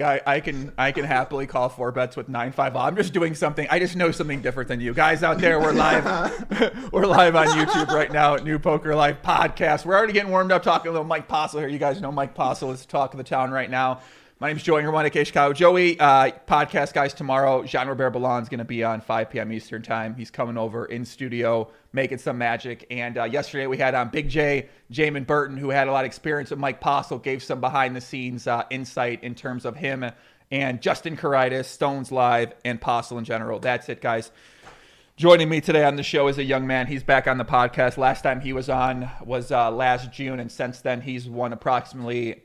I can happily call four bets with 9-5. I'm just doing something. I just know something different than you guys out there. We're live. We're live on YouTube right now at New Poker Life Podcast. We're already getting warmed up talking a little Mike Postle here. You guys know Mike Postle is the talk of the town right now. My name is Joey Hermonic, Chicago. Joey, podcast guys tomorrow. Jean-Robert Ballon's going to be on 5 p.m. Eastern time. He's coming over in studio, making some magic. And yesterday we had on Big J, Jamin Burton, who had a lot of experience with Mike Postle, gave some behind-the-scenes insight in terms of him and Justin Caritis, Stones Live, and Postle in general. That's it, guys. Joining me today on the show is a young man. He's back on the podcast. Last time he was on was last June, and since then he's won approximately...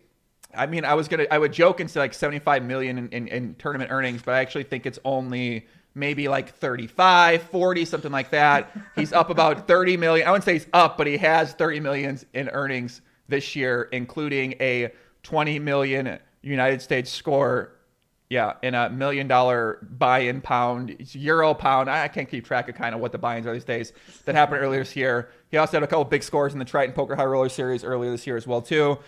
I mean, I would joke and say like 75 million in tournament earnings, but I actually think it's only maybe like 35, 40, something like that. He's up about 30 million. I wouldn't say he's up, but he has 30 millions in earnings this year, including a 20 million United States score. Yeah, and $1 million buy-in pound, euro pound. I can't keep track of kind of what the buy-ins are these days. That happened earlier this year. He also had a couple big scores in the Triton Poker High Roller Series earlier this year as well, too.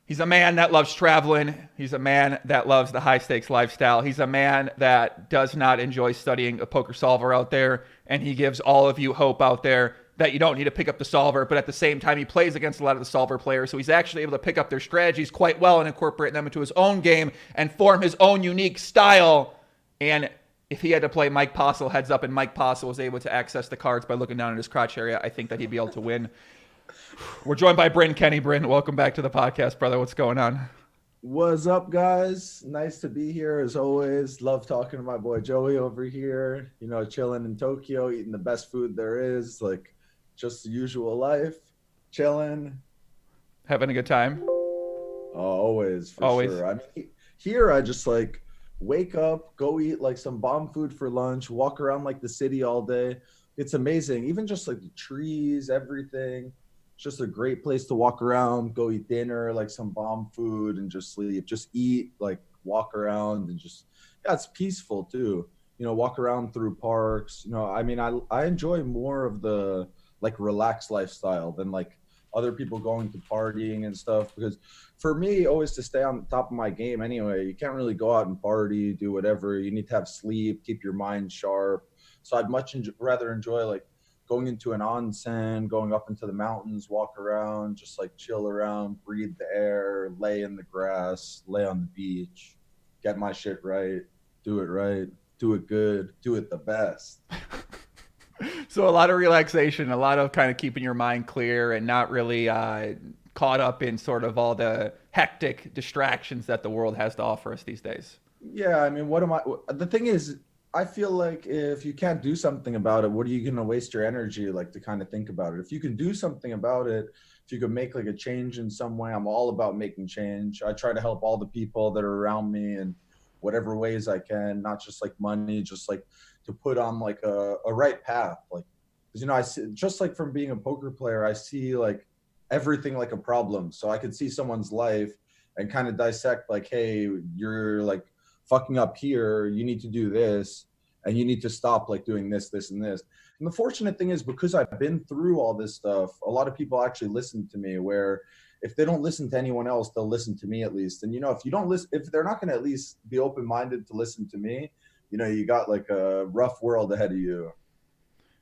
He's a man that loves traveling. He's a man that loves the high-stakes lifestyle. He's a man that does not enjoy studying a poker solver out there, and he gives all of you hope out there that you don't need to pick up the solver, but at the same time, he plays against a lot of the solver players, so he's actually able to pick up their strategies quite well and incorporate them into his own game and form his own unique style. And if he had to play Mike Postle heads up and Mike Postle was able to access the cards by looking down at his crotch area, I think that he'd be able to win. We're joined by Bryn Kenney. Bryn, welcome back to the podcast, brother. What's going on? What's up, guys? Nice to be here as always. Love talking to my boy Joey over here. You know, chilling in Tokyo, eating the best food there is, like just the usual life. Chilling. Having a good time? Oh, always, for always. sure. I mean, here I just like wake up, go eat like some bomb food for lunch, walk around like the city all day. It's amazing. Even just like the trees, everything. Just a great place to walk around, go eat dinner, like some bomb food, and just sleep. Just eat, like walk around, and just, yeah, it's peaceful too. You know, walk around through parks. You know, I mean, I enjoy more of the like relaxed lifestyle than like other people going to partying and stuff. Because for me, always to stay on top of my game anyway, you can't really go out and party, do whatever. You need to have sleep, keep your mind sharp. So I'd much rather enjoy like going into an onsen, going up into the mountains, walk around, just like chill around, breathe the air, lay in the grass, lay on the beach, get my shit right, do it good, do it the best. So a lot of relaxation, a lot of kind of keeping your mind clear and not really caught up in sort of all the hectic distractions that the world has to offer us these days. Yeah, I mean, the thing is, I feel like if you can't do something about it, what are you going to waste your energy like to kind of think about it? If you can do something about it, if you can make like a change in some way, I'm all about making change. I try to help all the people that are around me in whatever ways I can, not just like money, just like to put on like a right path. Like, because, you know, I see, just like from being a poker player, I see like everything like a problem. So I could see someone's life and kind of dissect like, hey, you're like fucking up here, you need to do this, and you need to stop like doing this, this, and this. And the fortunate thing is, because I've been through all this stuff, a lot of people actually listen to me, where if they don't listen to anyone else, they'll listen to me at least. And, you know, if you don't listen, if they're not going to at least be open-minded to listen to me, you know, you got like a rough world ahead of you.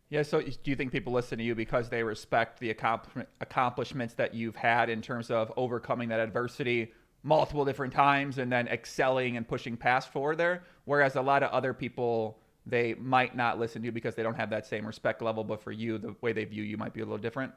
Yeah, so do you think people listen to you because they respect the accomplishments that you've had in terms of overcoming that adversity multiple different times and then excelling and pushing past forward there? Whereas a lot of other people, they might not listen to you because they don't have that same respect level, but for you, the way they view you might be a little different.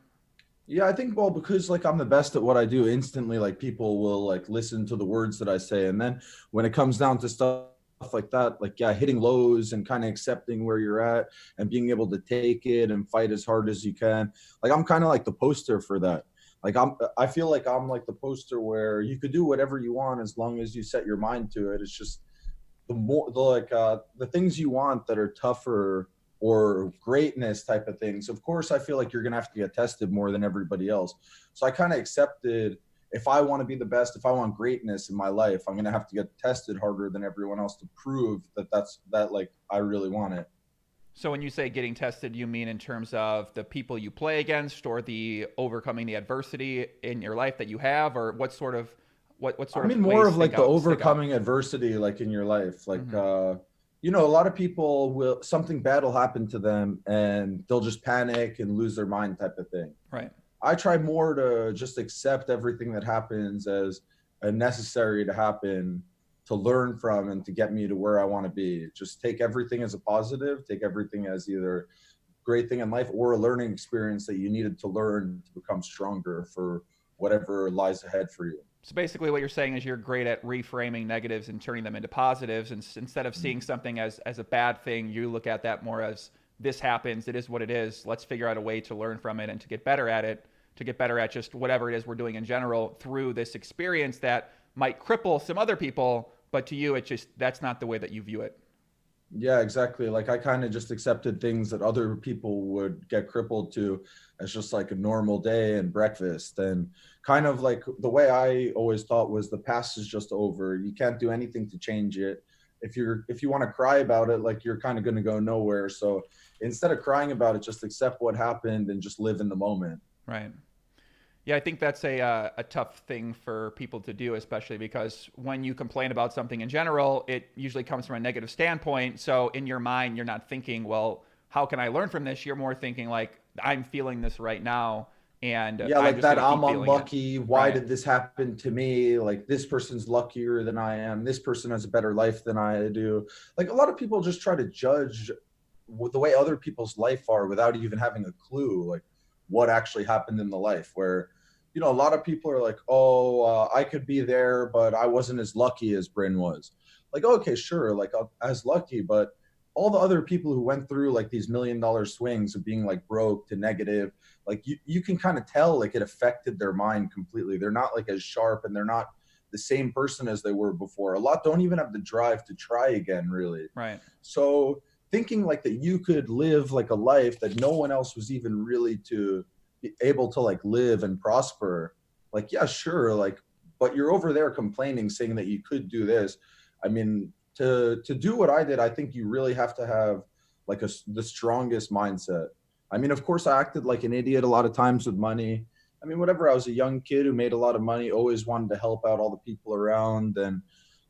Yeah, I think, well, because like I'm the best at what I do, instantly like people will like listen to the words that I say. And then when it comes down to stuff like that, like, yeah, hitting lows and kind of accepting where you're at and being able to take it and fight as hard as you can. Like, I'm kind of like the poster for that. Like, I feel like I'm like the poster where you could do whatever you want as long as you set your mind to it. It's just the things you want that are tougher or greatness type of things. Of course, I feel like you're going to have to get tested more than everybody else. So I kind of accepted, if I want to be the best, if I want greatness in my life, I'm going to have to get tested harder than everyone else to prove that like I really want it. So when you say getting tested, you mean in terms of the people you play against or the overcoming the adversity in your life that you have, or What sort I of mean, more ways of like the stick out? overcoming adversity, like in your life. Like, you know, a lot of people will, something bad will happen to them and they'll just panic and lose their mind type of thing. Right. I try more to just accept everything that happens as a necessary to happen, to learn from and to get me to where I want to be. Just take everything as a positive, take everything as either great thing in life or a learning experience that you needed to learn to become stronger for whatever lies ahead for you. So basically, what you're saying is you're great at reframing negatives and turning them into positives. And instead of seeing something as a bad thing, you look at that more as this happens. It is what it is. Let's figure out a way to learn from it and to get better at it, to get better at just whatever it is we're doing in general through this experience that might cripple some other people. But to you, that's not the way that you view it. Yeah, exactly. Like I kind of just accepted things that other people would get crippled to as just like a normal day and breakfast. And kind of like the way I always thought was the past is just over. You can't do anything to change it. If you want to cry about it, like you're kind of going to go nowhere. So instead of crying about it, just accept what happened and just live in the moment. Right. Yeah, I think that's a tough thing for people to do, especially because when you complain about something in general, it usually comes from a negative standpoint. So in your mind, you're not thinking, well, how can I learn from this? You're more thinking like, I'm feeling this right now, and Yeah, I'm like just that. going to keep I'm feeling it. unlucky. Why Right. did this happen to me? Like this person's luckier than I am. This person has a better life than I do. Like a lot of people just try to judge the way other people's life are without even having a clue, like what actually happened in the life. Where, you know, a lot of people are like, oh, I could be there, but I wasn't as lucky as Bryn was. Like, okay, sure, like as lucky, but all the other people who went through like these $1 million swings of being like broke to negative, like you can kind of tell like it affected their mind completely. They're not like as sharp and they're not the same person as they were before. A lot don't even have the drive to try again, really. Right. So thinking like that you could live like a life that no one else was even really to be able to like live and prosper, like yeah, sure, like, but you're over there complaining saying that you could do this. I mean, to do what I did, I think you really have to have like the strongest mindset. I mean, of course I acted like an idiot a lot of times with money. I mean, whatever, I was a young kid who made a lot of money, always wanted to help out all the people around, and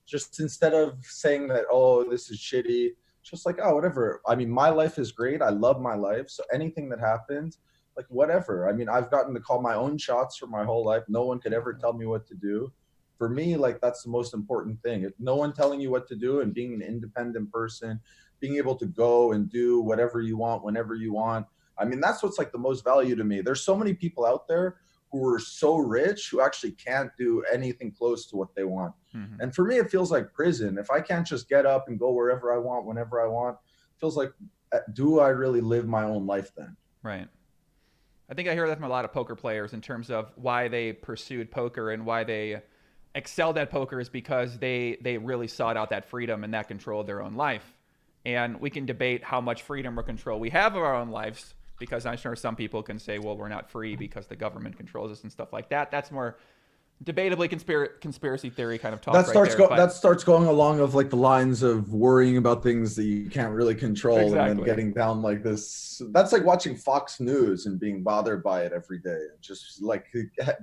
just instead of saying that, oh, this is shitty, just like, oh, whatever. I mean, my life is great. I love my life. So anything that happens, like, whatever. I mean, I've gotten to call my own shots for my whole life. No one could ever tell me what to do. For me, like, that's the most important thing. If no one telling you what to do and being an independent person, being able to go and do whatever you want, whenever you want. I mean, that's what's like the most value to me. There's so many people out there who are so rich who actually can't do anything close to what they want. Mm-hmm. And for me, it feels like prison. If I can't just get up and go wherever I want, whenever I want, it feels like, do I really live my own life then? Right. I think I hear that from a lot of poker players in terms of why they pursued poker and why they excelled at poker is because they really sought out that freedom and that control of their own life. And we can debate how much freedom or control we have of our own lives, because I'm sure some people can say, well, we're not free because the government controls us and stuff like that. That's more debatably conspiracy theory kind of talk That starts going along of like the lines of worrying about things that you can't really control. Exactly. And then getting down like this. That's like watching Fox News and being bothered by it every day, just like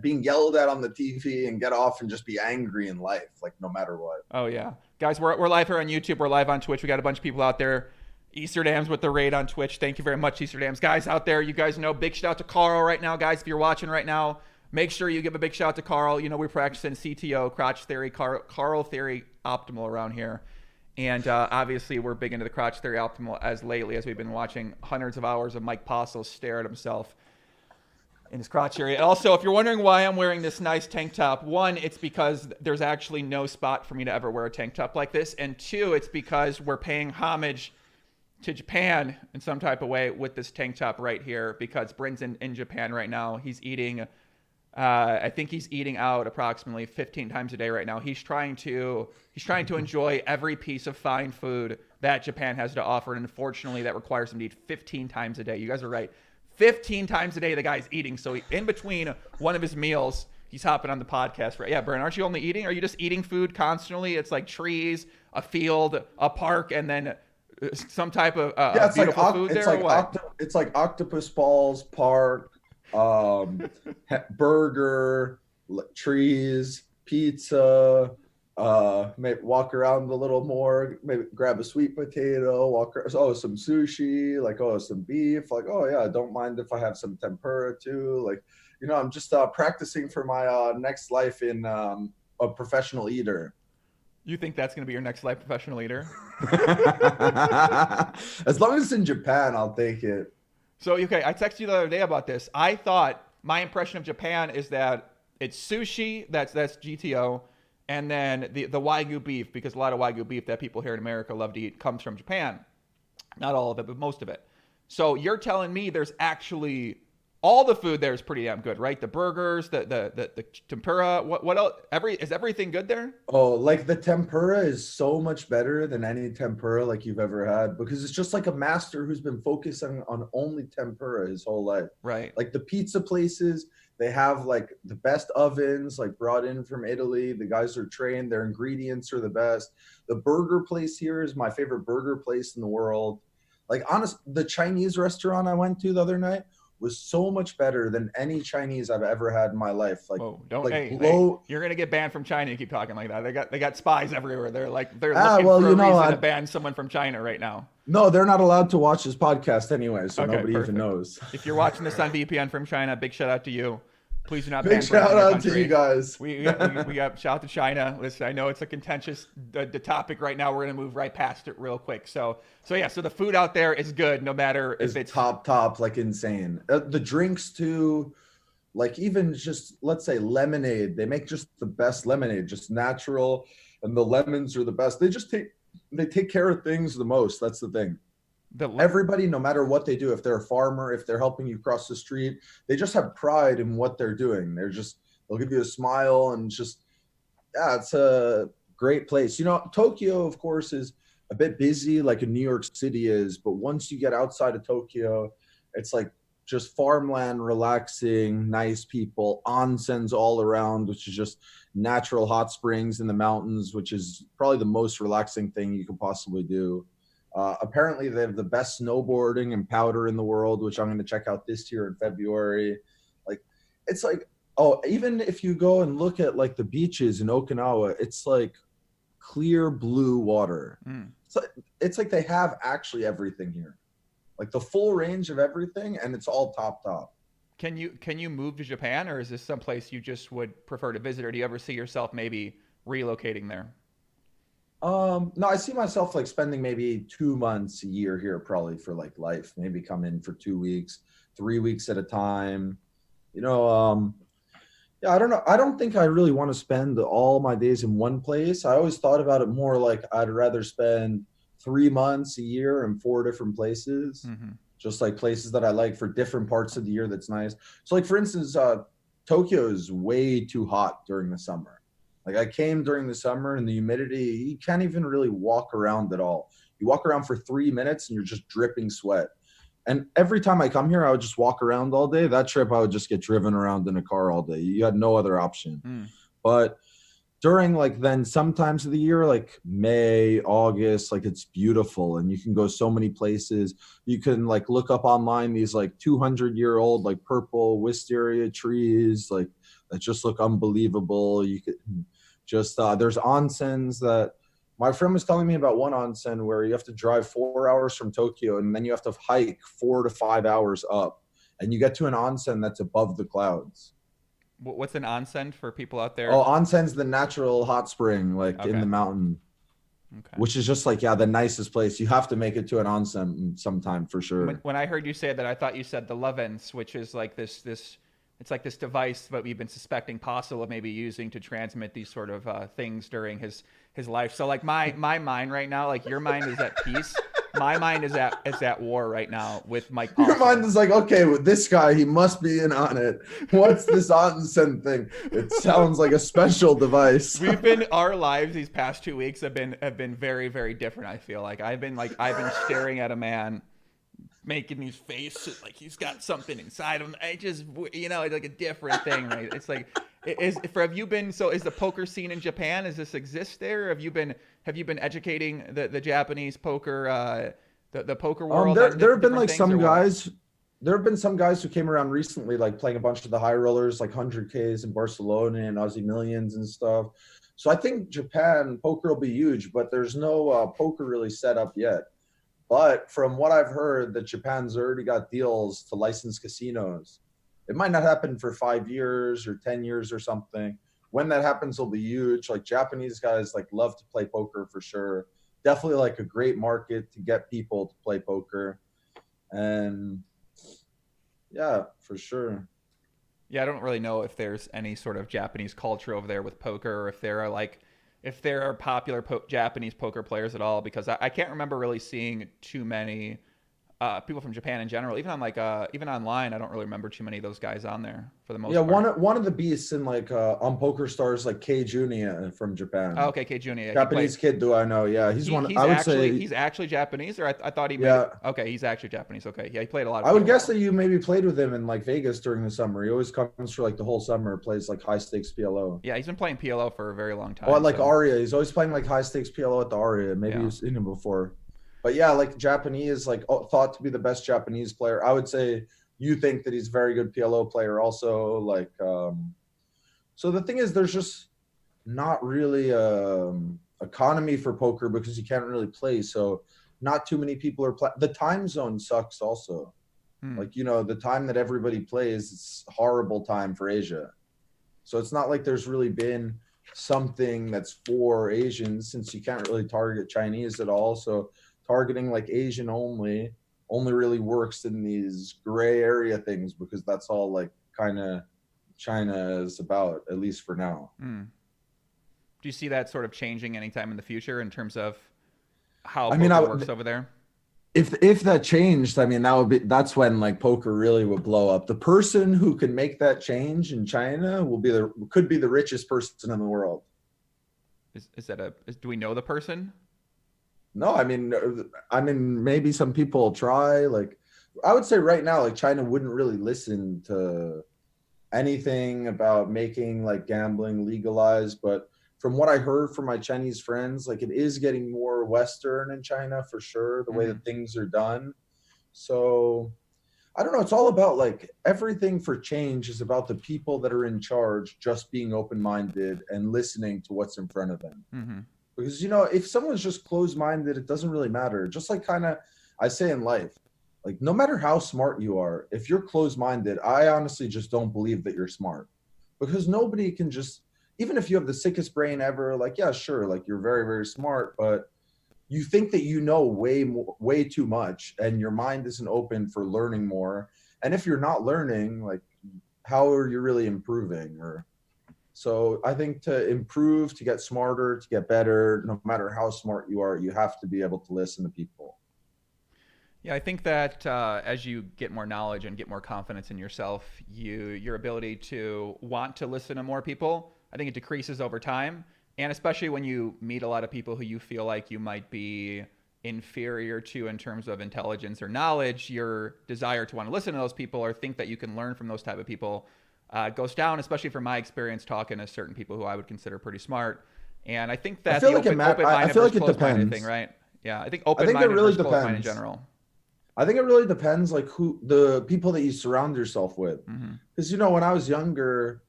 being yelled at on the TV, and get off and just be angry in life, like no matter what. Oh yeah, guys, we're live here on YouTube. We're live on Twitch. We got a bunch of people out there. Easterdams with the raid on Twitch. Thank you very much, Easterdams. Guys out there, you guys know, big shout out to Carl right now. Guys, if you're watching right now, make sure you give a big shout out to Carl. You know, we're practicing CTO, crotch theory, Carl theory optimal around here. And obviously, we're big into the crotch theory optimal as lately, as we've been watching hundreds of hours of Mike Postle stare at himself in his crotch area. And also, if you're wondering why I'm wearing this nice tank top, one, it's because there's actually no spot for me to ever wear a tank top like this. And two, it's because we're paying homage to Japan in some type of way with this tank top right here, because Bryn's in Japan right now. He's eating, I think he's eating out approximately 15 times a day right now. He's trying to enjoy every piece of fine food that Japan has to offer. And unfortunately, that requires him to eat 15 times a day. You guys are right. 15 times a day the guy's eating. So in between one of his meals, he's hopping on the podcast. Right? Yeah, Bryn, aren't you only eating? Are you just eating food constantly? It's like trees, a field, a park, and then some type of it's beautiful like food it's there, like or what? it's like octopus balls, park, burger, trees, pizza, maybe walk around a little more, maybe grab a sweet potato, some sushi, like, oh, some beef, like, oh yeah, I don't mind if I have some tempura too. Like, I'm just practicing for my next life in a professional eater. You think that's going to be your next life professional leader? As long as it's in Japan, I'll take it. So, okay, I texted you the other day about this. I thought my impression of Japan is that it's sushi, that's GTO, and then the Wagyu beef, because a lot of Wagyu beef that people here in America love to eat comes from Japan. Not all of it, but most of it. So you're telling me there's actually all the food there is pretty damn good, right? The burgers, the tempura, what else? Is everything good there? Oh, like the tempura is so much better than any tempura like you've ever had, because it's just like a master who's been focusing on only tempura his whole life. Right. Like the pizza places, they have like the best ovens, like brought in from Italy. The guys are trained, their ingredients are the best. The burger place here is my favorite burger place in the world. Like the Chinese restaurant I went to the other night was so much better than any Chinese I've ever had in my life. Like, whoa, don't, like hey, you're gonna get banned from China. You keep talking like that. They got spies everywhere. They're looking for a reason to ban someone from China right now. No, they're not allowed to watch this podcast anyway, so okay, nobody perfect. even knows. If you're watching this on VPN from China, big shout out to you. Please do not ban. Big shout out to you guys. We got shout out to China. Listen, I know it's a contentious the topic right now. We're gonna move right past it real quick. So yeah. So the food out there is good, no matter if it's top, like insane. The drinks too, like even just let's say lemonade. They make just the best lemonade, just natural, and the lemons are the best. They take care of things the most. That's the thing. Everybody, no matter what they do, if they're a farmer, if they're helping you cross the street, they just have pride in what they're doing. They'll give you a smile and just, yeah, it's a great place. Tokyo, of course, is a bit busy like New York City is, but once you get outside of Tokyo, it's like just farmland, relaxing, nice people, onsens all around, which is just natural hot springs in the mountains, which is probably the most relaxing thing you could possibly do. Apparently, they have the best snowboarding and powder in the world, which I'm going to check out this year in February. Like, it's like, oh, even if you go and look at like the beaches in Okinawa, it's like clear blue water. It's like they have actually everything here, like the full range of everything, and it's all top. Can you move to Japan, or is this someplace you just would prefer to visit, or do you ever see yourself maybe relocating there? No, I see myself like spending maybe 2 months a year here, probably for like life. Maybe come in for 2 weeks, 3 weeks at a time. Yeah, I don't know. I don't think I really want to spend all my days in one place. I always thought about it more like I'd rather spend 3 months a year in 4 different places, just like places that I like for different parts of the year. That's nice. So like, for instance, Tokyo is way too hot during the summer. Like I came during the summer and the humidity, you can't even really walk around at all. You walk around for 3 minutes and you're just dripping sweat. And every time I come here, I would just walk around all day. That trip, I would just get driven around in a car all day. You had no other option. But during like then sometimes of the year, like May, August, like it's beautiful and you can go so many places. You can like look up online these like 200-year-old like purple wisteria trees, like that just look unbelievable. You could just there's onsens that my friend was telling me about one onsen where you have to drive 4 hours from Tokyo and then you have to hike 4 to 5 hours up and you get to an onsen that's above the clouds. What's an onsen for people out there? Oh, onsen's the natural hot spring like in the mountain, which is just like, yeah, the nicest place. You have to make it to an onsen sometime for sure. When I heard you say that, I thought you said the lovens, which is like this it's like this device that we've been suspecting Postle of maybe using to transmit these sort of things during his life. So like my mind right now, like your mind is at peace. My mind is at war right now with Mike Postle. Your mind is like, okay, with this guy, he must be in on it. What's this onsen thing? It sounds like a special device. Our lives these past 2 weeks have been very, very different. I feel like I've been staring at a man making these faces like he's got something inside him. I just, it's like a different thing, right? It's like, is the poker scene in Japan, does this exist there? Have you been educating the Japanese poker, the poker world? There have been like some guys there have been some guys who came around recently, like playing a bunch of the high rollers, like 100Ks in Barcelona and Aussie Millions and stuff. So I think Japan poker will be huge, but there's no poker really set up yet. But from what I've heard, that Japan's already got deals to license casinos. It might not happen for 5 years or 10 years or something. When that happens, it'll be huge. Like Japanese guys like love to play poker for sure. Definitely like a great market to get people to play poker. And yeah, for sure. Yeah, I don't really know if there's any sort of Japanese culture over there with poker, or if there are popular Japanese poker players at all, because I can't remember really seeing too many people from Japan in general. Even on even online, I don't really remember too many of those guys on there for the Yeah, most part. one of the beasts in like on Poker Stars, like K Junior from Oh, Japan. okay, K Junior, he played. Japanese kid, do I know? Yeah, he's one. He's I would actually say, he's actually Japanese, or I thought he made it. yeah. Okay, he's actually Japanese. Okay, yeah, he played a lot of I would guess PLO. that you maybe played with him in like Vegas during the summer. He always comes for like the whole summer, plays like high stakes PLO. Yeah, he's been playing PLO for a very long Oh, at time. like So Aria, he's always playing like high stakes PLO at the Aria. Maybe yeah, you've seen him before. But yeah, like Japanese, like thought to be the best Japanese player. I would say you think that he's a very good PLO player also. Like, so the thing is, there's just not really economy for poker because you can't really play. So not too many people are playing. The time zone sucks also. hmm. Like, the time that everybody plays, it's horrible time for Asia. So it's not like there's really been something that's for Asians, since you can't really target Chinese at all. So targeting like Asian only really works in these gray area things, because that's all like kind of China is about, at least for now. Hmm. Do you see that sort of changing anytime in the future in terms of how I mean, poker works over there? if that changed, I mean, that's when like poker really would blow up. The person who can make that change in China could be the richest person in the world. Is that do we know the person? No, I mean, maybe some people try. Like, I would say right now, like China wouldn't really listen to anything about making like gambling legalized. But from what I heard from my Chinese friends, like it is getting more Western in China for sure, the way Mm-hmm. that things are done. So I don't know. It's all about like everything for change is about the people that are in charge just being open minded and listening to what's in front of them. Mm-hmm. Because if someone's just closed minded, it doesn't really matter. Just like kind of I say in life, like no matter how smart you are, if you're closed minded, I honestly just don't believe that you're smart, because nobody can just, even if you have the sickest brain ever, like yeah, sure, like you're very very smart, but you think that you know way more, way too much, and your mind isn't open for learning more. And if you're not learning, like how are you really improving? Or so I think to improve, to get smarter, to get better, no matter how smart you are, you have to be able to listen to people. Yeah, I think that as you get more knowledge and get more confidence in yourself, your ability to want to listen to more people, I think it decreases over time. And especially when you meet a lot of people who you feel like you might be inferior to in terms of intelligence or knowledge, your desire to want to listen to those people or think that you can learn from those type of people goes down. Especially from my experience talking to certain people who I would consider pretty smart. And I think I that feel the like open I minded feel versus like it closed minded thing, depends. right? Yeah, I think I open think it minded really versus closed minded in depends. general. I think it really depends, like who the people that you surround yourself with. Mm-hmm. Because when I was younger,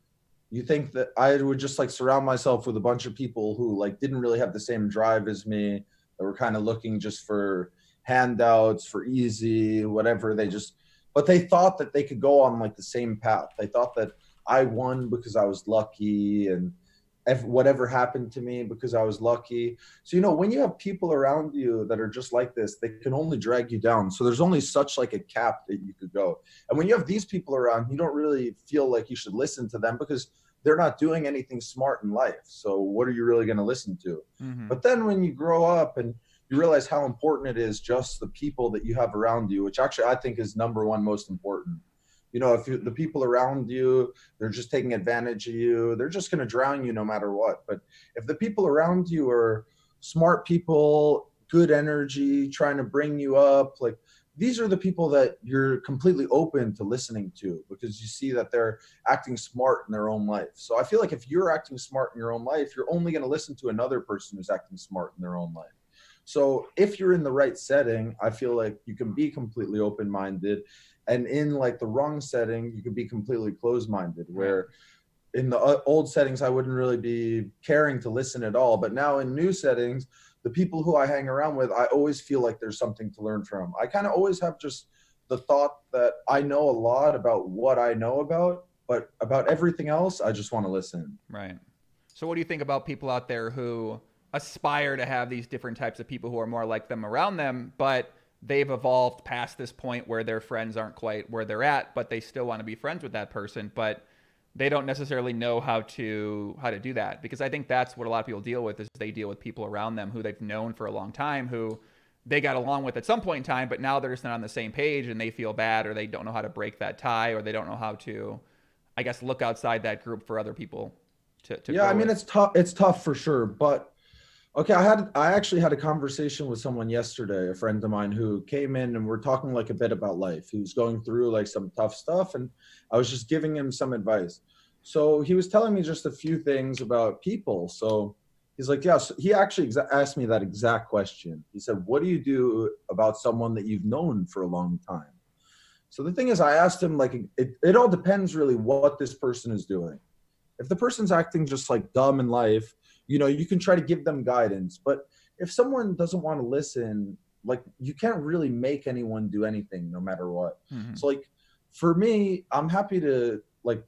you think that I would just like surround myself with a bunch of people who like didn't really have the same drive as me, that were kind of looking just for handouts, for easy, whatever. But they thought that they could go on like the same path. They thought that I won because I was lucky, and whatever happened to me because I was lucky. So, when you have people around you that are just like this, they can only drag you down. So there's only such like a cap that you could go. And when you have these people around, you don't really feel like you should listen to them, because they're not doing anything smart in life. So what are you really going to listen to? Mm-hmm. But then when you grow up and you realize how important it is, just the people that you have around you, which actually I think is number one most important. If the people around you, they're just taking advantage of you, they're just going to drown you no matter what. But if the people around you are smart people, good energy, trying to bring you up, like these are the people that you're completely open to listening to, because you see that they're acting smart in their own life. So I feel like if you're acting smart in your own life, you're only going to listen to another person who's acting smart in their own life. So if you're in the right setting, I feel like you can be completely open-minded, and in like the wrong setting, you can be completely closed-minded, where in the old settings, I wouldn't really be caring to listen at all. But now in new settings, the people who I hang around with, I always feel like there's something to learn from. I kind of always have just the thought that I know a lot about what I know about, but about everything else, I just want to listen. Right. So what do you think about people out there who aspire to have these different types of people who are more like them around them, but they've evolved past this point where their friends aren't quite where they're at, but they still want to be friends with that person, but they don't necessarily know how to do that? Because I think that's what a lot of people deal with, is they deal with people around them who they've known for a long time, who they got along with at some point in time, but now they're just not on the same page and they feel bad, or they don't know how to break that tie, or they don't know how to, I guess, look outside that group for other people to Yeah, grow I mean, with. it's tough for sure. But okay, I actually had a conversation with someone yesterday, a friend of mine, who came in and we're talking like a bit about life. He was going through like some tough stuff, and I was just giving him some advice. So he was telling me just a few things about people. So he's like, yeah, so he actually asked me that exact question. He said, what do you do about someone that you've known for a long time? So the thing is, I asked him, like, it all depends really what this person is doing. If the person's acting just like dumb in life, you can try to give them guidance. But if someone doesn't want to listen, like, you can't really make anyone do anything no matter what. Mm-hmm. So like, for me, I'm happy to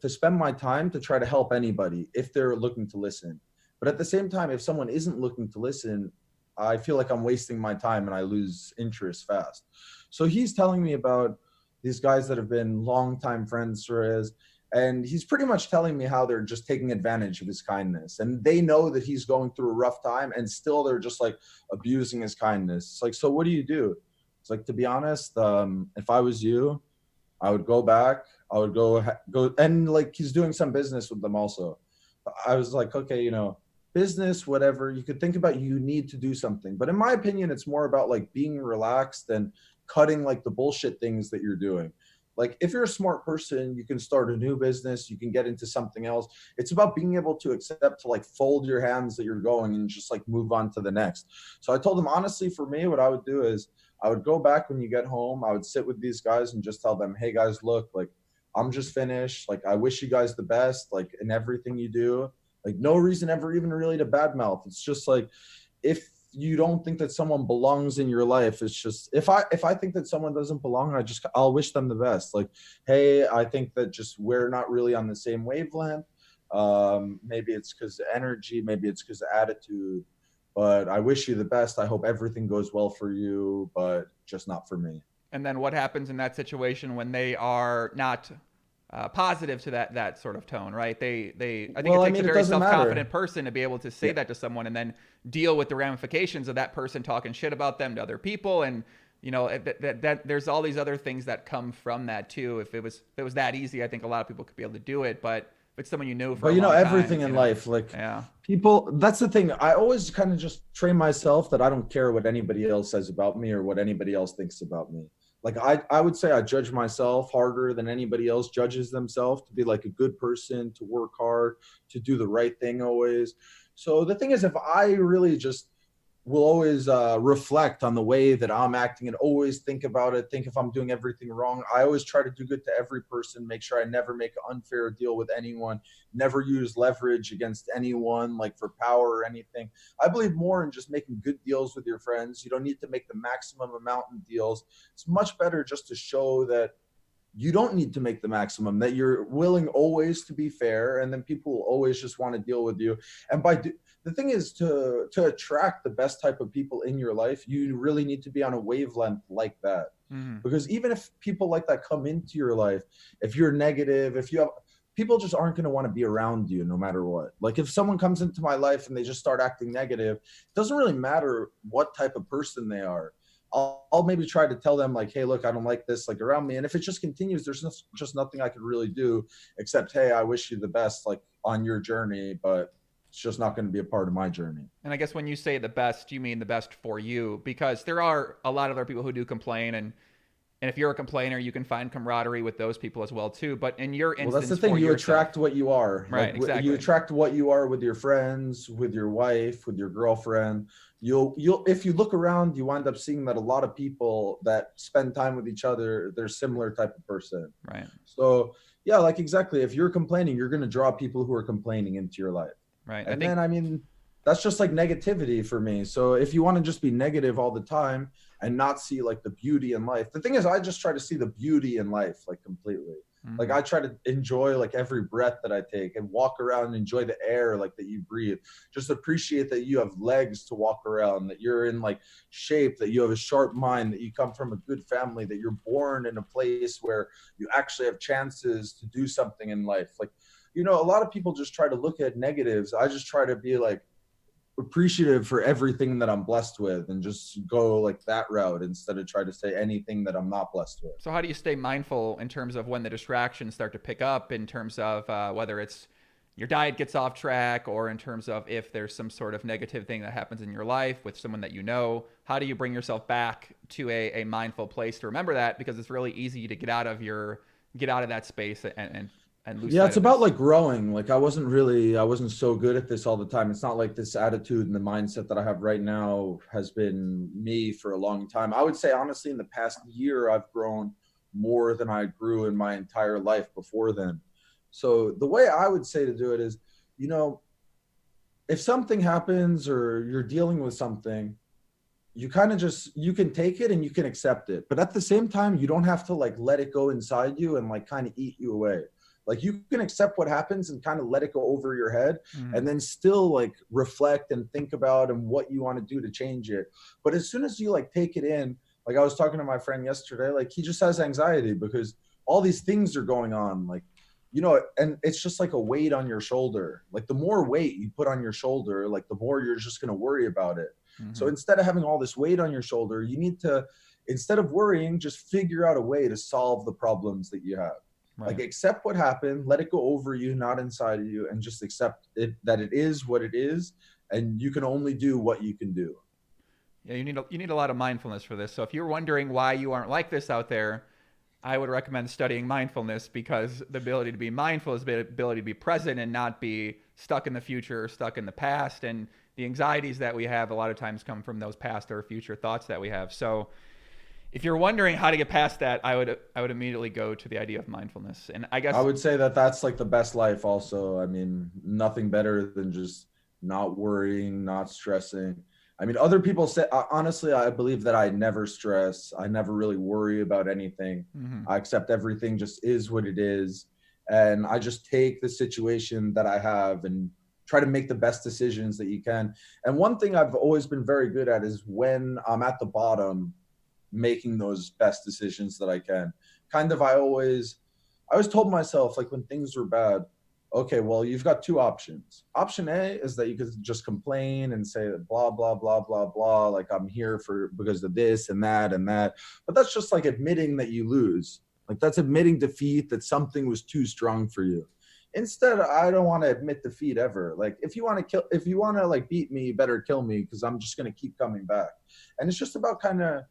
spend my time to try to help anybody if they're looking to listen. But at the same time, if someone isn't looking to listen, I feel like I'm wasting my time and I lose interest fast. So he's telling me about these guys that have been longtime friends for his, and he's pretty much telling me how they're just taking advantage of his kindness, and they know that he's going through a rough time, and still they're just like abusing his kindness. It's like, so what do you do? It's like, to be honest, if I was you, I would go back. I would go, and like, he's doing some business with them also. I was like, okay, business, whatever. You could think about, you need to do something, but in my opinion, it's more about like being relaxed and cutting like the bullshit things that you're doing. Like, if you're a smart person, you can start a new business, you can get into something else. It's about being able to accept, to like fold your hands that you're going and just like move on to the next. So I told him, honestly, for me, what I would do is I would go back when you get home. I would sit with these guys and just tell them, hey guys, look, like, I'm just finished. Like, I wish you guys the best, like, in everything you do. Like, no reason ever even really to badmouth. It's just like, if you don't think that someone belongs in your life, it's just, if I think that someone doesn't belong, I'll wish them the best. Like, hey, I think that just we're not really on the same wavelength. Maybe it's because of energy, maybe it's because of attitude, but I wish you the best. I hope everything goes well for you, but just not for me. And then what happens in that situation when they are not positive to that sort of tone, right? I think it Well, I takes a mean, it very doesn't self-confident matter. person to be able to say Yeah. that to someone and then deal with the ramifications of that person talking shit about them to other people. And that there's all these other things that come from that too. If it was that easy, I think a lot of people could be able to do it. But if it's someone you knew for But a long everything time, in life, like, yeah. people, that's the thing. I always kind of just train myself that I don't care what anybody else says about me or what anybody else thinks about me. Like, I would say I judge myself harder than anybody else judges themselves, to be like a good person, to work hard, to do the right thing always. So the thing is, if I really just will always reflect on the way that I'm acting and always think about it, think if I'm doing everything wrong. I always try to do good to every person, make sure I never make an unfair deal with anyone, never use leverage against anyone, like for power or anything. I believe more in just making good deals with your friends. You don't need to make the maximum amount in deals. It's much better just to show that you don't need to make the maximum, that you're willing always to be fair, and then people will always just want to deal with you. And the thing is, to attract the best type of people in your life, you really need to be on a wavelength like that. Hmm. Because even if people like that come into your life, if you're negative, if you have, people just aren't going to want to be around you no matter what. Like, if someone comes into my life and they just start acting negative, it doesn't really matter what type of person they are. I'll maybe try to tell them, like, hey, look, I don't like this, like, around me. And if it just continues, there's just nothing I could really do except, hey, I wish you the best, like, on your journey, but it's just not going to be a part of my journey. And I guess when you say the best, you mean the best for you, because there are a lot of other people who do complain, and And if you're a complainer, you can find camaraderie with those people as well too. But in your Well, instance, that's the thing. for You yourself, attract what you are. right? Like you Exactly. attract what you are with your friends, with your wife, with your girlfriend. You'll if you look around, you wind up seeing that a lot of people that spend time with each other, they're similar type of person. Right. So yeah, like exactly. If you're complaining, you're going to draw people who are complaining into your life. Right. I And think then, I mean, that's just like negativity for me. So if you want to just be negative all the time and not see like the beauty in life, the thing is, I just try to see the beauty in life, like completely. Like mhm. I try to enjoy like every breath that I take and walk around and enjoy the air like that you breathe. Just appreciate that you have legs to walk around, that you're in like shape, that you have a sharp mind, that you come from a good family, that you're born in a place where you actually have chances to do something in life. Like, you know, a lot of people just try to look at negatives. I just try to be like appreciative for everything that I'm blessed with and just go like that route instead of try to say anything that I'm not blessed with. So how do you stay mindful in terms of when the distractions start to pick up, in terms of whether it's your diet gets off track, or in terms of if there's some sort of negative thing that happens in your life with someone that you know? How do you bring yourself back to a mindful place to remember that? Because it's really easy to get out of that space and lose Yeah, sight it's of about this. like growing. Like I wasn't so good at this all the time. It's not like this attitude and the mindset that I have right now has been me for a long time. I would say honestly, in the past year, I've grown more than I grew in my entire life before then. So the way I would say to do it is, you know, if something happens or you're dealing with something, you kind of just you can take it and you can accept it, but at the same time you don't have to like let it go inside you and like kind of eat you away. Like you can accept what happens and kind of let it go over your head, Mm, and then still like reflect and think about and what you want to do to change it. But as soon as you like take it in, like I was talking to my friend yesterday, like he just has anxiety because all these things are going on, like, you know, and it's just like a weight on your shoulder. Like the more weight you put on your shoulder, like the more you're just going to worry about it. So mhm. instead of having all this weight on your shoulder, you need to, instead of worrying, just figure out a way to solve the problems that you have. Like Right. accept what happened, let it go over you, not inside of you, and just accept it that it is what it is, and you can only do what you can do. Yeah, you need a lot of mindfulness for this. So if you're wondering why you aren't like this out there, I would recommend studying mindfulness, because the ability to be mindful is the ability to be present and not be stuck in the future or stuck in the past. And the anxieties that we have a lot of times come from those past or future thoughts that we have. So if you're wondering how to get past that, I would immediately go to the idea of mindfulness. And I I guess would say that that's like the best life also. I mean, nothing better than just not worrying, not stressing. I mean, other people say, honestly, I believe that I never stress. I never really worry about anything. mhm, I accept everything just is what it is. And I just take the situation that I have and try to make the best decisions that you can. And one thing I've always been very good at is when I'm at the bottom, making those best decisions that I can. Kind of, I always told myself, like when things were bad, okay, well, you've got two options. Option A is that you could just complain and say blah, blah, blah, blah, blah, like I'm here for because of this and that and that. But that's just like admitting that you lose. Like that's admitting defeat, that something was too strong for you. Instead, I don't want to admit defeat ever. Like if you want to like beat me, you better kill me because I'm just going to keep coming back. And it's just about kind of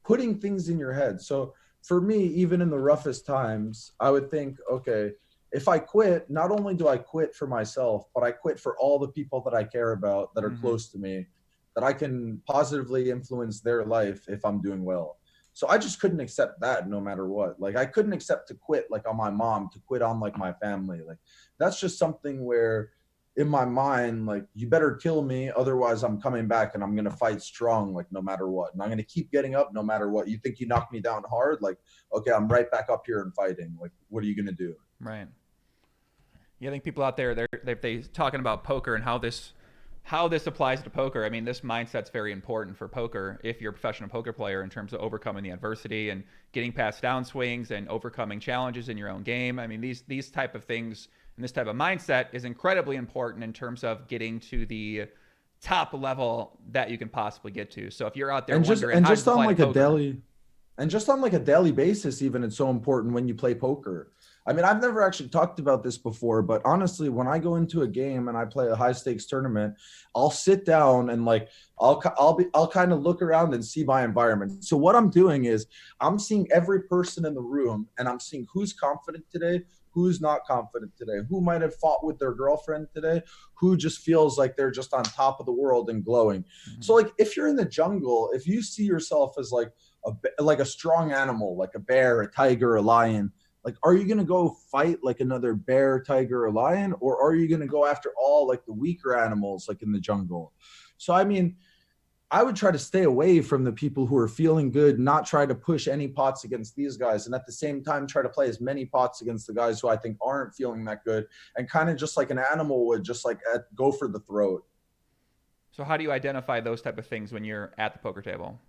putting things in your head. So for me, even in the roughest times, I would think, okay, if I quit, not only do I quit for myself, but I quit for all the people that I care about that are mhm. close to me, that I can positively influence their life if I'm doing well. So I just couldn't accept that no matter what. Like I couldn't accept to quit like on my mom, to quit on like my family. Like that's just something where in my mind, like you better kill me, otherwise I'm coming back and I'm gonna fight strong, like no matter what. And I'm gonna keep getting up no matter what. You think you knocked me down hard? Like, okay, I'm right back up here and fighting. Like, what are you gonna do? Right. Yeah, I think people out there they talking about poker and how this applies to poker. I mean, this mindset's very important for poker if you're a professional poker player, in terms of overcoming the adversity and getting past downswings and overcoming challenges in your own game. I mean, these type of things and this type of mindset is incredibly important in terms of getting to the top level that you can possibly get to. So if you're out there And just wondering and how does just this on apply to like a poker, daily and just on like a daily basis, even it's so important when you play poker. I mean, I've never actually talked about this before, but honestly, when I go into a game and I play a high stakes tournament, I'll sit down and like I'll kind of look around and see my environment. So what I'm doing is I'm seeing every person in the room and I'm seeing who's confident today, who's not confident today, who might have fought with their girlfriend today, who just feels like they're just on top of the world and glowing. So like if you're in the jungle, if you see yourself as like a strong animal, like a bear, a tiger, a lion, like are you going to go fight like another bear, tiger, or lion, or are you going to go after all like the weaker animals like in the jungle? So I mean, I would try to stay away from the people who are feeling good, not try to push any pots against these guys, and at the same time try to play as many pots against the guys who I think aren't feeling that good, and kind of just like an animal would just like go for the throat. So how do you identify those type of things when you're at the poker table?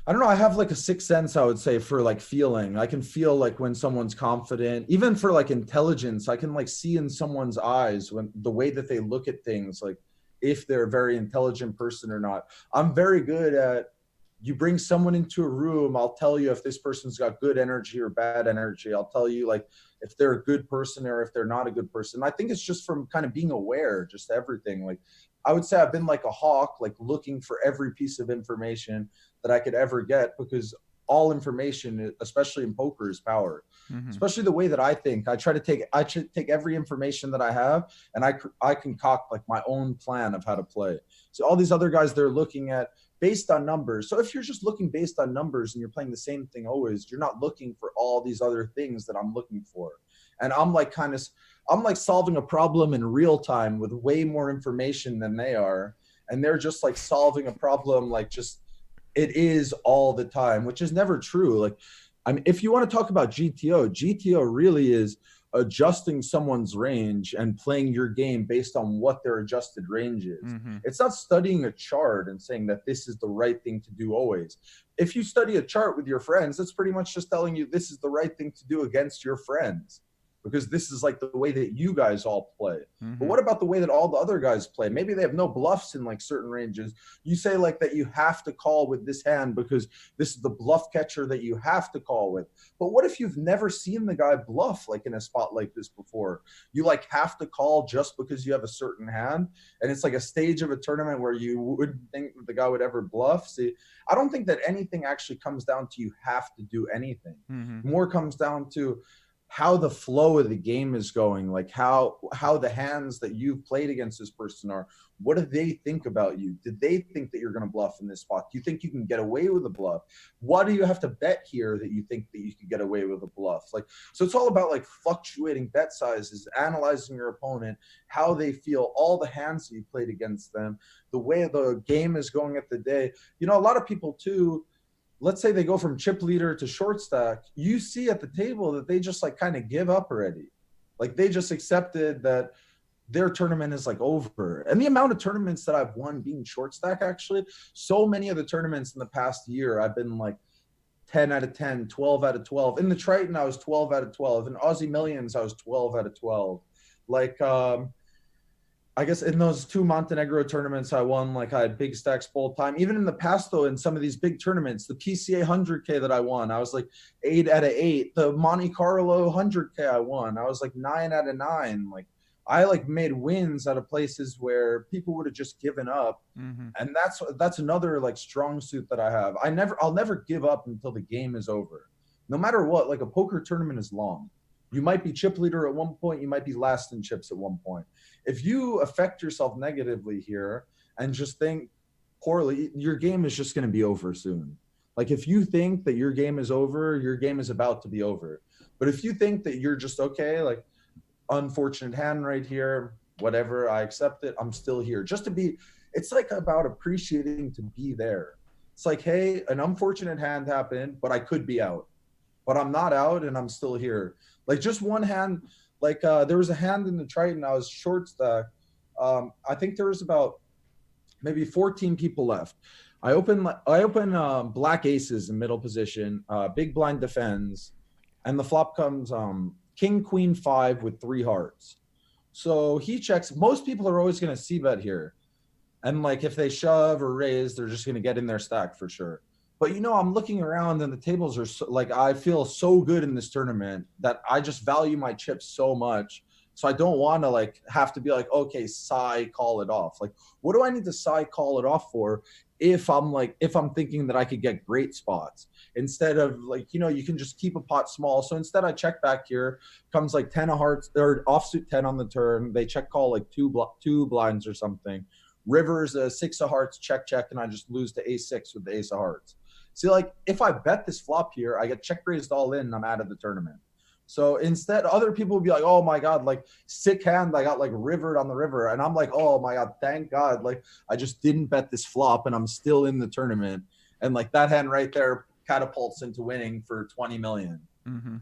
I don't know. I have like a sixth sense, I would say, for like feeling. I can feel like when someone's confident, even for like intelligence, I can like see in someone's eyes when the way that they look at things, like if they're a very intelligent person or not. I'm very good at, you bring someone into a room, I'll tell you if this person's got good energy or bad energy. I'll tell you like if they're a good person or if they're not a good person. I think it's just from kind of being aware, just everything. Like I would say I've been like a hawk, like looking for every piece of information that I could ever get, because all information, especially in poker, is power. Mm-hmm. Especially the way that I think. I try to take every information that I have, and I concoct like my own plan of how to play. So all these other guys, they're looking at based on numbers. So if you're just looking based on numbers and you're playing the same thing always, you're not looking for all these other things that I'm looking for. And I'm like solving a problem in real time with way more information than they are. And they're just like solving a problem like just it is all the time, which is never true. Like, I mean, if you want to talk about GTO really is adjusting someone's range and playing your game based on what their adjusted range is. Mm-hmm. It's not studying a chart and saying that this is the right thing to do always. If you study a chart with your friends, that's pretty much just telling you this is the right thing to do against your friends, because this is like the way that you guys all play. Mm-hmm. But what about the way that all the other guys play? Maybe they have no bluffs in like certain ranges. You say like that you have to call with this hand because this is the bluff catcher that you have to call with. But what if you've never seen the guy bluff like in a spot like this before? You like have to call just because you have a certain hand, and it's like a stage of a tournament where you wouldn't think that the guy would ever bluff. See, I don't think that anything actually comes down to you have to do anything. Mm-hmm. More comes down to how the flow of the game is going, like how the hands that you've played against this person are. What do they think about you? Did they think that you're going to bluff in this spot? Do you think you can get away with a bluff? What do you have to bet here that you think that you could get away with a bluff? Like, so it's all about like fluctuating bet sizes, analyzing your opponent, how they feel, all the hands that you played against them, the way the game is going at the day. You know, a lot of people too, let's say they go from chip leader to short stack, you see at the table that they just like kind of give up already. Like they just accepted that their tournament is like over. And the amount of tournaments that I've won being short stack, actually, so many of the tournaments in the past year, I've been like 10 out of 10, 12 out of 12. In the Triton, I was 12 out of 12. In Aussie Millions, I was 12 out of 12. Like, I guess in those two Montenegro tournaments I won, like I had big stacks full time. Even in the past though, in some of these big tournaments, the PCA 100K that I won, I was like 8 out of 8. The Monte Carlo 100K I won, I was like 9 out of 9. Like I like made wins out of places where people would have just given up. Mm-hmm. And that's another like strong suit that I have. I'll never give up until the game is over. No matter what, like a poker tournament is long. You might be chip leader at one point, you might be last in chips at one point. If you affect yourself negatively here and just think poorly, your game is just going to be over soon. Like if you think that your game is over, your game is about to be over. But if you think that you're just okay, like unfortunate hand right here, whatever, I accept it, I'm still here. Just to be, it's like about appreciating to be there. It's like, hey, an unfortunate hand happened, but I could be out. But I'm not out and I'm still here. Like just one hand, like there was a hand in the Triton, I was short stack. I think there was about maybe 14 people left. I open black aces in middle position, big blind defends, and the flop comes king, queen, 5 with 3 hearts. So he checks. Most people are always going to c bet here. And like if they shove or raise, they're just going to get in their stack for sure. But I'm looking around and the tables are so, like, I feel so good in this tournament that I just value my chips so much. So I don't want to like have to be like, okay, call it off. Like, what do I need to call it off for if I'm thinking that I could get great spots instead of like, you can just keep a pot small. So instead I check back here, comes like 10 of hearts or offsuit 10 on the turn. They check call like two blinds or something. River's a 6 of hearts, check, and I just lose to ace-6 with the ace of hearts. See, like if I bet this flop here, I get check raised all in and I'm out of the tournament. So instead, other people would be like, oh my God, like sick hand, I got like rivered on the river. And I'm like, oh my God, thank God. Like I just didn't bet this flop and I'm still in the tournament. And like that hand right there catapults into winning for 20 million. Mm-hmm.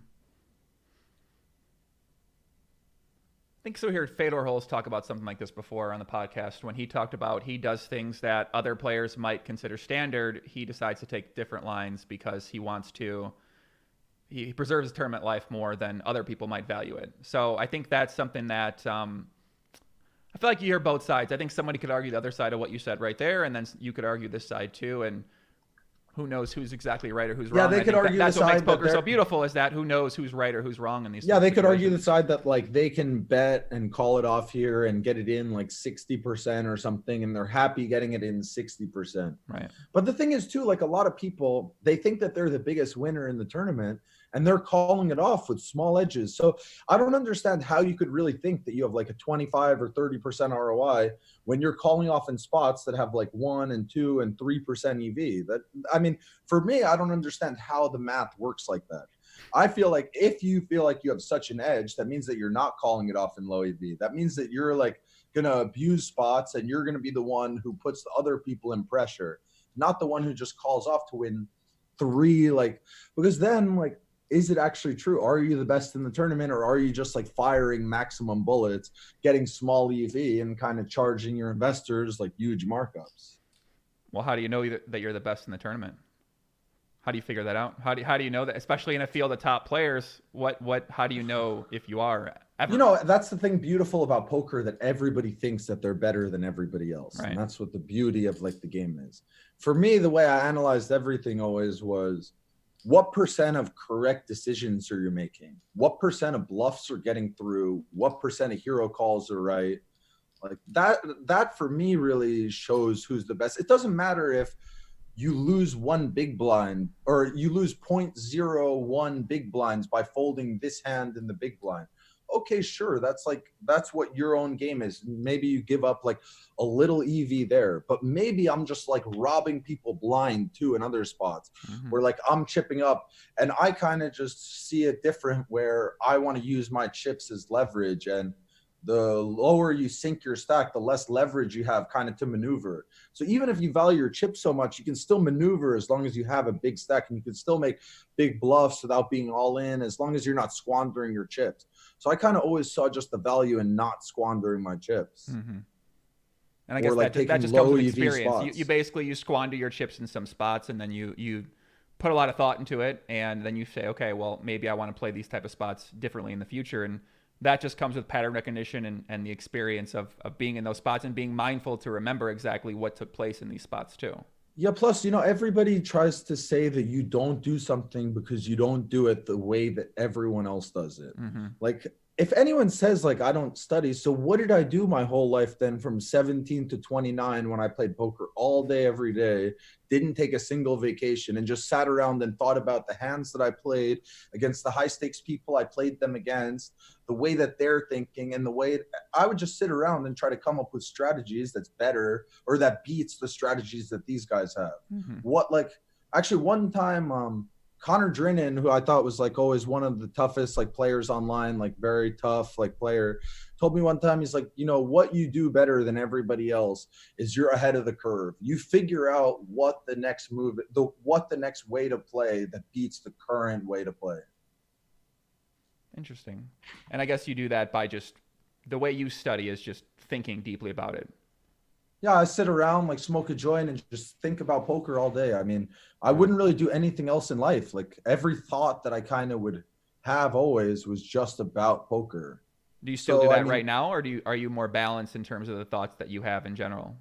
I think so. Here, Fedor Holz talk about something like this before on the podcast when he talked about he does things that other players might consider standard. He decides to take different lines because he wants to. He preserves his tournament life more than other people might value it. So I think that's something that I feel like you hear both sides. I think somebody could argue the other side of what you said right there, and then you could argue this side too. And who knows who's exactly right or who's wrong. Yeah, they could argue that's the what makes side poker so beautiful is that who knows who's right or who's wrong in these. Yeah, they could argue the side that like they can bet and call it off here and get it in like 60% or something, and they're happy getting it in 60%. Right. But the thing is too, like a lot of people, they think that they're the biggest winner in the tournament and they're calling it off with small edges. So I don't understand how you could really think that you have like a 25 or 30% ROI when you're calling off in spots that have like 1 and 2 and 3% EV. That, I mean, for me, I don't understand how the math works like that. I feel like if you feel like you have such an edge, that means that you're not calling it off in low EV. That means that you're like going to abuse spots and you're going to be the one who puts the other people in pressure, not the one who just calls off to win 3. Like, because then like, is it actually true? Are you the best in the tournament, or are you just like firing maximum bullets, getting small EV and kind of charging your investors like huge markups? Well, how do you know that you're the best in the tournament? How do you figure that out? How do you know that, especially in a field of top players? How do you know if you are ever? That's the thing beautiful about poker, that everybody thinks that they're better than everybody else. Right. And that's what the beauty of like the game is. For me, the way I analyzed everything always was, what percent of correct decisions are you making? What percent of bluffs are getting through? What percent of hero calls are right? Like that for me really shows who's the best. It doesn't matter if you lose 1 big blind or you lose 0.01 big blinds by folding this hand in the big blind. Okay, sure, that's what your own game is. Maybe you give up like a little EV there, but maybe I'm just like robbing people blind too in other spots where like I'm chipping up, and I kind of just see it different where I want to use my chips as leverage, and the lower you sink your stack, the less leverage you have kind of to maneuver. So even if you value your chips so much, you can still maneuver as long as you have a big stack, and you can still make big bluffs without being all in, as long as you're not squandering your chips. So I kind of always saw just the value in not squandering my chips. Mm-hmm. And I guess like that just comes with experience. You squander your chips in some spots, and then you put a lot of thought into it, and then you say, okay, well, maybe I want to play these type of spots differently in the future. And that just comes with pattern recognition and the experience of being in those spots and being mindful to remember exactly what took place in these spots too. Yeah, plus, everybody tries to say that you don't do something because you don't do it the way that everyone else does it. Mm-hmm. Like, if anyone says, like, I don't study, so what did I do my whole life then from 17 to 29 when I played poker all day, every day, didn't take a single vacation, and just sat around and thought about the hands that I played against the high stakes people I played them against, the way that they're thinking, and the way I would just sit around and try to come up with strategies that's better or that beats the strategies that these guys have. Mm-hmm. One time, Connor Drinnan, who I thought was like always one of the toughest like players online, like very tough like player, told me one time, he's like, what you do better than everybody else is you're ahead of the curve. You figure out what the next way to play that beats the current way to play. Interesting. And I guess you do that by just the way you study is just thinking deeply about it. Yeah, I sit around, like smoke a joint and just think about poker all day. I mean, I wouldn't really do anything else in life. Like every thought that I kind of would have always was just about poker. Do you still do that right now, or are you more balanced in terms of the thoughts that you have in general?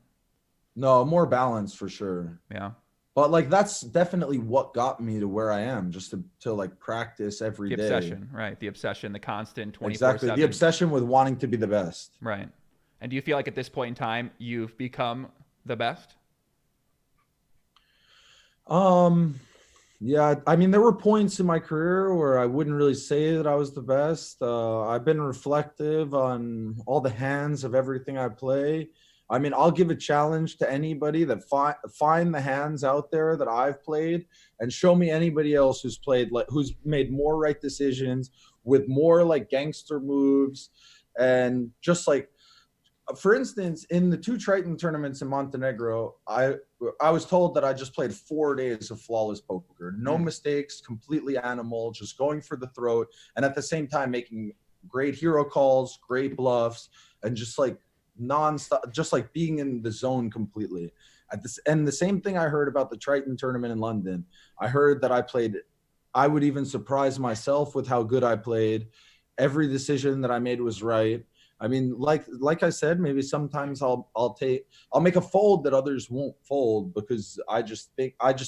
No, more balanced for sure. Yeah. But like that's definitely what got me to where I am, just to like practice every The day. obsession, right? The obsession, the constant 24/7. Exactly. The obsession with wanting to be the best. Right. And do you feel like at this point in time you've become the best? Yeah, I mean, there were points in my career where I wouldn't really say that I was the best. I've been reflective on all the hands of everything I play. I mean, I'll give a challenge to anybody that find the hands out there that I've played and show me anybody else who's played like who's made more right decisions with more like gangster moves and just like for instance, in the 2 Triton tournaments in Montenegro, I was told that I just played 4 days of flawless poker, no mistakes, completely animal, just going for the throat, and at the same time making great hero calls, great bluffs, and just like nonstop, just like being in the zone completely. And the same thing I heard about the Triton tournament in London. I heard that I would even surprise myself with how good I played. Every decision that I made was right. I mean, like I said, maybe sometimes I'll make a fold that others won't fold because I just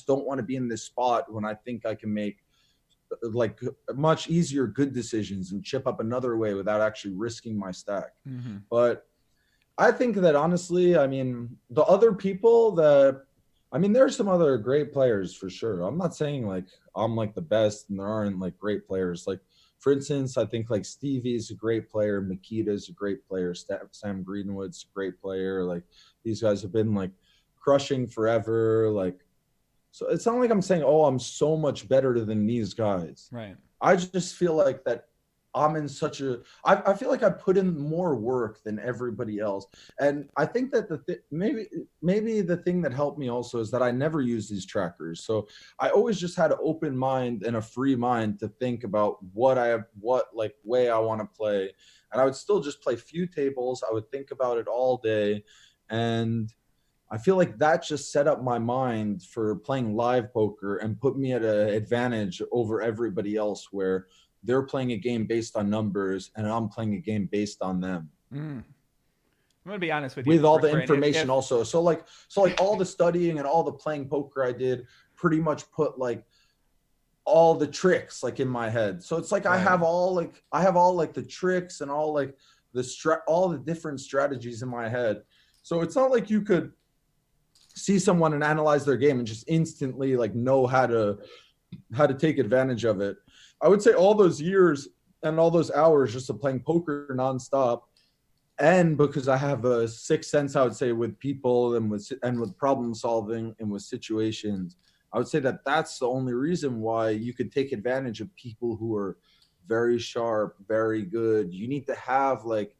don't want to be in this spot when I think I can make like much easier good decisions and chip up another way without actually risking my stack. Mm-hmm. But I think that honestly, I mean, the other people that I mean, there's some other great players for sure. I'm not saying like I'm like the best and there aren't like great players. Like for instance, I think like Stevie's a great player, Makita's a great player, Sam Greenwood's a great player. Like these guys have been like crushing forever. Like so it's not like I'm saying, oh, I'm so much better than these guys. Right. I just feel like that I'm in such a I feel like I put in more work than everybody else. And I think that maybe the thing that helped me also is that I never used these trackers. So I always just had an open mind and a free mind to think about what like way I want to play. And I would still just play few tables. I would think about it all day. And I feel like that just set up my mind for playing live poker and put me at an advantage over everybody else where they're playing a game based on numbers and I'm playing a game based on them. I'm gonna be honest with you. With all the Bryn, information also. So like all the studying and all the playing poker I did pretty much put like all the tricks like in my head. So it's like right. I have all like the tricks and all like all the different strategies in my head. So it's not like you could see someone and analyze their game and just instantly like know how to take advantage of it. I would say all those years and all those hours just of playing poker nonstop, and because I have a sixth sense, I would say with people and with problem solving and with situations, I would say that that's the only reason why you could take advantage of people who are very sharp, very good. You need to have like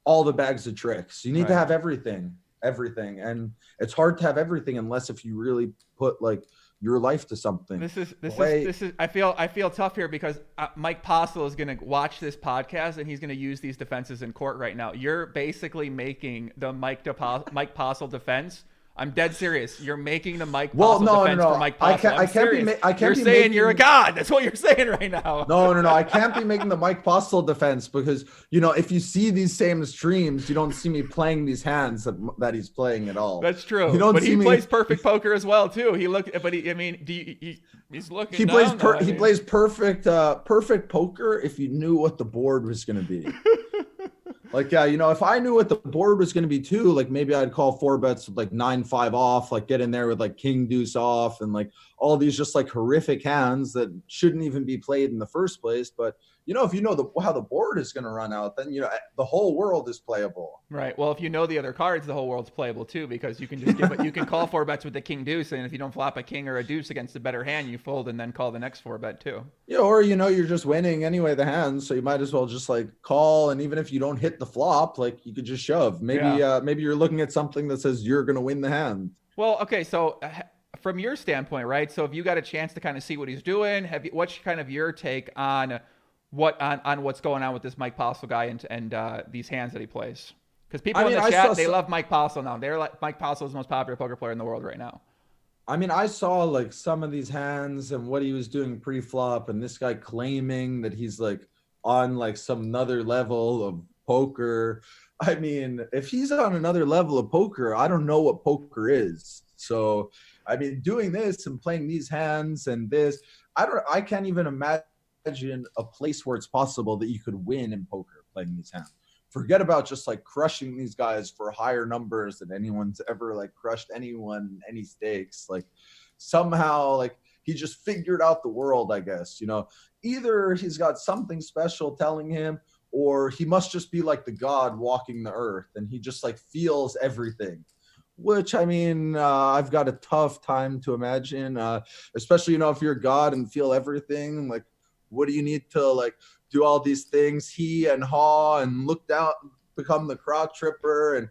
all the bags of tricks. You need to have everything, and it's hard to have everything unless if you really put like your life to something. This is I feel tough here because Mike Postle is going to watch this podcast and he's going to use these defenses in court right now. You're basically making the Mike Postle defense. I'm dead serious. You're making the Mike Postle defense for Mike Postle. You're saying you're a god. That's what you're saying right now. No. I can't be making the Mike Postle defense because, you know, if you see these same streams, you don't see me playing these hands that he's playing at all. That's true. But he plays perfect poker as well too. He's looking. He plays perfect poker if you knew what the board was going to be. Like, yeah, you know, if I knew what the board was going to be too, like maybe I'd call 4 bets with like 9-5 off, like get in there with like king deuce off and like all these just like horrific hands that shouldn't even be played in the first place. But, you know, if you know how the board is going to run out, then, you know, the whole world is playable. Right. Well, if you know the other cards, the whole world's playable too, because you can just you can call 4 bets with the king deuce. And if you don't flop a king or a deuce against a better hand, you fold and then call the next 4 bet too. Yeah. Or, you know, you're just winning anyway, the hands. So you might as well just like call. And even if you don't hit the flop, like you could just shove. Maybe you're looking at something that says you're going to win the hand. Well, okay. So from your standpoint, right? So if you got a chance to kind of see what he's doing, what's kind of your take on what's going on with this Mike Postle guy and these hands that he plays? Because people in the chat, they love Mike Postle now. They're like, Mike Postle is the most popular poker player in the world right now. I mean, I saw like some of these hands and what he was doing pre-flop, and this guy claiming that he's like on like some another level of poker. I mean, if he's on another level of poker, I don't know what poker is. So I mean, doing this and playing these hands and this, I can't even imagine a place where it's possible that you could win in poker playing these hands. Forget about just like crushing these guys for higher numbers than anyone's ever like crushed anyone, any stakes. Like somehow, like he just figured out the world, I guess, you know. Either he's got something special telling him, or he must just be like the god walking the earth and he just like feels everything, which I mean, I've got a tough time to imagine, especially, you know, if you're a god and feel everything, like what do you need to like do all these things, he and haw, and look down, become the crotch tripper and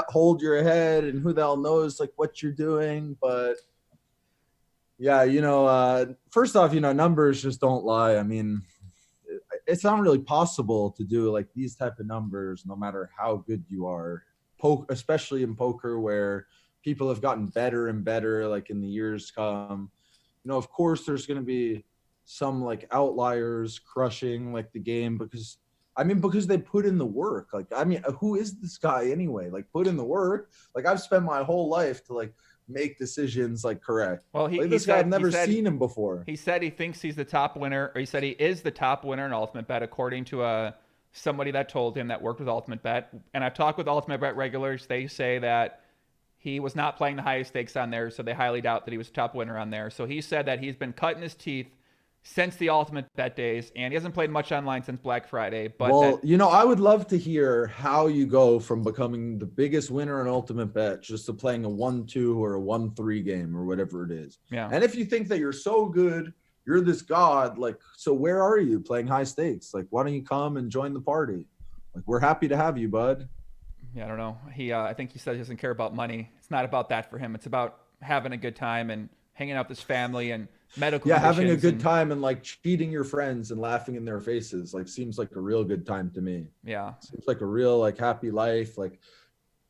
hold your head, and who the hell knows like what you're doing. But yeah, you know, first off, you know, numbers just don't lie. I mean, it's not really possible to do like these type of numbers no matter how good you are, especially in poker where people have gotten better and better like in the years come. You know, of course there's going to be some like outliers crushing like the game, because I mean, because they put in the work. Like, I mean, who is this guy anyway? Like, put in the work. Like, I've spent my whole life to like make decisions like correct. Well, Like this guy, I've never seen him before. He said he thinks he's the top winner, or he said he is the top winner in Ultimate Bet, according to somebody that told him that worked with Ultimate Bet. And I've talked with Ultimate Bet regulars. They say that he was not playing the highest stakes on there, so they highly doubt that he was top winner on there. So he said that he's been cutting his teeth since the Ultimate Bet days, and he hasn't played much online since Black Friday. But well, you know, I would love to hear how you go from becoming the biggest winner in Ultimate Bet just to playing a 1-2 or a 1-3 game or whatever it is. Yeah. And if you think that you're so good, you're this god, like, so where are you playing high stakes? Like, why don't you come and join the party? Like, we're happy to have you, bud. Yeah, I don't know. I think he said he doesn't care about money. It's not about that for him. It's about having a good time and hanging out with his family and medical. Yeah, having a good time and like cheating your friends and laughing in their faces. Like, seems like a real good time to me. Yeah, seems like a real like happy life. Like,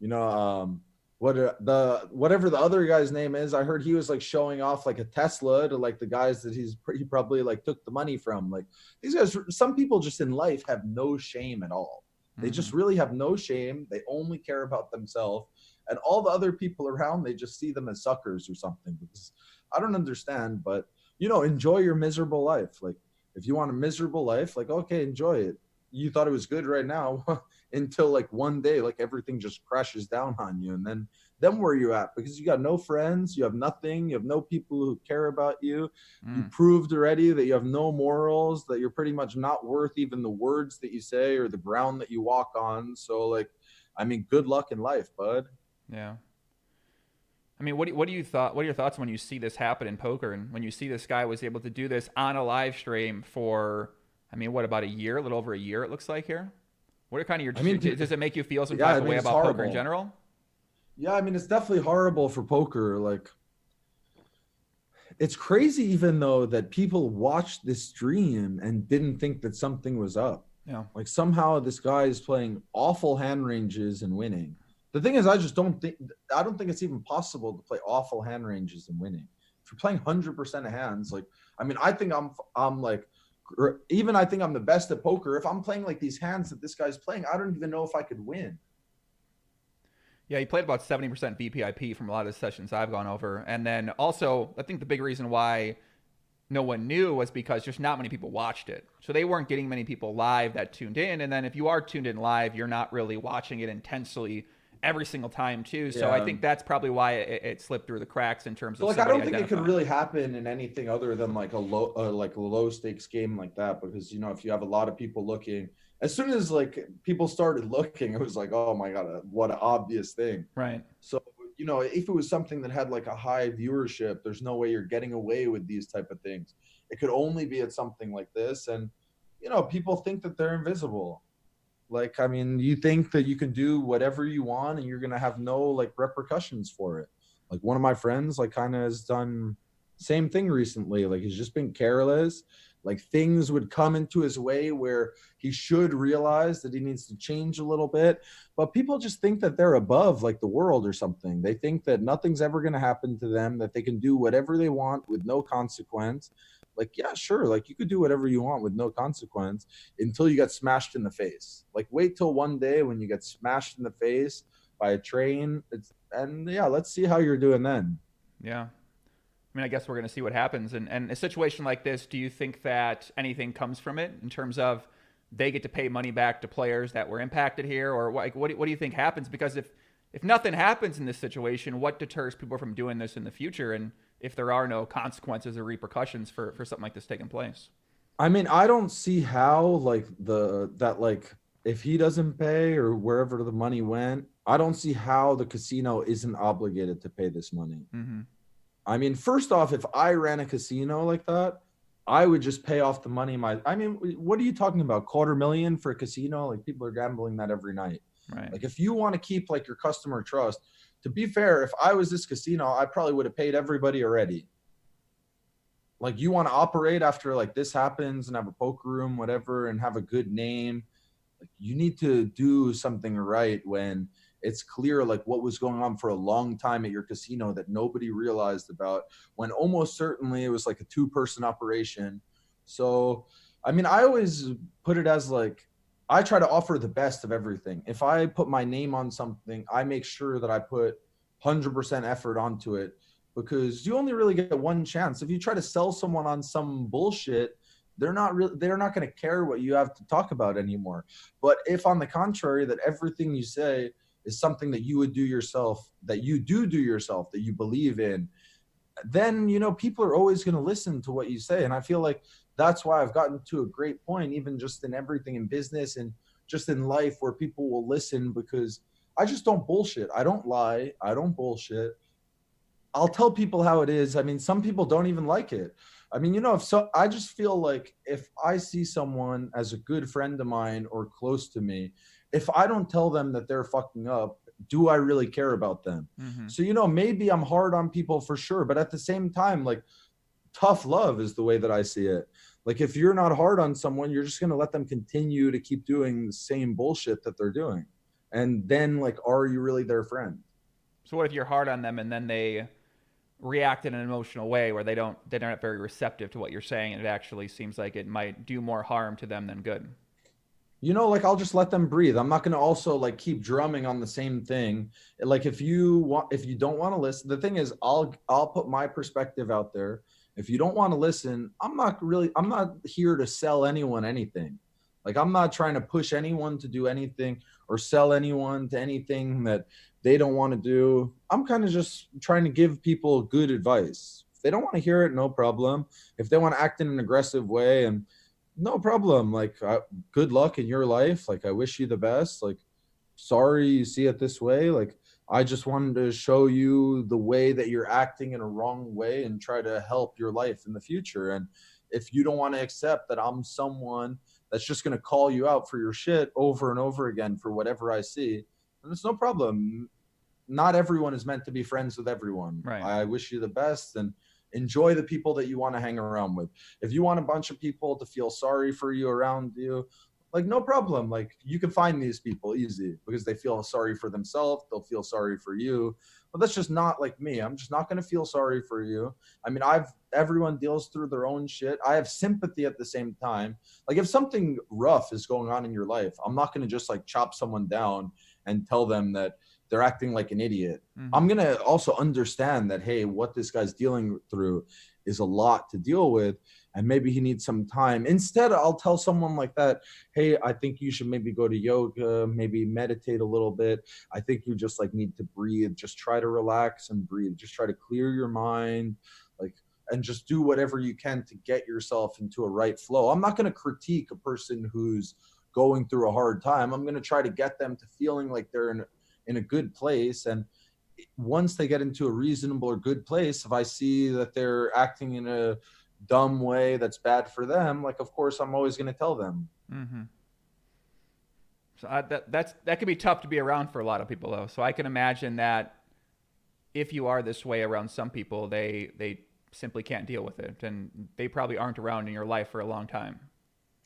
you know, whatever the other guy's name is, I heard he was like showing off like a Tesla to like the guys that he probably like took the money from. Like, these guys, some people just in life have no shame at all. They just really have no shame. They only care about themselves, and all the other people around, they just see them as suckers or something. Because I don't understand, but you know, enjoy your miserable life. Like, if you want a miserable life, like, okay, enjoy it. You thought it was good right now until like one day, like everything just crashes down on you. And then where are you at? Because you got no friends, you have nothing, you have no people who care about you. You proved already that you have no morals, that you're pretty much not worth even the words that you say or the ground that you walk on. So like, I mean, good luck in life, bud. Yeah. I mean, what do you thought? What are your thoughts when you see this happen in poker, and when you see this guy was able to do this on a live stream for, I mean, what, about a year, a little over a year, it looks like here? What are kind of your? I mean, does it make you feel some type of way about poker in general? Yeah, I mean, it's definitely horrible for poker. Like, it's crazy, even though that people watched this stream and didn't think that something was up. Yeah. Like somehow this guy is playing awful hand ranges and winning. The thing is, I don't think it's even possible to play awful hand ranges and winning. If you're playing 100% of hands, like, I mean, I think I'm like, even I think I'm the best at poker. If I'm playing like these hands that this guy's playing, I don't even know if I could win. Yeah, he played about 70% VPIP from a lot of the sessions I've gone over. And then also, I think the big reason why no one knew was because just not many people watched it. So they weren't getting many people live that tuned in. And then if you are tuned in live, you're not really watching it intensely every single time too. So I think that's probably why it slipped through the cracks in terms of like, I don't think it could really happen in anything other than like a low stakes game like that, because, you know, if you have a lot of people looking, as soon as like people started looking, it was like, oh my God, what an obvious thing. Right. So, you know, if it was something that had like a high viewership, there's no way you're getting away with these type of things. It could only be at something like this. And, you know, people think that they're invisible. Like, I mean, you think that you can do whatever you want and you're going to have no like repercussions for it. Like, one of my friends, like, kind of has done same thing recently. Like, he's just been careless. Like, things would come into his way where he should realize that he needs to change a little bit. But people just think that they're above like the world or something. They think that nothing's ever going to happen to them, that they can do whatever they want with no consequence. Like, yeah, sure. Like, you could do whatever you want with no consequence until you get smashed in the face. Like, wait till one day when you get smashed in the face by a train. And yeah, let's see how you're doing then. Yeah. I mean, I guess we're going to see what happens. And a situation like this, do you think that anything comes from it in terms of they get to pay money back to players that were impacted here? Or what do you think happens? Because if nothing happens in this situation, what deters people from doing this in the future? And if there are no consequences or repercussions for something like this taking place? I mean, I don't see how like if he doesn't pay or wherever the money went, I don't see how the casino isn't obligated to pay this money. Mm-hmm. I mean, first off, if I ran a casino like that, I would just pay off the money. I mean, what are you talking about? $250,000 for a casino? Like people are gambling that every night. Right. Like if you want to keep like your customer trust, to be fair, if I was this casino, I probably would have paid everybody already. Like you want to operate after like this happens and have a poker room, whatever, and have a good name. Like you need to do something right when it's clear like what was going on for a long time at your casino that nobody realized about, when almost certainly it was like a 2-person operation. So I mean, I always put it as like I try to offer the best of everything. If I put my name on something, I make sure that I put 100% effort onto it, because you only really get one chance. If you try to sell someone on some bullshit, they're not going to care what you have to talk about anymore. But if on the contrary, that everything you say is something that you would do yourself, that you do yourself, that you believe in, then people are always going to listen to what you say. And I feel like that's why I've gotten to a great point, even just in everything in business and just in life, where people will listen, because I just don't bullshit. I don't lie. I don't bullshit. I'll tell people how it is. I mean, some people don't even like it. I mean, if so, I just feel like if I see someone as a good friend of mine or close to me, if I don't tell them that they're fucking up, do I really care about them? Mm-hmm. So, maybe I'm hard on people for sure, but at the same time, like tough love is the way that I see it. Like if you're not hard on someone, you're just going to let them continue to keep doing the same bullshit that they're doing. And then like, are you really their friend? So what if you're hard on them and then they react in an emotional way where they're not very receptive to what you're saying, and it actually seems like it might do more harm to them than good? Like I'll just let them breathe. I'm not going to also like keep drumming on the same thing. Like if you don't want to listen, the thing is I'll put my perspective out there. If you don't want to listen, I'm not here to sell anyone anything. Like I'm not trying to push anyone to do anything or sell anyone to anything that they don't want to do. I'm kind of just trying to give people good advice. If they don't want to hear it, no problem. If they want to act in an aggressive way, and no problem. Like, good luck in your life. Like, I wish you the best. Like, sorry you see it this way. Like, I just wanted to show you the way that you're acting in a wrong way and try to help your life in the future. And if you don't want to accept that I'm someone that's just going to call you out for your shit over and over again for whatever I see, then it's no problem. Not everyone is meant to be friends with everyone. Right. I wish you the best and enjoy the people that you want to hang around with. If you want a bunch of people to feel sorry for you around you, like no problem. Like you can find these people easy because they feel sorry for themselves. They'll feel sorry for you. But that's just not like me. I'm just not going to feel sorry for you. I mean, everyone deals through their own shit. I have sympathy at the same time. Like if something rough is going on in your life, I'm not going to just like chop someone down and tell them that they're acting like an idiot. Mm-hmm. I'm going to also understand that, hey, what this guy's dealing through is a lot to deal with, and maybe he needs some time. Instead, I'll tell someone like that, hey, I think you should maybe go to yoga, maybe meditate a little bit. I think you just like need to breathe. Just try to relax and breathe. Just try to clear your mind, like, and just do whatever you can to get yourself into a right flow. I'm not going to critique a person who's going through a hard time. I'm going to try to get them to feeling like they're in a good place. And once they get into a reasonable or good place, if I see that they're acting in a dumb way that's bad for them, like of course I'm always going to tell them. Mm-hmm. So that can be tough to be around for a lot of people though. So I can imagine that if you are this way around some people, they simply can't deal with it, and they probably aren't around in your life for a long time.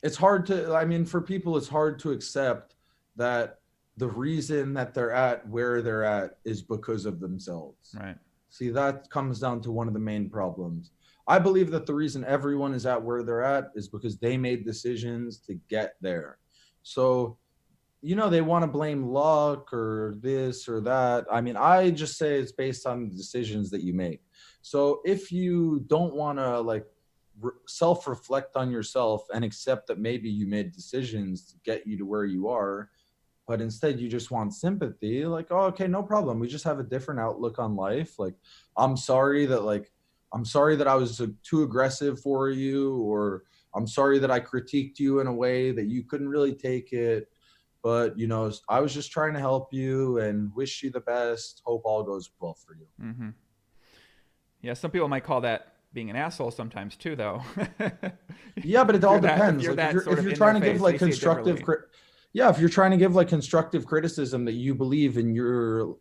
It's hard to, I mean, for people, it's hard to accept that the reason that they're at where they're at is because of themselves. Right. See, that comes down to one of the main problems. I believe that the reason everyone is at where they're at is because they made decisions to get there. So they want to blame luck or this or that. I mean, I just say it's based on the decisions that you make. So if you don't want to like self-reflect on yourself and accept that maybe you made decisions to get you to where you are, but instead you just want sympathy, like, oh, okay, no problem, we just have a different outlook on life. Like, i'm sorry that like I'm sorry that I was too aggressive for you, or I'm sorry that I critiqued you in a way that you couldn't really take it, but I was just trying to help you and wish you the best, hope all goes well for you. Mm-hmm. Yeah, some people might call that being an asshole sometimes too, though. Yeah, but it If all you're that, if depends. you're Like if that you're sort if of you're in their trying to give face, like they see it constructive differently. yeah, if you're trying to give like constructive criticism that you believe in your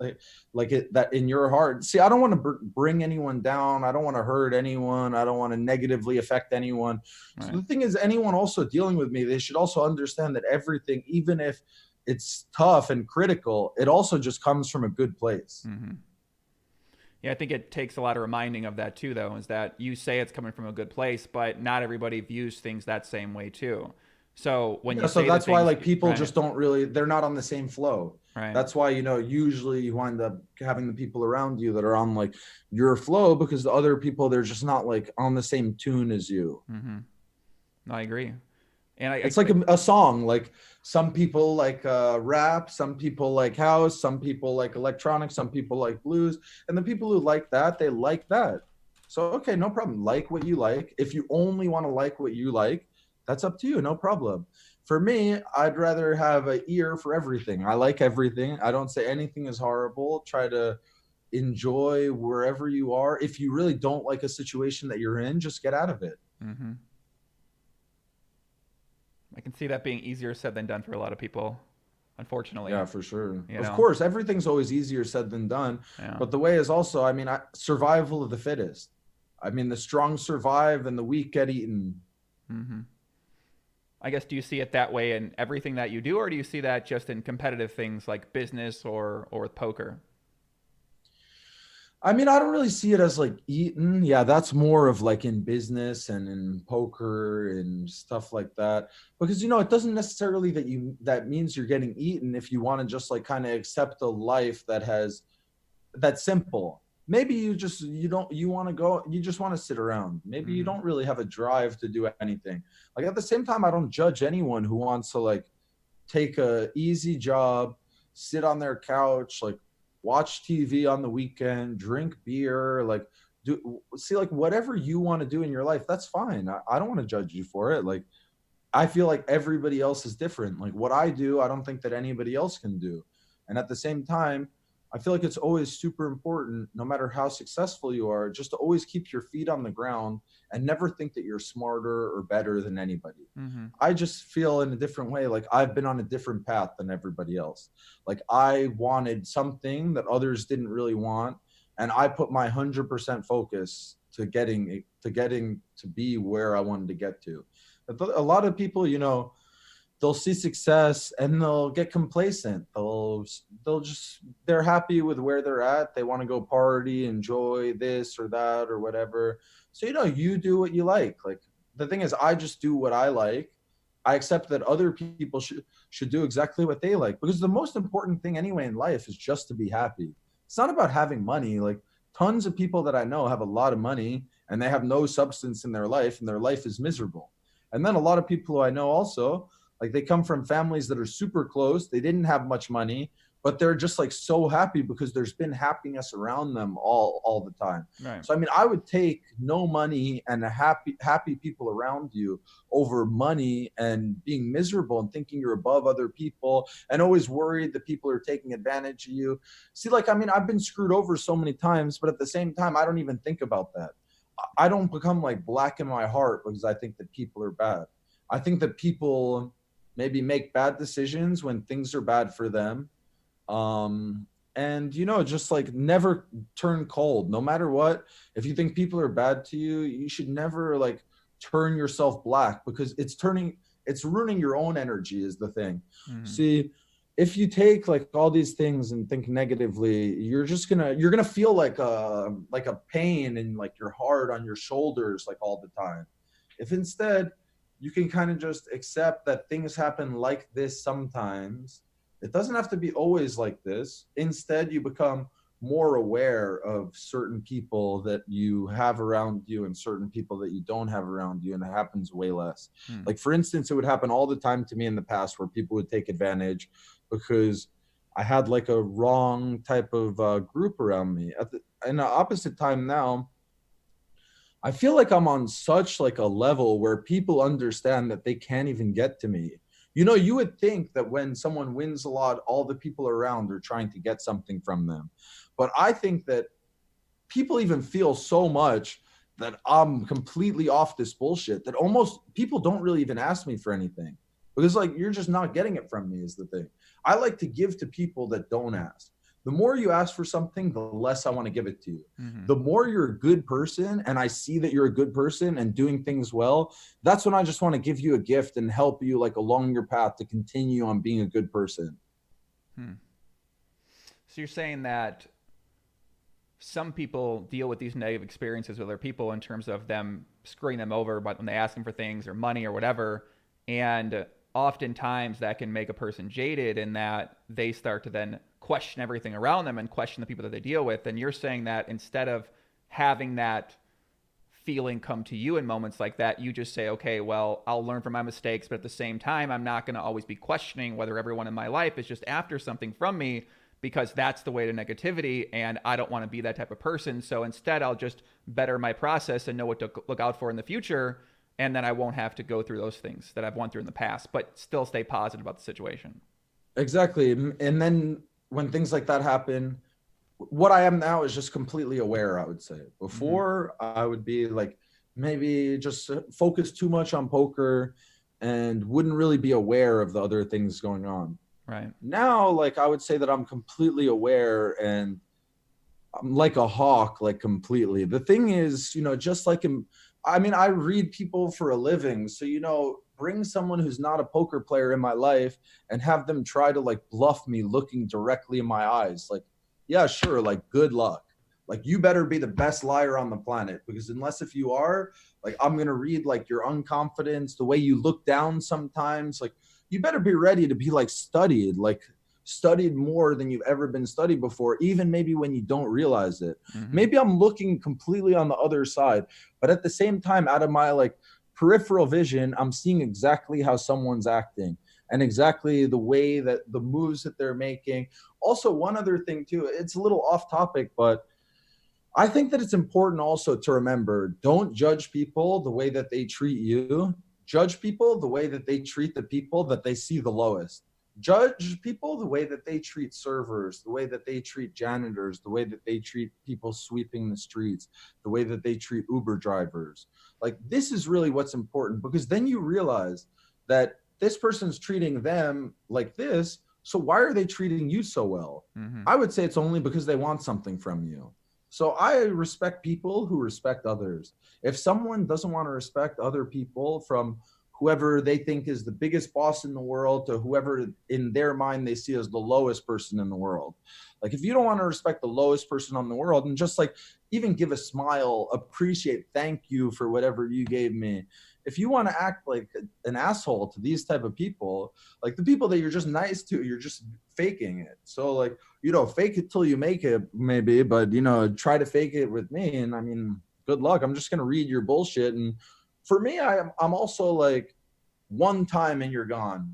like it that in your heart. See, I don't want to bring anyone down. I don't want to hurt anyone. I don't want to negatively affect anyone. So Right. the thing is, anyone also dealing with me, they should also understand that everything, even if it's tough and critical, it also just comes from a good place. Mm-hmm. Yeah, I think it takes a lot of reminding of that too, though, is that you say it's coming from a good place, but not everybody views things that same way too. So when Yeah, you so say the that's why things, like people right, just don't really, they're not on the same flow. right, That's why, usually you wind up having the people around you that are on like your flow, because the other people, they're just not like on the same tune as you. mm-hmm. No, I agree, and It's like a song. Like some people like rap, some people like house, some people like electronic, some people like blues. And the people who like that, they like that. So, okay, no problem. Like what you like. If you only want to like what you like, that's up to you. No problem. For me, I'd rather have an ear for everything. I like everything. I don't say anything is horrible. Try to enjoy wherever you are. If you really don't like a situation that you're in, just get out of it. mm-hmm. I can see that being easier said than done for a lot of people, unfortunately. Yeah, for sure. You Of know, course, everything's always easier said than done, yeah. but the way is also, I mean, survival of the fittest. I mean, the strong survive and the weak get eaten. Mm-hmm. I guess, do you see it that way in everything that you do, or do you see that just in competitive things like business or with poker? I mean, I don't really see it as like eaten. Yeah, that's more of like in business and in poker and stuff like that. Because it doesn't necessarily that means you're getting eaten if you want to just like kind of accept a life that's simple. Maybe you want to go, you just want to sit around. Maybe you Mm-hmm. don't really have a drive to do anything. Like at the same time, I don't judge anyone who wants to like take a easy job, sit on their couch, like watch TV on the weekend, drink beer, like do see like whatever you want to do in your life, that's fine. I don't want to judge you for it. Like I feel like everybody else is different. Like what I do, I don't think that anybody else can do. And at the same time, I feel like it's always super important, no matter how successful you are, just to always keep your feet on the ground and never think that you're smarter or better than anybody. Mm-hmm. I just feel in a different way. Like I've been on a different path than everybody else. Like I wanted something that others didn't really want. And I put my 100% focus to getting to be where I wanted to get to. A lot of people, they'll see success and they'll get complacent. They're happy with where they're at. They want to go party, enjoy this or that or whatever. So you do what you like. Like the thing is, I just do what I like. I accept that other people should do exactly what they like, because the most important thing anyway in life is just to be happy. It's not about having money. Like tons of people that I know have a lot of money and they have no substance in their life and their life is miserable. And then a lot of people who I know also, like they come from families that are super close. They didn't have much money, but they're just like so happy because there's been happiness around them all the time. Right. So I mean, I would take no money and a happy people around you over money and being miserable and thinking you're above other people and always worried that people are taking advantage of you. See, like I mean, I've been screwed over so many times, but at the same time, I don't even think about that. I don't become like black in my heart because I think that people are bad. I think that people maybe make bad decisions when things are bad for them. And just like never turn cold no matter what. If you think people are bad to you, you should never like turn yourself black, because it's ruining your own energy is the thing. Mm-hmm. See, if you take like all these things and think negatively, you're gonna feel like a pain in like your heart on your shoulders like all the time. If instead you can kind of just accept that things happen like this sometimes, It doesn't have to be always like this. Instead, you become more aware of certain people that you have around you and certain people that you don't have around you, and it happens way less. Hmm. Like, for instance, it would happen all the time to me in the past where people would take advantage because I had like a wrong type of group around me. In the opposite time now, I feel like I'm on such like a level where people understand that they can't even get to me. You know, you would think that when someone wins a lot, all the people around are trying to get something from them. But I think that people even feel so much that I'm completely off this bullshit that almost people don't really even ask me for anything because like you're just not getting it from me is the thing. I like to give to people that don't ask. The more you ask for something, the less I want to give it to you. Mm-hmm. The more you're a good person and I see that you're a good person and doing things well, that's when I just want to give you a gift and help you like along your path to continue on being a good person. Hmm. So you're saying that some people deal with these negative experiences with other people in terms of them screwing them over, but when they ask them for things or money or whatever, and oftentimes that can make a person jaded in that they start to then question everything around them and question the people that they deal with. And you're saying that instead of having that feeling come to you in moments like that, you just say, okay, well, I'll learn from my mistakes, but at the same time, I'm not going to always be questioning whether everyone in my life is just after something from me, because that's the way to negativity, and I don't want to be that type of person. So instead, I'll just better my process and know what to look out for in the future, and then I won't have to go through those things that I've went through in the past, but still stay positive about the situation. Exactly. And then when things like that happen, what I am now is just completely aware, I would say. Mm-hmm. Before, I would be like maybe just focus too much on poker and wouldn't really be aware of the other things going on. Right. Now, like I would say that I'm completely aware and I'm like a hawk, like completely. The thing is, you know, just like I mean, I read people for a living. So, you know, bring someone who's not a poker player in my life and have them try to like bluff me looking directly in my eyes. Like, yeah, sure. Like, good luck. Like, you better be the best liar on the planet because unless if you are, like, I'm going to read like your unconfidence, the way you look down sometimes. Like, you better be ready to be like studied more than you've ever been studied before, even maybe when you don't realize it. Mm-hmm. Maybe I'm looking completely on the other side, but at the same time, out of my like peripheral vision, I'm seeing exactly how someone's acting and exactly the way that the moves that they're making. Also, one other thing too, it's a little off topic, but I think that it's important also to remember, don't judge people the way that they treat you. Judge people the way that they treat the people that they see the lowest. Judge people the way that they treat servers, the way that they treat janitors, the way that they treat people sweeping the streets, the way that they treat Uber drivers. Like, this is really what's important because then you realize that this person's treating them like this. So why are they treating you so well? Mm-hmm. I would say it's only because they want something from you. So I respect people who respect others. If someone doesn't want to respect other people, from whoever they think is the biggest boss in the world to whoever in their mind they see as the lowest person in the world. Like, if you don't want to respect the lowest person on the world and just like even give a smile, appreciate, thank you for whatever you gave me. If you want to act like an asshole to these type of people, like the people that you're just nice to, you're just faking it. So like, you know, fake it till you make it maybe, but you know, try to fake it with me. And I mean, good luck. I'm just going to read your bullshit. And for me, I'm also like one time and you're gone.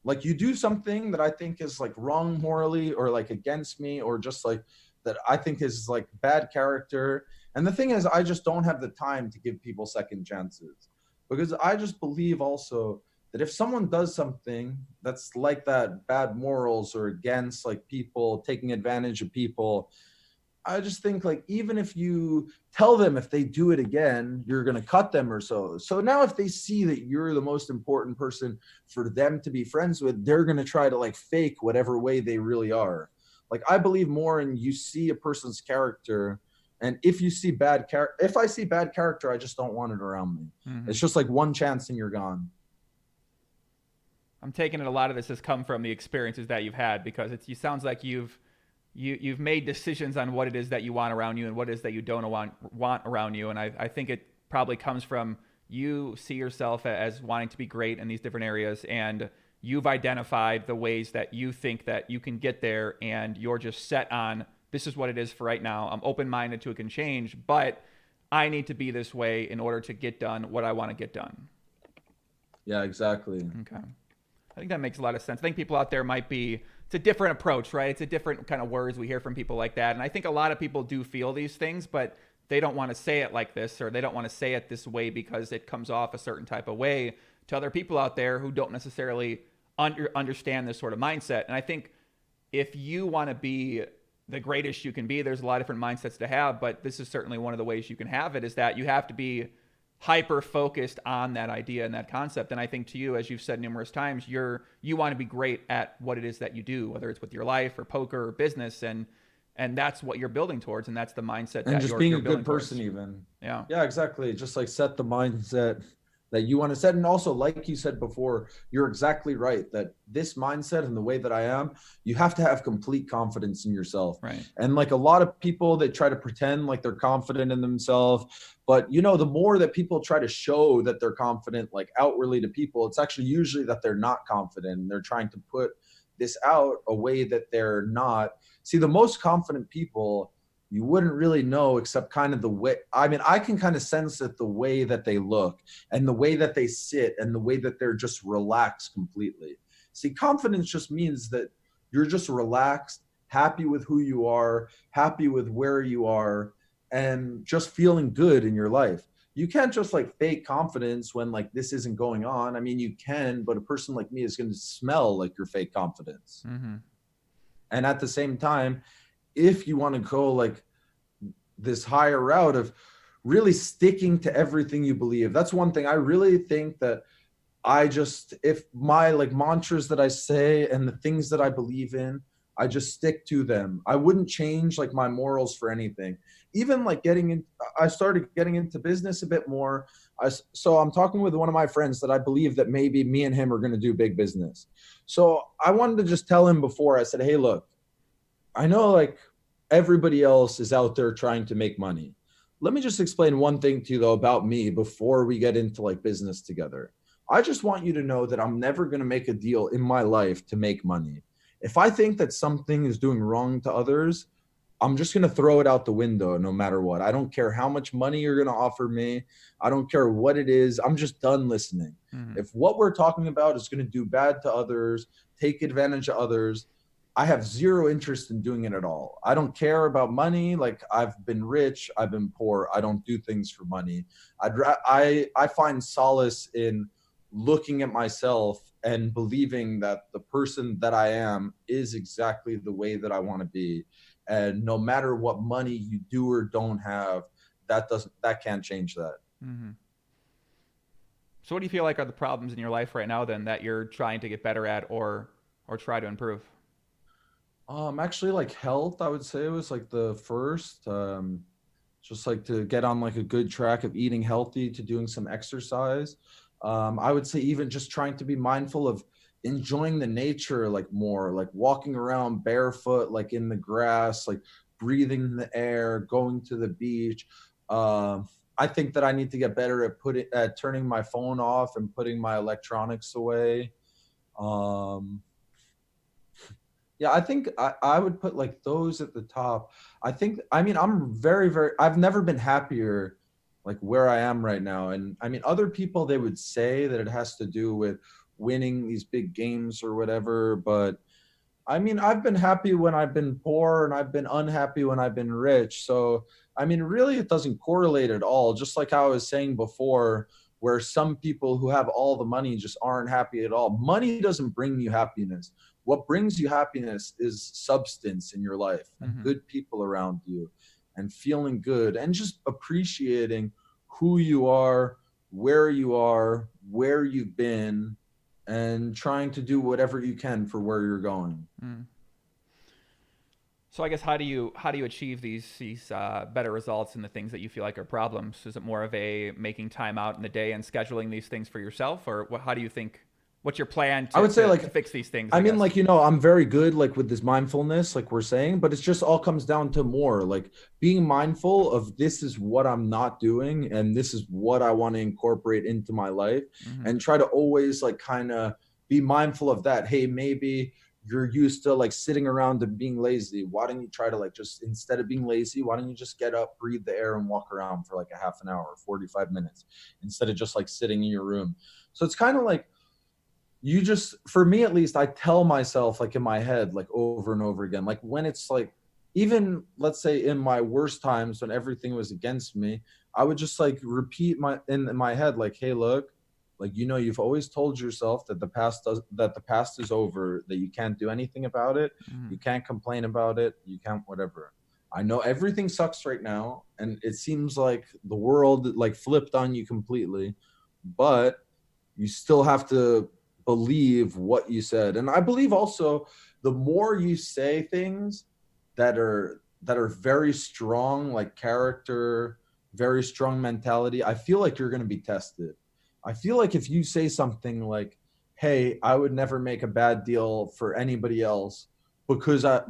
Like, you do something that I think is like wrong morally or like against me or just like that I think is like bad character. And the thing is, I just don't have the time to give people second chances because I just believe also that if someone does something that's like that, bad morals or against like people taking advantage of people, I just think like even if you tell them if they do it again, you're gonna cut them or so. So now if they see that you're the most important person for them to be friends with, they're gonna try to like fake whatever way they really are. Like, I believe more in you see a person's character, and if you see bad character, if I see bad character, I just don't want it around me. Mm-hmm. It's just like one chance and you're gone. I'm taking it a lot of this has come from the experiences that you've had, because it sounds like you've made decisions on what it is that you want around you and what it is that you don't want around you. And I think it probably comes from you see yourself as wanting to be great in these different areas, and you've identified the ways that you think that you can get there, and you're just set on, this is what it is for right now. I'm open-minded to it can change, but I need to be this way in order to get done what I want to get done. Yeah, exactly. Okay. I think that makes a lot of sense. I think people out there might be, it's a different approach, right? It's a different kind of words we hear from people like that. And I think a lot of people do feel these things, but they don't want to say it like this, or they don't want to say it this way because it comes off a certain type of way to other people out there who don't necessarily understand this sort of mindset. And I think if you want to be the greatest you can be, there's a lot of different mindsets to have, but this is certainly one of the ways you can have it, is that you have to be hyper focused on that idea and that concept. And I think to you, as you've said numerous times, you want to be great at what it is that you do, whether it's with your life or poker or business, and that's what you're building towards, and that's the mindset. And that just you're, being you're a building good person towards. even. Yeah, Exactly. Just like set the mindset that you want to set. And also, like you said before, you're exactly right that this mindset and the way that I am, you have to have complete confidence in yourself. right. And like a lot of people, they try to pretend like they're confident in themselves, but the more that people try to show that they're confident, like outwardly to people, it's actually usually that they're not confident, and they're trying to put this out a way that they're not. See, the most confident people, you wouldn't really know except kind of the way, I can kind of sense it, the way that they look and the way that they sit and the way that they're just relaxed completely. See, confidence just means that you're just relaxed, happy with who you are, happy with where you are, and just feeling good in your life. You can't just like fake confidence when like this isn't going on. I mean, you can, but a person like me is going to smell like your fake confidence. Mm-hmm. And at the same time, if you want to go like this higher route of really sticking to everything you believe, that's one thing I really think that if my like mantras that I say and the things that I believe in, I just stick to them. I wouldn't change like my morals for anything. Even like I started getting into business a bit more. So I'm talking with one of my friends that I believe that maybe me and him are going to do big business. So I wanted to just tell him before, I said, hey, look, I know like everybody else is out there trying to make money. Let me just explain one thing to you though about me before we get into like business together. I just want you to know that I'm never going to make a deal in my life to make money. If I think that something is doing wrong to others, I'm just going to throw it out the window no matter what. I don't care how much money you're going to offer me. I don't care what it is. I'm just done listening. Mm-hmm. If what we're talking about is going to do bad to others, take advantage of others, I have zero interest in doing it at all. I don't care about money. Like I've been rich, I've been poor. I don't do things for money. I find solace in looking at myself and believing that the person that I am is exactly the way that I want to be. And no matter what money you do or don't have, that can't change that. Mm-hmm. So what do you feel like are the problems in your life right now then that you're trying to get better at or try to improve? Actually like health, I would say was like the first, just like to get on like a good track of eating healthy, to doing some exercise. I would say even just trying to be mindful of enjoying the nature, like more like walking around barefoot, like in the grass, like breathing the air, going to the beach. I think that I need to get better at turning my phone off and putting my electronics away. Yeah, I think I would put like those at the top. I'm very, very, I've never been happier like where I am right now. And I mean, other people, they would say that it has to do with winning these big games or whatever. But I mean, I've been happy when I've been poor, and I've been unhappy when I've been rich. So, I mean, really, it doesn't correlate at all. Just like how I was saying before, where some people who have all the money just aren't happy at all. Money doesn't bring you happiness. What brings you happiness is substance in your life and Mm-hmm. good people around you and feeling good and just appreciating who you are, where you've been, and trying to do whatever you can for where you're going. Mm. So I guess how do you achieve these better results in the things that you feel like are problems? Is it more of a making time out in the day and scheduling these things for yourself, or how do you think? What's your plan I would say to like, fix these things? I mean, guess? like, I'm very good like with this mindfulness, like we're saying, but it's just all comes down to more like being mindful of this is what I'm not doing and this is what I want to incorporate into my life, Mm-hmm. and try to always like kind of be mindful of that. Hey, maybe you're used to like sitting around and being lazy. Why don't you try to like, just instead of being lazy, why don't you just get up, breathe the air, and walk around for like a half an hour, 45 minutes, instead of just like sitting in your room. So it's kind of like, you just, for me at least, I tell myself like in my head, like over and over again, like when it's like, even let's say in my worst times when everything was against me, I would just like repeat in my head, like, hey, look, like, you know, you've always told yourself that the past is over, that you can't do anything about it. You can't complain about it. You can't whatever. I know everything sucks right now, and it seems like the world like flipped on you completely, but you still have to believe what you said. And I believe also the more you say things that are very strong, like character, very strong mentality, I feel like you're going to be tested. I feel like if you say something like, hey, I would never make a bad deal for anybody else because I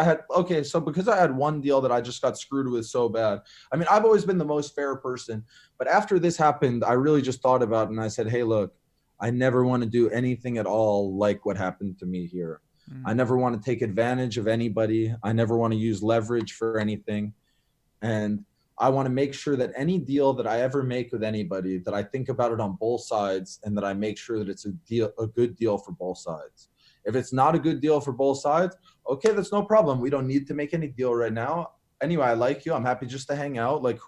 had one deal that I just got screwed with so bad. I mean, I've always been the most fair person, but after this happened, I really just thought about it and I said, hey, look, I never want to do anything at all like what happened to me here. I never want to take advantage of anybody. I never want to use leverage for anything. And I want to make sure that any deal that I ever make with anybody, that I think about it on both sides, and that I make sure that it's a good deal for both sides. If it's not a good deal for both sides, okay, that's no problem. We don't need to make any deal right now. Anyway, I like you. I'm happy just to hang out. Like,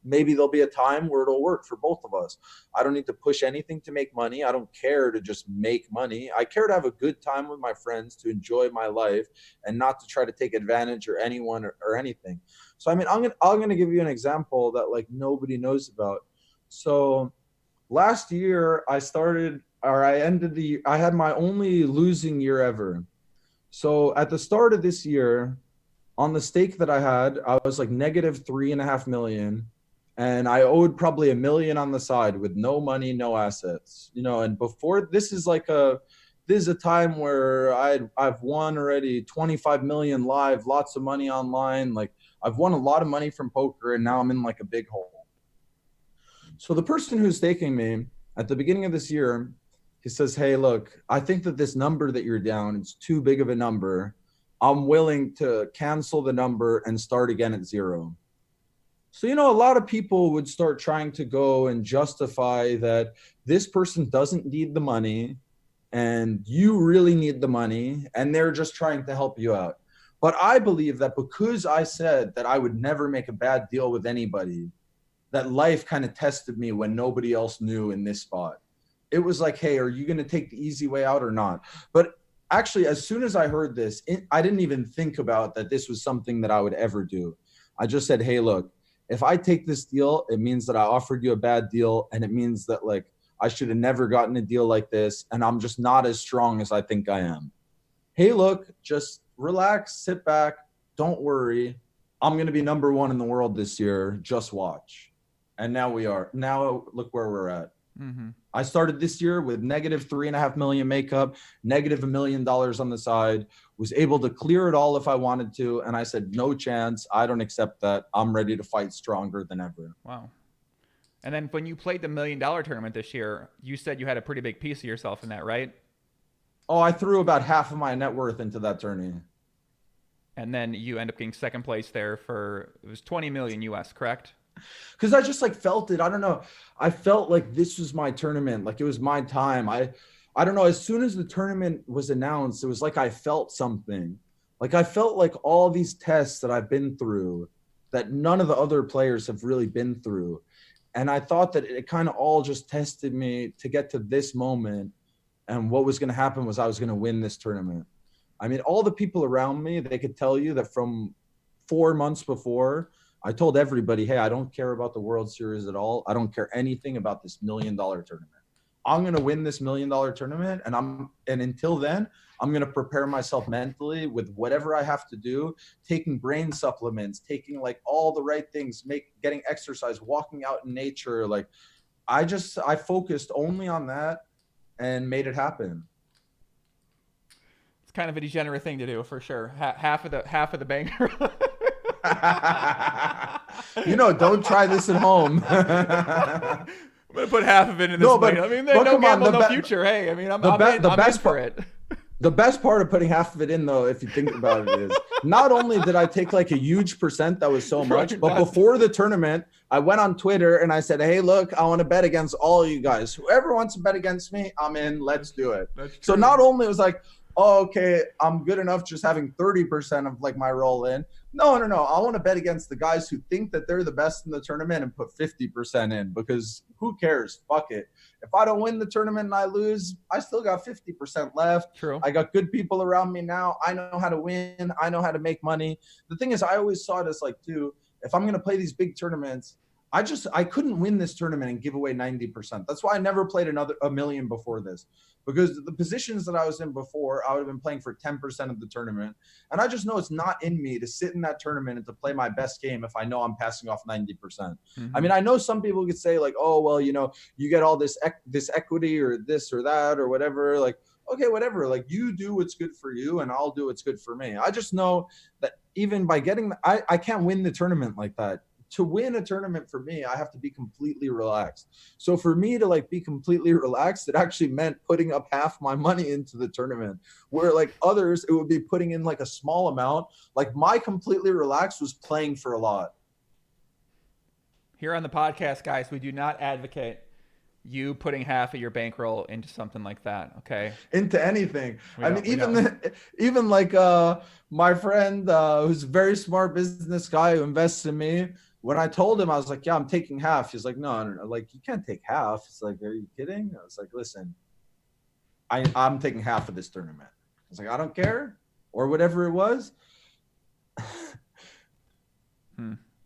maybe there'll be a time where it'll work for both of us. I don't need to push anything to make money. I don't care to just make money. I care to have a good time with my friends, to enjoy my life, and not to try to take advantage of anyone or anything. So, I mean, I'm gonna give you an example that like nobody knows about. So last year I had my only losing year ever. So at the start of this year, on the stake that I had, I was like negative 3.5 million. And I owed probably $1 million on the side with no money, no assets, you know. And before this is a time where I've won already 25 million live, lots of money online. Like, I've won a lot of money from poker, and now I'm in like a big hole. So the person who's staking me at the beginning of this year, he says, hey, look, I think that this number that you're down, it's too big of a number. I'm willing to cancel the number and start again at zero. So, you know, a lot of people would start trying to go and justify that this person doesn't need the money and you really need the money, and they're just trying to help you out. But I believe that because I said that I would never make a bad deal with anybody, that life kind of tested me when nobody else knew in this spot. It was like, hey, are you going to take the easy way out or not? But actually, as soon as I heard this, I didn't even think about that this was something that I would ever do. I just said, hey, look, if I take this deal, it means that I offered you a bad deal, and it means that like I should have never gotten a deal like this, and I'm just not as strong as I think I am. Hey, look, just relax, sit back, don't worry. I'm going to be number one in the world this year. Just watch. And now we are. Now look where we're at. Mm-hmm. I started this year with negative 3.5 million makeup, negative $1 million on the side, was able to clear it all if I wanted to. And I said, no chance. I don't accept that. I'm ready to fight stronger than ever. Wow. And then when you played the $1 million tournament this year, you said you had a pretty big piece of yourself in that, right? Oh, I threw about half of my net worth into that tourney. And then you end up getting second place there it was 20 million US, correct? Because I just like felt it. I don't know. I felt like this was my tournament. Like it was my time. I don't know. As soon as the tournament was announced, it was like I felt something. Like I felt like all these tests that I've been through that none of the other players have really been through. And I thought that it kind of all just tested me to get to this moment. And what was going to happen was I was going to win this tournament. I mean, all the people around me, they could tell you that from 4 months before, I told everybody, hey, I don't care about the World Series at all. I don't care anything about this $1 million tournament. I'm going to win this $1 million tournament. And until then, I'm going to prepare myself mentally with whatever I have to do, taking brain supplements, taking like all the right things, getting exercise, walking out in nature. Like I focused only on that and made it happen. It's kind of a degenerate thing to do for sure. Half of the banker. You know, don't try this at home. gonna put half of it in this. No, but I mean, but no come on, gamble, no future. Hey, I mean, I'm in for it. The best part of putting half of it in, though, if you think about it, is not only did I take like a huge percent that was so much, but before the tournament, I went on Twitter and I said, hey, look, I want to bet against all of you guys. Whoever wants to bet against me, I'm in. Let's do it. So not only was like, oh, okay, I'm good enough just having 30% of like my roll in. No. I want to bet against the guys who think that they're the best in the tournament and put 50% in, because who cares? Fuck it. If I don't win the tournament and I lose, I still got 50% left. True. I got good people around me now. I know how to win. I know how to make money. The thing is, I always saw it as like, dude, if I'm going to play these big tournaments, I couldn't win this tournament and give away 90%. That's why I never played a million before this, because the positions that I was in before, I would have been playing for 10% of the tournament. And I just know it's not in me to sit in that tournament and to play my best game if I know I'm passing off 90%. Mm-hmm. I mean, I know some people could say like, oh, well, you know, you get all this equity or this or that or whatever. Like, okay, whatever. Like, you do what's good for you and I'll do what's good for me. I just know that even by getting, I can't win the tournament like that. To win a tournament for me, I have to be completely relaxed. So for me to like be completely relaxed, it actually meant putting up half my money into the tournament, where like others, it would be putting in like a small amount. Like my completely relaxed was playing for a lot. Here on the podcast, guys, we do not advocate you putting half of your bankroll into something like that. Okay. Into anything. I mean, even like my friend who's a very smart business guy who invests in me, when I told him, I was like, yeah, I'm taking half. He's like, no. Like, you can't take half. It's like, are you kidding? I was like, listen, I'm taking half of this tournament. I was like, I don't care, or whatever it was.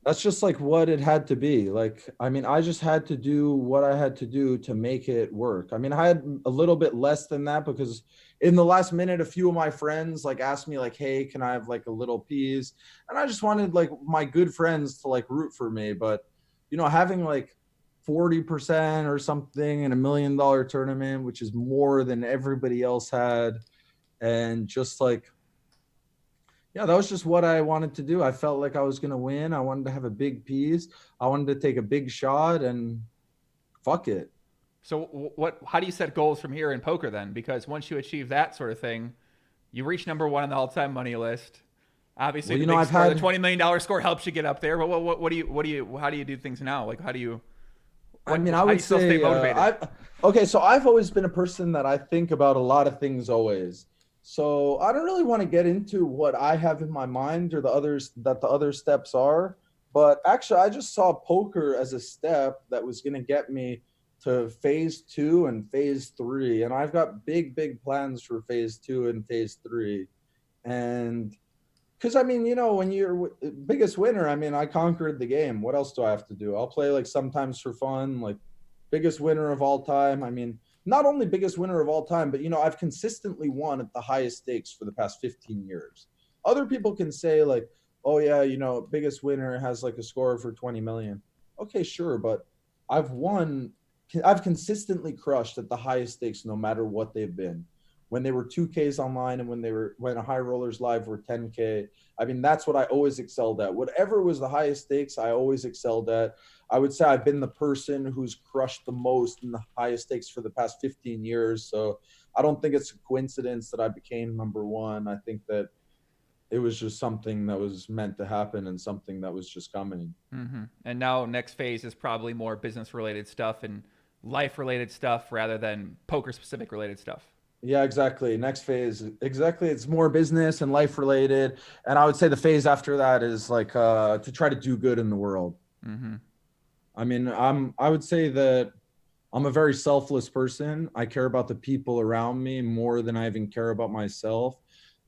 That's just like what it had to be. Like, I mean, I just had to do what I had to do to make it work. I mean, I had a little bit less than that because in the last minute, a few of my friends like asked me like, hey, can I have like a little piece? And I just wanted like my good friends to like root for me. But, you know, having like 40% or something in $1 million tournament, which is more than everybody else had. And just like, yeah, that was just what I wanted to do. I felt like I was going to win. I wanted to have a big piece. I wanted to take a big shot and fuck it. So how do you set goals from here in poker then? Because once you achieve that sort of thing, you reach number one on the all-time money list. Obviously, well, the $20 million score helps you get up there. But how do you do things now? Like, how do you, I would still stay motivated? So I've always been a person that I think about a lot of things always. So I don't really want to get into what I have in my mind or the other steps are, but actually I just saw poker as a step that was going to get me to phase 2 and phase 3. And I've got big plans for phase 2 and phase 3. And because, I mean, you know, when you're biggest winner, I mean, I conquered the game. What else do I have to do? I'll play like sometimes for fun, like biggest winner of all time. I mean, not only biggest winner of all time, but, you know, I've consistently won at the highest stakes for the past 15 years. Other people can say like, oh yeah, you know, biggest winner has like a score for 20 million. Okay, sure. But I've consistently crushed at the highest stakes, no matter what they've been. When they were 2Ks online and when High Rollers Live were 10K. I mean, that's what I always excelled at. Whatever was the highest stakes, I always excelled at. I would say I've been the person who's crushed the most in the highest stakes for the past 15 years. So I don't think it's a coincidence that I became number one. I think that it was just something that was meant to happen and something that was just coming. Mm-hmm. And now next phase is probably more business related stuff and life related stuff rather than poker specific related stuff. Yeah, exactly. Next phase. Exactly. It's more business and life related. And I would say the phase after that is like to try to do good in the world. Mm-hmm. I mean, I would say that I'm a very selfless person. I care about the people around me more than I even care about myself.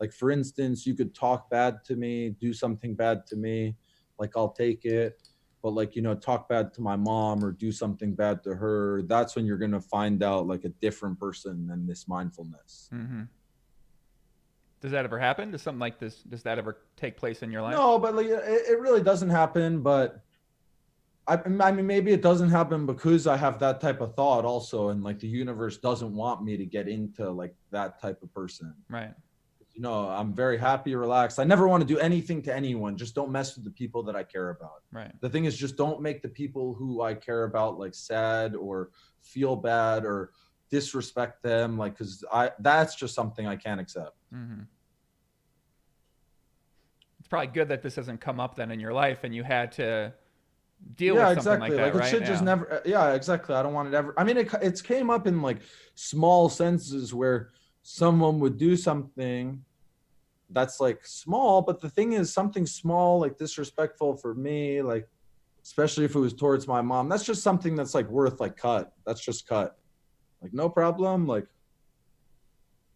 Like, for instance, you could talk bad to me, do something bad to me, like I'll take it. But like, you know, talk bad to my mom or do something bad to her, that's when you're going to find out like a different person than this mindfulness. Mm-hmm. Does that ever happen? Does something like this, does that ever take place in your life? No, but like, it really doesn't happen. But I mean, maybe it doesn't happen because I have that type of thought also. And like the universe doesn't want me to get into like that type of person. Right. You know, I'm very happy, relaxed. I never want to do anything to anyone. Just don't mess with the people that I care about. Right. The thing is, just don't make the people who I care about like sad or feel bad or disrespect them. Like, cause that's just something I can't accept. Mm-hmm. It's probably good that this hasn't come up then in your life and you had to deal with Yeah, something like exactly. that, Like it right? should just Yeah. never. Yeah, exactly. I don't want it ever. I mean, it's came up in like small senses where someone would do something that's like small, but the thing is, something small like disrespectful for me, like especially if it was towards my mom, that's just something that's like worth like cut. That's just cut. Like no problem. Like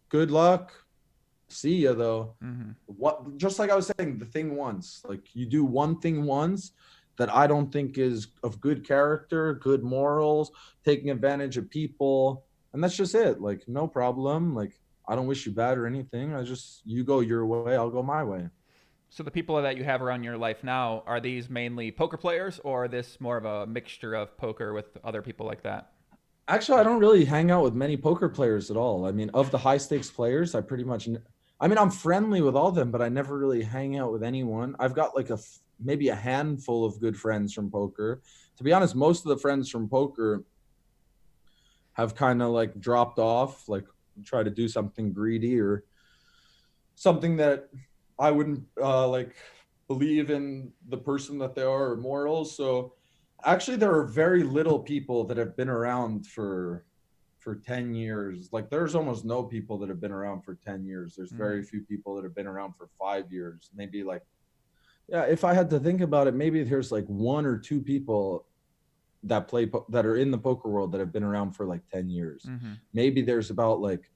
good luck. See ya though. Mm-hmm. What, just like I was saying, the thing once, like you do one thing once that I don't think is of good character, good morals, taking advantage of people, and that's just it. Like no problem. Like I don't wish you bad or anything. I just, you go your way, I'll go my way. So the people that you have around your life now, are these mainly poker players or are this more of a mixture of poker with other people like that? Actually, I don't really hang out with many poker players at all. I mean, of the high stakes players, I mean, I'm friendly with all of them, but I never really hang out with anyone. I've got like maybe a handful of good friends from poker. To be honest, most of the friends from poker have kind of like dropped off, like try to do something greedy or something that I wouldn't like believe in the person that they are or morals. So actually there are very little people that have been around for 10 years. Like there's almost no people that have been around for 10 years. There's Mm-hmm. very few people that have been around for 5 years. Maybe like, yeah, if I had to think about it, maybe there's like one or two people that that are in the poker world that have been around for like 10 years. Mm-hmm. Maybe there's about like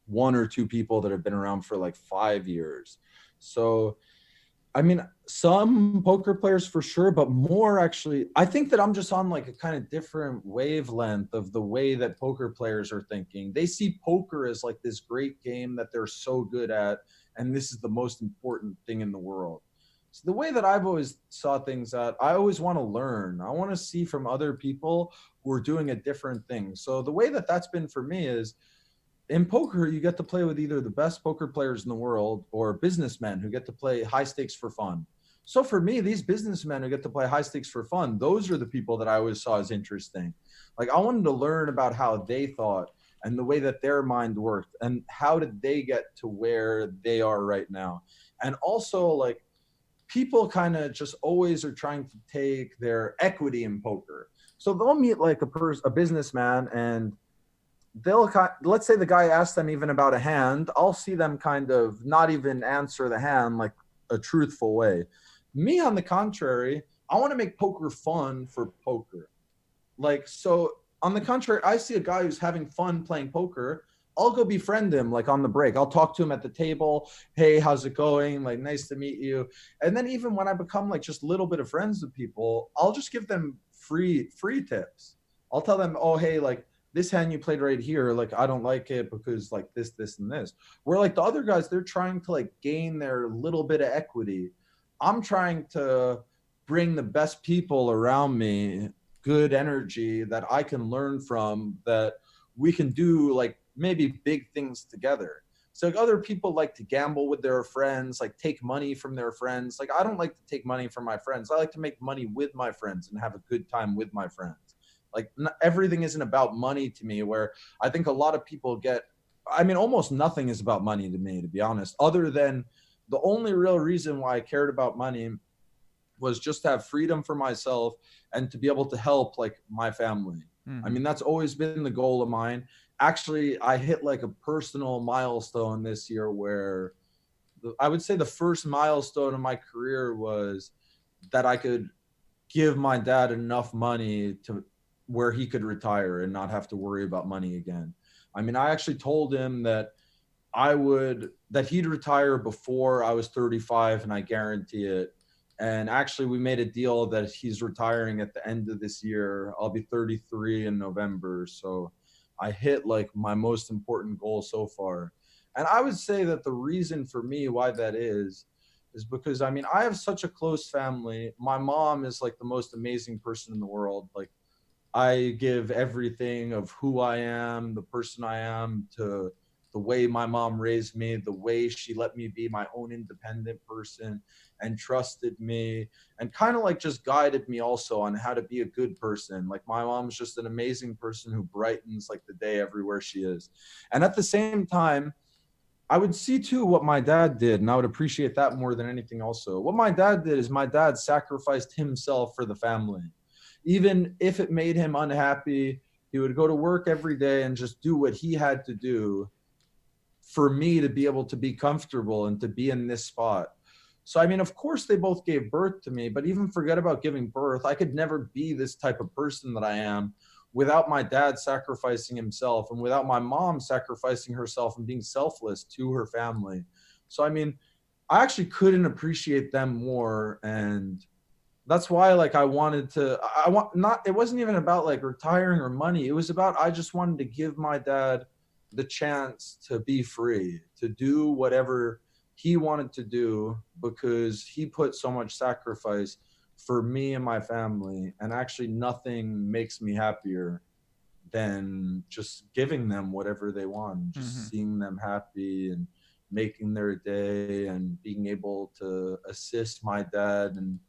one or two people that have been around for like 5 years. So I mean, some poker players for sure, but more actually, I think that I'm just on like a kind of different wavelength of the way that poker players are thinking. They see poker as like this great game that they're so good at, and this is the most important thing in the world. So the way that I've always saw things at, I always want to learn. I want to see from other people who are doing a different thing. So the way that that's been for me is in poker, you get to play with either the best poker players in the world or businessmen who get to play high stakes for fun. So for me, these businessmen who get to play high stakes for fun, those are the people that I always saw as interesting. Like I wanted to learn about how they thought and the way that their mind worked and how did they get to where they are right now. And also like people kind of just always are trying to take their equity in poker. So they'll meet like a businessman and let's say the guy asks them even about a hand, I'll see them kind of not even answer the hand like a truthful way. Me on the contrary, I want to make poker fun for poker. Like, so on the contrary, I see a guy who's having fun playing poker, I'll go befriend him like on the break. I'll talk to him at the table. Hey, how's it going? Like, nice to meet you. And then even when I become like just a little bit of friends with people, I'll just give them free tips. I'll tell them, oh, hey, like this hand you played right here, like I don't like it because like this and this. Where like the other guys, they're trying to like gain their little bit of equity. I'm trying to bring the best people around me, good energy that I can learn from, that we can do like maybe big things together. So like other people like to gamble with their friends, like take money from their friends. Like I don't like to take money from my friends. I like to make money with my friends and have a good time with my friends. Like everything isn't about money to me, where I think a lot of people get, I mean, almost nothing is about money to me, to be honest, other than the only real reason why I cared about money was just to have freedom for myself and to be able to help like my family. I Mm-hmm. mean, that's always been the goal of mine. Actually, I hit like a personal milestone this year where I would say the first milestone of my career was that I could give my dad enough money to where he could retire and not have to worry about money again. I mean, I actually told him that that he'd retire before I was 35 and I guarantee it. And actually we made a deal that he's retiring at the end of this year. I'll be 33 in November. So I hit like my most important goal so far. And I would say that the reason for me why that is because I mean, I have such a close family. My mom is like the most amazing person in the world. Like I give everything of who I am, the person I am, to the way my mom raised me, the way she let me be my own independent person and trusted me and kind of like just guided me also on how to be a good person. Like my mom's just an amazing person who brightens like the day everywhere she is. And at the same time, I would see too what my dad did, and I would appreciate that more than anything also. What my dad did is my dad sacrificed himself for the family. Even if it made him unhappy, he would go to work every day and just do what he had to do for me to be able to be comfortable and to be in this spot. So, I mean, of course, they both gave birth to me, but even forget about giving birth. I could never be this type of person that I am without my dad sacrificing himself and without my mom sacrificing herself and being selfless to her family. So, I mean, I actually couldn't appreciate them more. And that's why, like, I wanted to, I want not, it wasn't even about like retiring or money. It was about, I just wanted to give my dad the chance to be free, to do whatever he wanted to do because he put so much sacrifice for me and my family. And actually, nothing makes me happier than just giving them whatever they want, just seeing them happy and making their day and being able to assist my dad and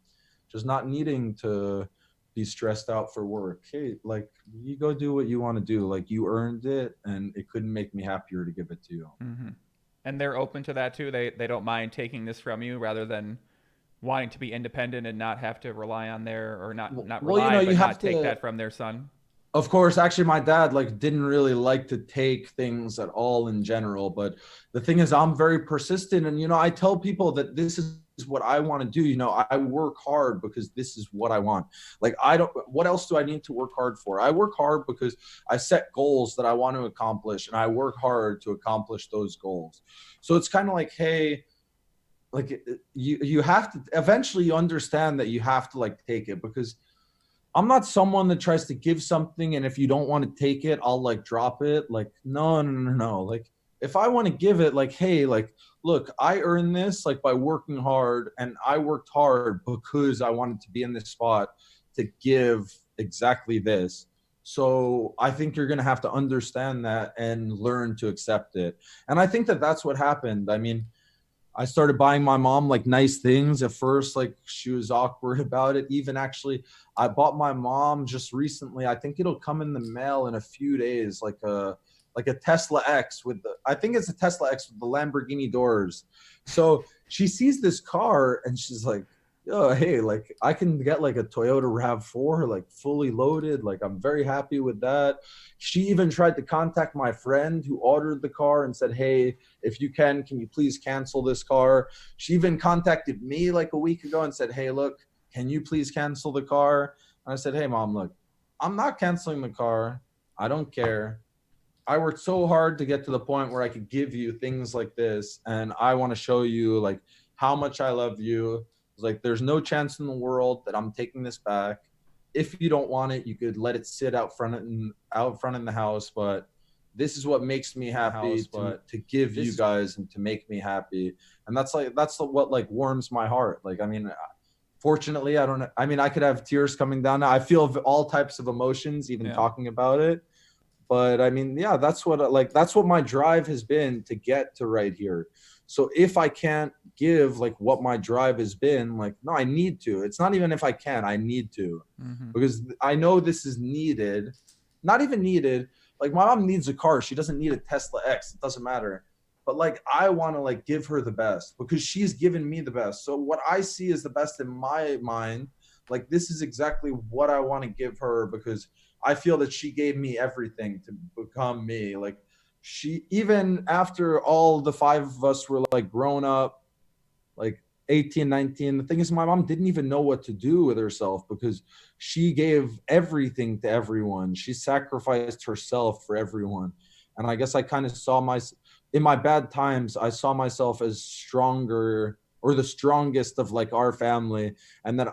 just not needing to be stressed out for work. Hey, like you go do what you want to do. Like you earned it, and it couldn't make me happier to give it to you. And they're open to that too. They don't mind taking this from you rather than wanting to be independent and not have to rely on their or not Well, rely you but have not take to. that from their son. Of course, actually, my dad like didn't really like to take things at all in general. But the thing is, I'm very persistent, and I tell people that this is what I want to do. I work hard because this is what I want. Like, I don't. What else do I need to work hard for? I work hard because I set goals that I want to accomplish, and I work hard to accomplish those goals. So it's kind of like, hey, like you have to eventually you understand that you have to like take it because I'm not someone that tries to give something and if you don't want to take it, I'll like drop it. Like, no, no, no, no. Like, if I want to give it, like, hey, like, look, I earned this like by working hard and I worked hard because I wanted to be in this spot to give exactly this. So I think you're going to have to understand that and learn to accept it. And I think that that's what happened. I mean, I started buying my mom like nice things at first. Like she was awkward about it. Even actually, I bought my mom just recently. I think it'll come in the mail in a few days, like a Tesla X with the. I think it's a Tesla X with the Lamborghini doors. So she sees this car and she's like, "Oh, hey, like I can get like a Toyota RAV4, like fully loaded. Like I'm very happy with that." She even tried to contact my friend who ordered the car and said, "Hey, if you can you please cancel this car?" She even contacted me like a week ago and said, "Hey, look, can you please cancel the car?" And I said, "Hey, mom, look, I'm not canceling the car. I don't care. I worked so hard to get to the point where I could give you things like this. And I want to show you like how much I love you. It's like, there's no chance in the world that I'm taking this back. If you don't want it, you could let it sit out front in the house. But this is what makes me happy to give you guys and to make me happy." And that's what like warms my heart. Like, I mean, fortunately, I mean, I could have tears coming down. I feel all types of emotions, even talking about it. But I mean, yeah, that's what my drive has been to get to right here. So if I can't give like what my drive has been, like, no, I need to. It's not even if I can, I need to, because I know this is needed. Not even needed. Like my mom needs a car. She doesn't need a Tesla X. It doesn't matter. But like I want to like give her the best because she's given me the best. So what I see is the best in my mind. Like this is exactly what I want to give her because I feel that she gave me everything to become me. Like she, even after all the five of us were like grown up, like 18, 19, the thing is my mom didn't even know what to do with herself because she gave everything to everyone. She sacrificed herself for everyone. And I guess I kind of in my bad times, I saw myself as stronger or the strongest of like our family, and that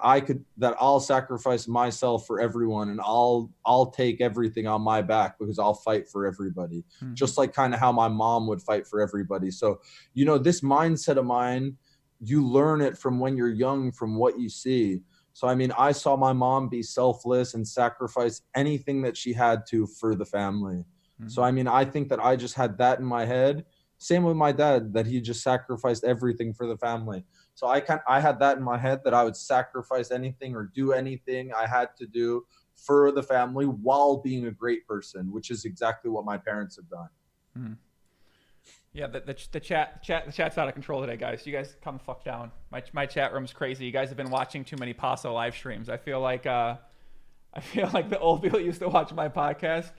I'll sacrifice myself for everyone, and I'll take everything on my back because I'll fight for everybody, just like kind of how my mom would fight for everybody. So this mindset of mine, you learn it from when you're young, from what you see. So I mean, I saw my mom be selfless and sacrifice anything that she had to for the family. So, I mean, I think that I just had that in my head. Same with my dad, that he just sacrificed everything for the family. So I had that in my head that I would sacrifice anything or do anything I had to do for the family while being a great person, which is exactly what my parents have done. Mm-hmm. Yeah, the chat's out of control today, guys. You guys come fuck down. My chat room's crazy. You guys have been watching too many Paso live streams. I feel like the old people used to watch my podcast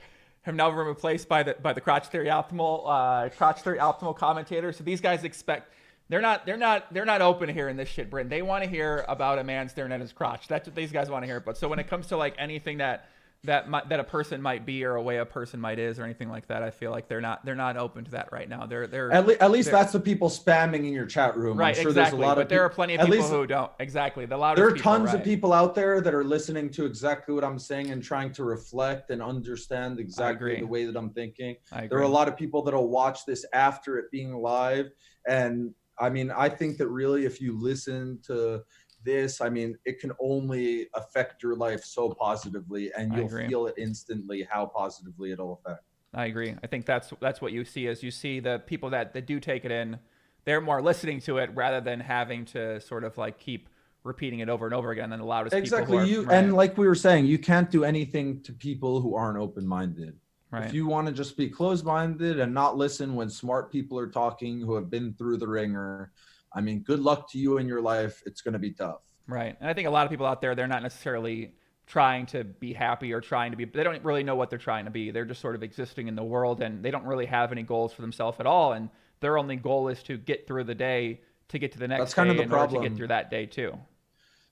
have now been replaced by the crotch theory optimal commentators. So these guys expect they're not open to hearing this shit, Bryn. They want to hear about a man staring at his crotch. That's what these guys want to hear. But so when it comes to like anything that a person might be or a way a person might is or anything like that, I feel like they're not open to that right now. They're at least that's the people spamming in your chat room. Right, I'm sure exactly. There's a lot but of there are plenty of people who don't. Exactly. The loudest there are people, tons right. of people out there that are listening to exactly what I'm saying and trying to reflect and understand exactly the way that I'm thinking. There are a lot of people that'll watch this after it being live. And I mean, I think that really if you listen to this, I mean, it can only affect your life so positively, and you'll feel it instantly how positively it'll affect. I agree. I think that's what you see is you see the people that do take it in, they're more listening to it rather than having to sort of like keep repeating it over and over again. And the loudest exactly people right. And like we were saying, you can't do anything to people who aren't open-minded. Right. If you want to just be closed-minded and not listen when smart people are talking who have been through the ringer, I mean, good luck to you in your life. It's going to be tough. Right. And I think a lot of people out there, they're not necessarily trying to be happy or trying to be, they don't really know what they're trying to be. They're just sort of existing in the world and they don't really have any goals for themselves at all. And their only goal is to get through the day to get to the next That's kind day of the in problem. order to get through that day too.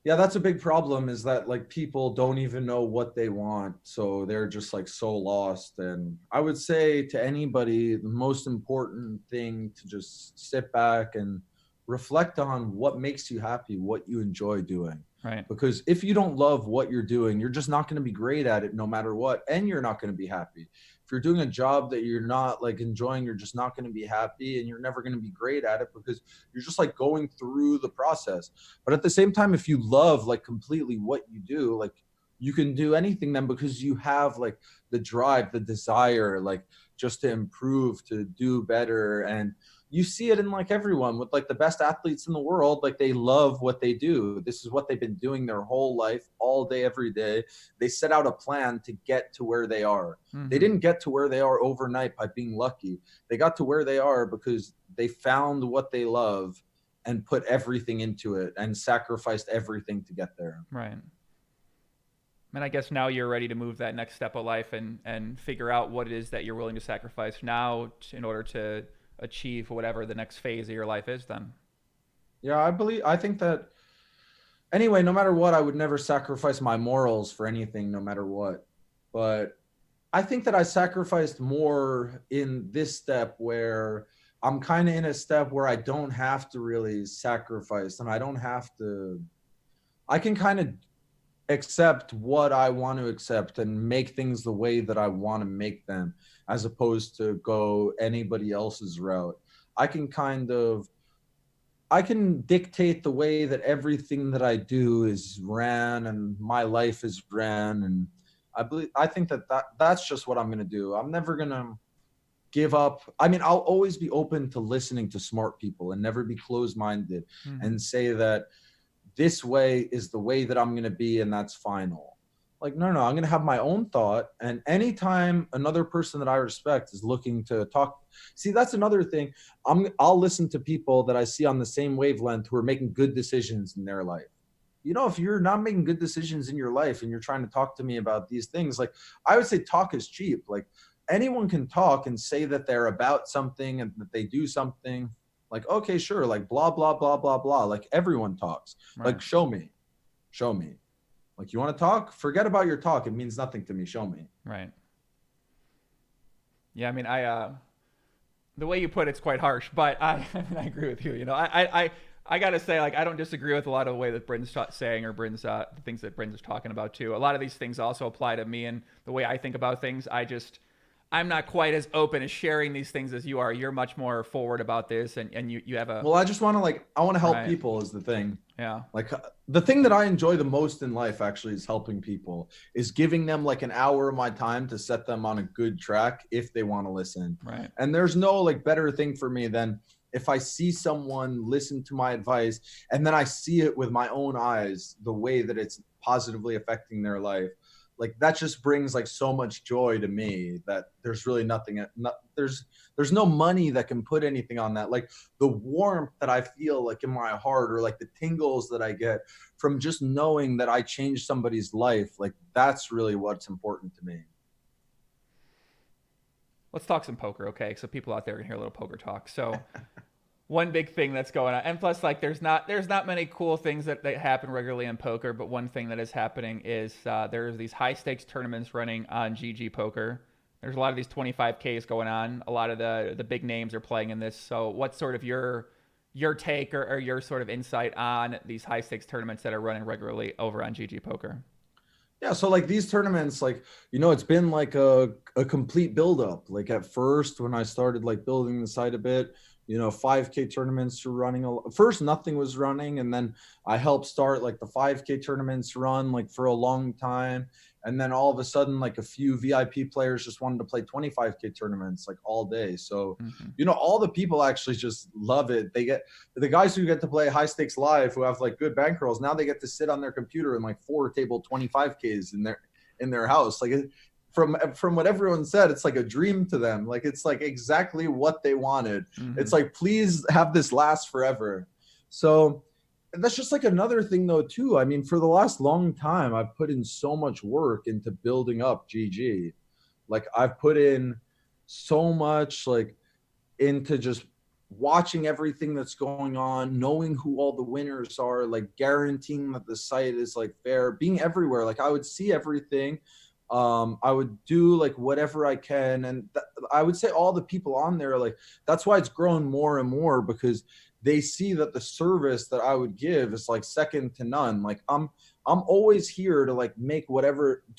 Yeah, that's a big problem is that like people don't even know what they want. So they're just like so lost. And I would say to anybody, the most important thing to just sit back and reflect on what makes you happy, what you enjoy doing. Right. Because if you don't love what you're doing, you're just not going to be great at it no matter what. And you're not going to be happy. If you're doing a job that you're not like enjoying, you're just not going to be happy and you're never going to be great at it because you're just like going through the process. But at the same time, if you love like completely what you do, like you can do anything then because you have like the drive, the desire, like just to improve, to do better. And you see it in like everyone with like the best athletes in the world, like they love what they do. This is what they've been doing their whole life, all day, every day. They set out a plan to get to where they are. Mm-hmm. They didn't get to where they are overnight by being lucky. They got to where they are because they found what they love and put everything into it and sacrificed everything to get there. Right. And I guess now you're ready to move that next step of life and figure out what it is that you're willing to sacrifice now in order to achieve whatever the next phase of your life is then. Yeah, I think that anyway, no matter what, I would never sacrifice my morals for anything, no matter what. But I think that I sacrificed more in this step where I'm kind of in a step where I don't have to really sacrifice and I can kind of accept what I want to accept and make things the way that I want to make them, as opposed to go anybody else's route. I can dictate the way that everything that I do is ran and my life is ran. And I think that's just what I'm going to do. I'm never going to give up. I mean, I'll always be open to listening to smart people and never be closed-minded and say that this way is the way that I'm going to be and that's final. Like, no, I'm going to have my own thought. And anytime another person that I respect is looking to talk, see, that's another thing. I'll listen to people that I see on the same wavelength who are making good decisions in their life. You know, if you're not making good decisions in your life and you're trying to talk to me about these things, like I would say talk is cheap. Like anyone can talk and say that they're about something and that they do something. Like, okay, sure. Like blah, blah, blah, blah, blah. Like everyone talks. Right. Like, show me. Like, you want to talk? Forget about your talk. It means nothing to me. Show me. Right. Yeah. I mean, the way you put it's quite harsh, but I agree with you. You know, I got to say, like, I don't disagree with a lot of the way that Bryn's saying or the things that Bryn's is talking about too. A lot of these things also apply to me and the way I think about things. I'm not quite as open as sharing these things as you are. You're much more forward about this, and you have a Well, I just want to I want to help right. people is the thing. Yeah. Like the thing that I enjoy the most in life actually is helping people, is giving them like an hour of my time to set them on a good track if they want to listen. Right. And there's no like better thing for me than if I see someone listen to my advice and then I see it with my own eyes, the way that it's positively affecting their life. Like that just brings like so much joy to me that there's really nothing, there's no money that can put anything on that. Like the warmth that I feel like in my heart, or like the tingles that I get from just knowing that I changed somebody's life, like that's really what's important to me. Let's talk some poker, okay? So people out there can hear a little poker talk. So one big thing that's going on, and plus like there's not many cool things that happen regularly in poker, but one thing that is happening is there's these high stakes tournaments running on GG Poker. There's a lot of these 25Ks going on. A lot of the big names are playing in this. So what's sort of your take or your sort of insight on these high stakes tournaments that are running regularly over on GG Poker? Yeah, so like these tournaments, like, it's been like a complete buildup. Like at first when I started like building the site a bit, 5K tournaments were running. First, nothing was running. And then I helped start like the 5K tournaments run like for a long time. And then all of a sudden, like a few VIP players just wanted to play 25K tournaments like all day. So, all the people actually just love it. They get the guys who get to play high stakes live, who have like good bankrolls. Now they get to sit on their computer and like 4-table 25Ks in their house. Like from what everyone said, it's like a dream to them. Like it's like exactly what they wanted. It's like, please have this last forever. So that's just like another thing though too. I mean, for the last long time, I've put in so much work into building up GG. Like I've put in so much like into just watching everything that's going on, knowing who all the winners are, like guaranteeing that the site is like fair, being everywhere. Like I would see everything. I would do like whatever I can. And I would say all the people on there, like that's why it's grown more and more, because they see that the service that I would give is like second to none. Like I'm always here to like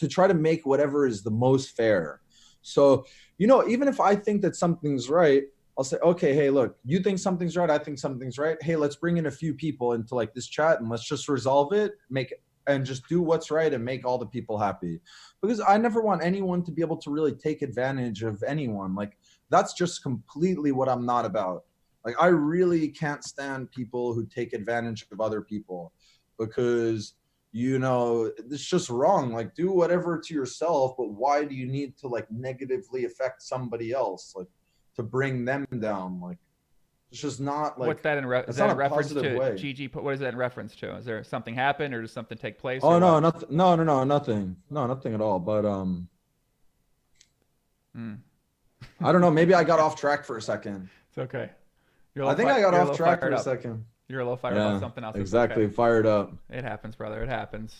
try to make whatever is the most fair. So, even if I think that something's right, I'll say, okay, hey, look, you think something's right, I think something's right. Hey, let's bring in a few people into like this chat and let's just resolve it, and just do what's right and make all the people happy. Because I never want anyone to be able to really take advantage of anyone. Like that's just completely what I'm not about. Like I really can't stand people who take advantage of other people, because it's just wrong. Like do whatever to yourself, but why do you need to like negatively affect somebody else, like to bring them down? Like it's just not like, what's that is that in reference to way? GG, what is that in reference to? Is there something happen or does something take place? Oh no, nothing. No, nothing at all. But I don't know. Maybe I got off track for a second. It's okay. I think I got off track for a second. You're a little fired about something else. Exactly, okay. Fired up. It happens, brother. It happens.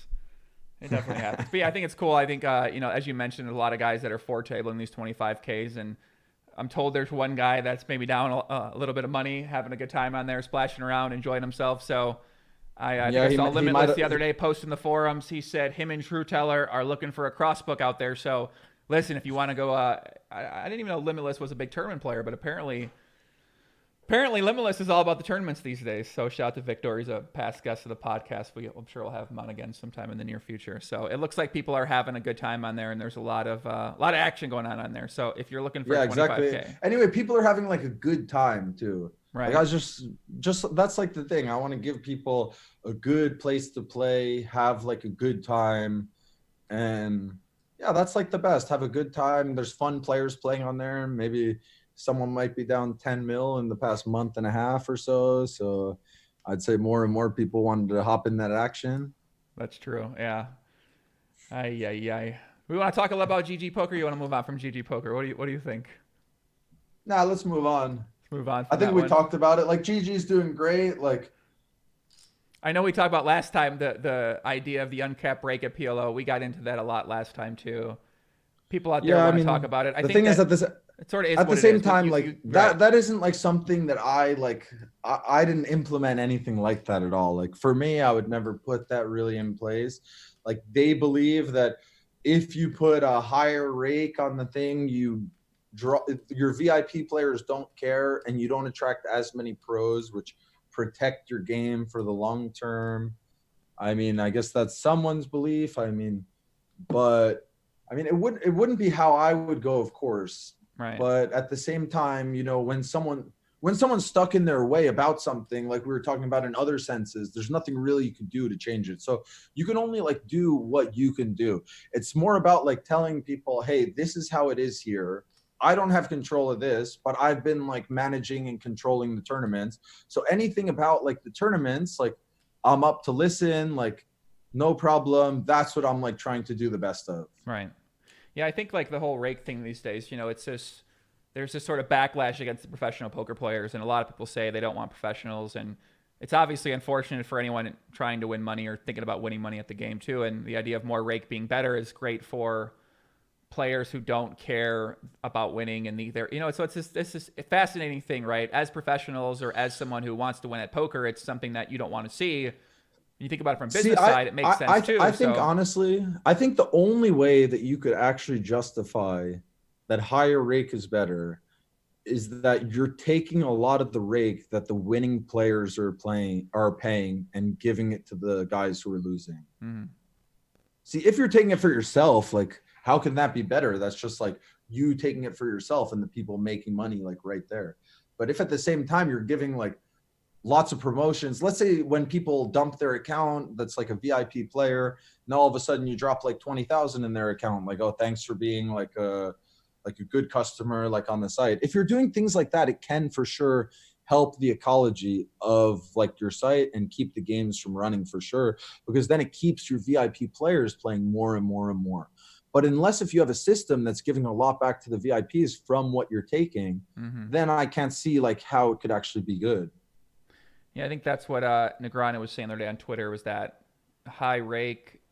It definitely happens. But yeah, I think it's cool. I think as you mentioned, there's a lot of guys that are four-tabling these 25Ks, and I'm told there's one guy that's maybe down a little bit of money, having a good time on there, splashing around, enjoying himself. So I saw Limitless the other day post in the forums. He said him and True Teller are looking for a crossbook out there. So listen, if you want to go, I didn't even know Limitless was a big tournament player, but apparently Limitless is all about the tournaments these days. So shout out to Victor. He's a past guest of the podcast. I'm sure we'll have him on again sometime in the near future. So it looks like people are having a good time on there, and there's a lot of action going on there. So if you're looking for 25K. Exactly. Anyway, people are having like a good time too. Right. Like I was just that's like the thing. I want to give people a good place to play, have like a good time, and yeah, that's like the best. Have a good time. There's fun players playing on there. Maybe someone might be down 10 mil in the past month and a half or so. So I'd say more and more people wanted to hop in that action. That's true. Yeah. We want to talk a lot about GG Poker. You want to move on from GG Poker? What do you think? Nah, let's move on. Move on. I think we talked about it. Like GG's doing great. Like I know we talked about last time the idea of the uncapped rake at PLO. We got into that a lot last time too. People out there want to talk about it. The thing is that this it sort of is at the same time, right. that isn't like something that I didn't implement anything like that at all. Like for me, I would never put that really in place. Like they believe that if you put a higher rake on the thing, you your VIP players don't care, and you don't attract as many pros, which protect your game for the long term. I mean, I guess that's someone's belief. I mean, but I mean, it wouldn't be how I would go, of course. Right. But at the same time, you know, when someone's stuck in their way about something, like we were talking about in other senses, there's nothing really you can do to change it. So you can only like do what you can do. It's more about like telling people, hey, this is how it is here. I don't have control of this, but I've been like managing and controlling the tournaments. So anything about like the tournaments, like I'm up to listen, like no problem. That's what I'm like trying to do the best of. Right. Yeah, I think like the whole rake thing these days, you know, it's just there's this sort of backlash against the professional poker players, and a lot of people say they don't want professionals, and it's obviously unfortunate for anyone trying to win money or thinking about winning money at the game too. And the idea of more rake being better is great for players who don't care about winning, and either, you know, so it's this a fascinating thing, right? As professionals or as someone who wants to win at poker, it's something that you don't want to see. You think about it from business side, it makes sense too. I think honestly, I think the only way that you could actually justify that higher rake is better is that you're taking a lot of the rake that the winning players are paying and giving it to the guys who are losing. Mm-hmm. See, if you're taking it for yourself, like how can that be better? That's just like you taking it for yourself and the people making money like right there. But if at the same time you're giving like lots of promotions, let's say when people dump their account, that's like a VIP player, and all of a sudden you drop like 20,000 in their account, like, oh, thanks for being like a good customer, like on the site. If you're doing things like that, it can for sure help the ecology of like your site and keep the games from running for sure, because then it keeps your VIP players playing more and more and more. But unless if you have a system that's giving a lot back to the VIPs from what you're taking, then I can't see like how it could actually be good. Yeah, I think that's what Negrano was saying the other day on Twitter, was that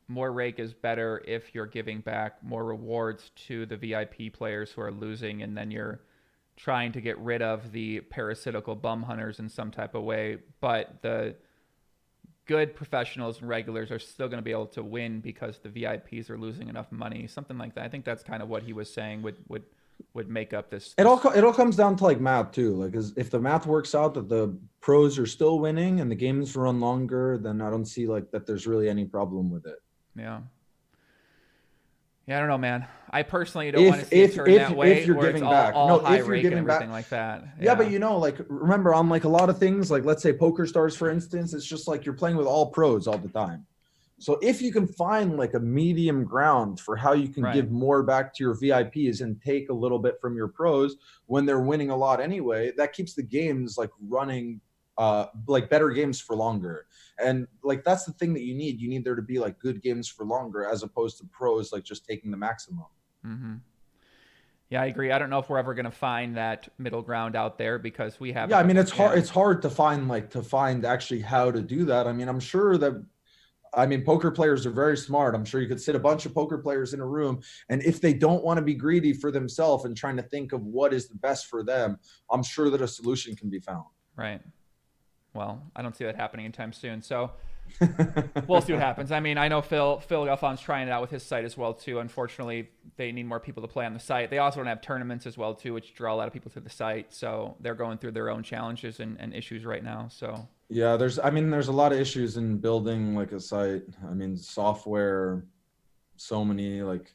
more rake is better if you're giving back more rewards to the VIP players who are losing, and then you're trying to get rid of the parasitical bum hunters in some type of way. But the good professionals and regulars are still going to be able to win because the VIPs are losing enough money, something like that. I think that's kind of what he was saying would make up this. It all comes down to like math too. Like if the math works out that the pros are still winning and the games run longer, then I don't see like that there's really any problem with it. Yeah. Yeah, I don't know, man. I personally don't want to see it turn that way. If you're giving back, all high rake and everything like that. Yeah, but you know, like remember on like a lot of things, like let's say Poker Stars, for instance, it's just like you're playing with all pros all the time. So if you can find like a medium ground for how you can give more back to your VIPs and take a little bit from your pros when they're winning a lot anyway, that keeps the games like running, like better games for longer. And like that's the thing that you need there to be like good games for longer, as opposed to pros like just taking the maximum. Yeah, I agree. I don't know if we're ever going to find that middle ground out there, because we have. Yeah, I mean it's hard to find actually how to do that. I mean, I'm sure that poker players are very smart. I'm sure you could sit a bunch of poker players in a room, and if they don't want to be greedy for themselves and trying to think of what is the best for them, I'm sure that a solution can be found. Right. Well, I don't see that happening anytime soon. So we'll see what happens. I mean, I know Phil Galfon's trying it out with his site as well too. Unfortunately, they need more people to play on the site. They also don't have tournaments as well too, which draw a lot of people to the site. So they're going through their own challenges and issues right now. So yeah, there's a lot of issues in building like a site. I mean, software, so many like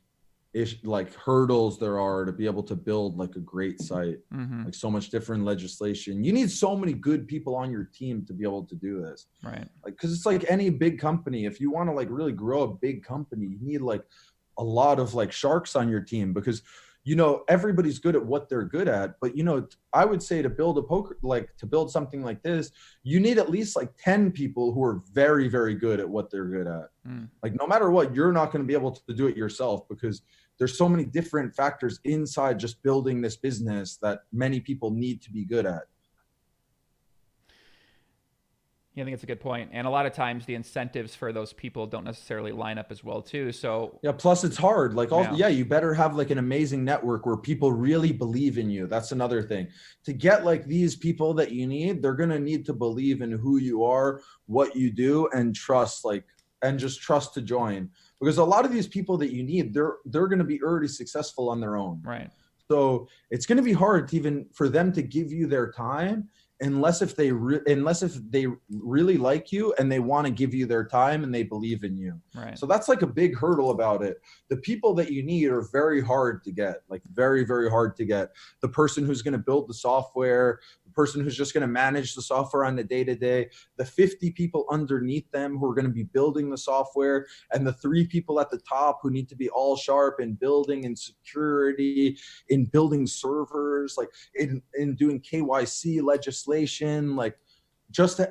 hurdles there are to be able to build like a great site. Like so much different legislation. You need so many good people on your team to be able to do this. Right. Like, cause it's like any big company. If you want to like really grow a big company, you need like a lot of like sharks on your team, because you know, everybody's good at what they're good at. But, you know, I would say to build to build something like this, you need at least like 10 people who are very, very good at what they're good at. Like, no matter what, you're not going to be able to do it yourself, because there's so many different factors inside just building this business that many people need to be good at. Yeah, I think it's a good point. And a lot of times the incentives for those people don't necessarily line up as well too. So yeah, plus it's hard. Like, you better have like an amazing network where people really believe in you. That's another thing. To get like these people that you need, they're going to need to believe in who you are, what you do, and trust to join. Because a lot of these people that you need, they're going to be already successful on their own. Right. So it's going to be hard to even for them to give you their time unless if they really like you and they want to give you their time and they believe in you. Right. So that's like a big hurdle about it. The people that you need are very hard to get, like very, very hard to get. The person who's going to build the software, the person who's just going to manage the software on the day-to-day, the 50 people underneath them who are going to be building the software, and the 3 people at the top who need to be all sharp in building and security, in building servers, like in doing KYC legislation, like just to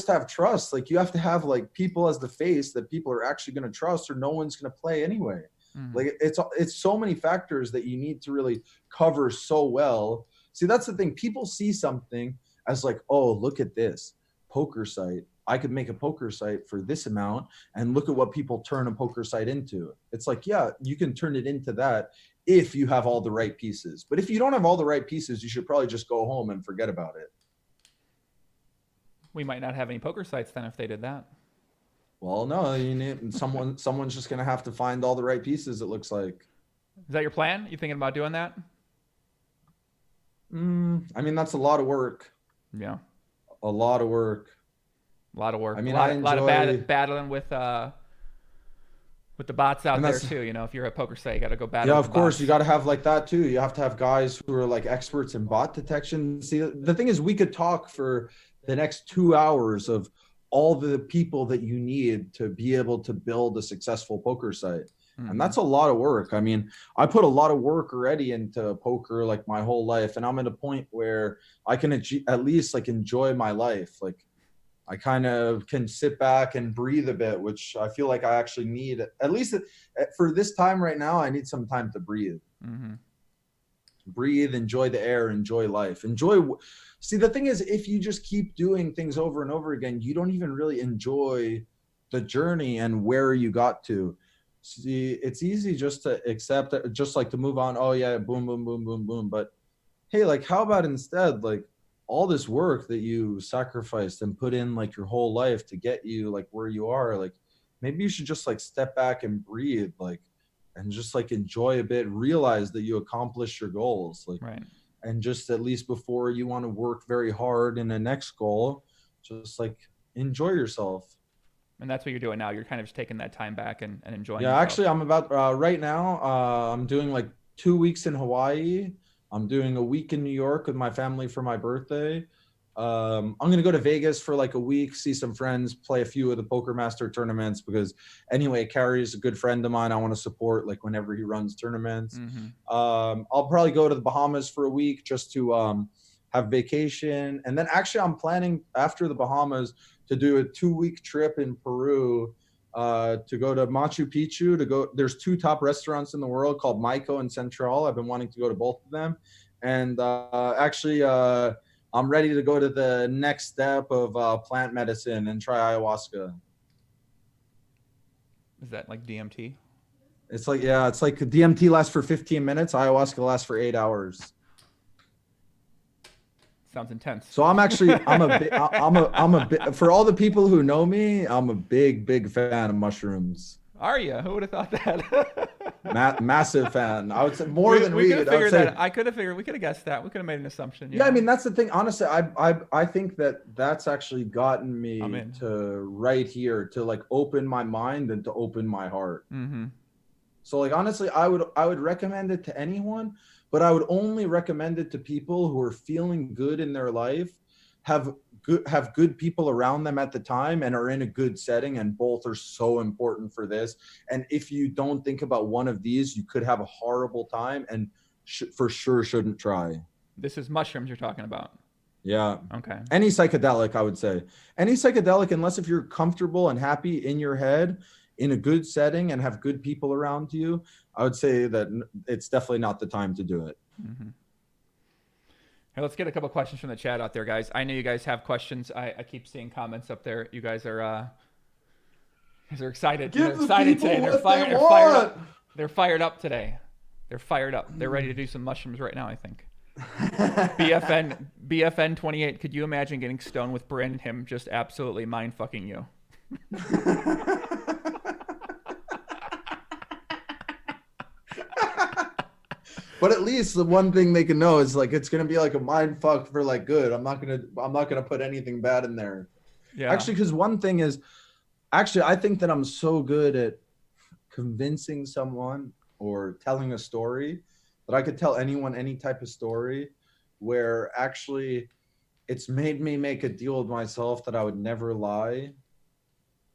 have trust. Like you have to have like people as the face that people are actually going to trust, or no one's going to play anyway. Like it's so many factors that you need to really cover so well. See, that's the thing. People see something as like, oh, look at this poker site. I could make a poker site for this amount, and look at what people turn a poker site into. It's like, yeah, you can turn it into that if you have all the right pieces. But if you don't have all the right pieces, you should probably just go home and forget about it. We might not have any poker sites then if they did that. Well, no, you need someone's just going to have to find all the right pieces, it looks like. Is that your plan? You thinking about doing that? I mean, that's a lot of work. Yeah. A lot of work. A lot of work. I mean, a lot of battling with the bots out there too. You know, if you're a poker site, you got to go battle. Yeah, with of the course, bots. you got to have like that too. You have to have guys who are like experts in bot detection. See, the thing is, we could talk for the next 2 hours of all the people that you need to be able to build a successful poker site. And that's a lot of work. I mean, I put a lot of work already into poker, like my whole life. And I'm at a point where I can at least like enjoy my life. Like I kind of can sit back and breathe a bit, which I feel like I actually need, at least for this time right now, I need some time to breathe. Breathe, enjoy the air, enjoy life, see, the thing is, if you just keep doing things over and over again, you don't even really enjoy the journey and where you got to. See, it's easy just to accept it, just like to move on. Oh yeah, boom, boom, boom, boom, boom. But hey, like how about instead, like all this work that you sacrificed and put in like your whole life to get you like where you are, like maybe you should just like step back and breathe, like, and just like enjoy a bit, realize that you accomplished your goals, like, Right. And just at least before you want to work very hard in the next goal, just like enjoy yourself. And that's what you're doing now. You're kind of just taking that time back and enjoying Yeah, yourself. actually, I'm about right now. I'm doing like 2 weeks in Hawaii. I'm doing a week in New York with my family for my birthday. I'm gonna go to Vegas for like a week, see some friends, play a few of the Poker Master tournaments, because anyway, Carrie's a good friend of mine. I want to support like whenever he runs tournaments. I'll probably go to the Bahamas for a week just to have vacation, and then actually I'm planning after the Bahamas to do a 2-week trip in Peru, to go to Machu Picchu. There's 2 top restaurants in the world called Maiko and Central. I've been wanting to go to both of them, and actually I'm ready to go to the next step of plant medicine and try ayahuasca. Is that like DMT? It's like, yeah, it's like DMT lasts for 15 minutes. Ayahuasca lasts for 8 hours. Sounds intense. So I'm a bit, for all the people who know me, I'm a big fan of mushrooms. Are you? Who would have thought that? Massive fan. I would say more than weed. I could have figured. We could have guessed that. We could have made an assumption. Yeah, I mean, that's the thing. Honestly, I think that's actually gotten me to right here, to like open my mind and to open my heart. So like, honestly, I would recommend it to anyone, but I would only recommend it to people who are feeling good in their life, have good people around them at the time, and are in a good setting, and both are so important for this. And if you don't think about one of these, you could have a horrible time, and for sure shouldn't try. This is mushrooms you're talking about. Yeah. Okay. Any psychedelic, I would say. Any psychedelic, unless if you're comfortable and happy in your head, in a good setting, and have good people around you, I would say that it's definitely not the time to do it. Hey, let's get a couple questions from the chat out there, guys. I know you guys have questions. I keep seeing comments up there. You guys are excited. They're excited today. They're fired up. They're fired up today. They're fired up. They're ready to do some mushrooms right now, I think. BFN 28. Could you imagine getting stoned with Bryn and him just absolutely mind fucking you? But at least the one thing they can know is like it's gonna be like a mind fuck for like good. I'm not gonna put anything bad in there. Yeah. Actually, because one thing is, actually, I think that I'm so good at convincing someone or telling a story that I could tell anyone any type of story where actually it's made me make a deal with myself that I would never lie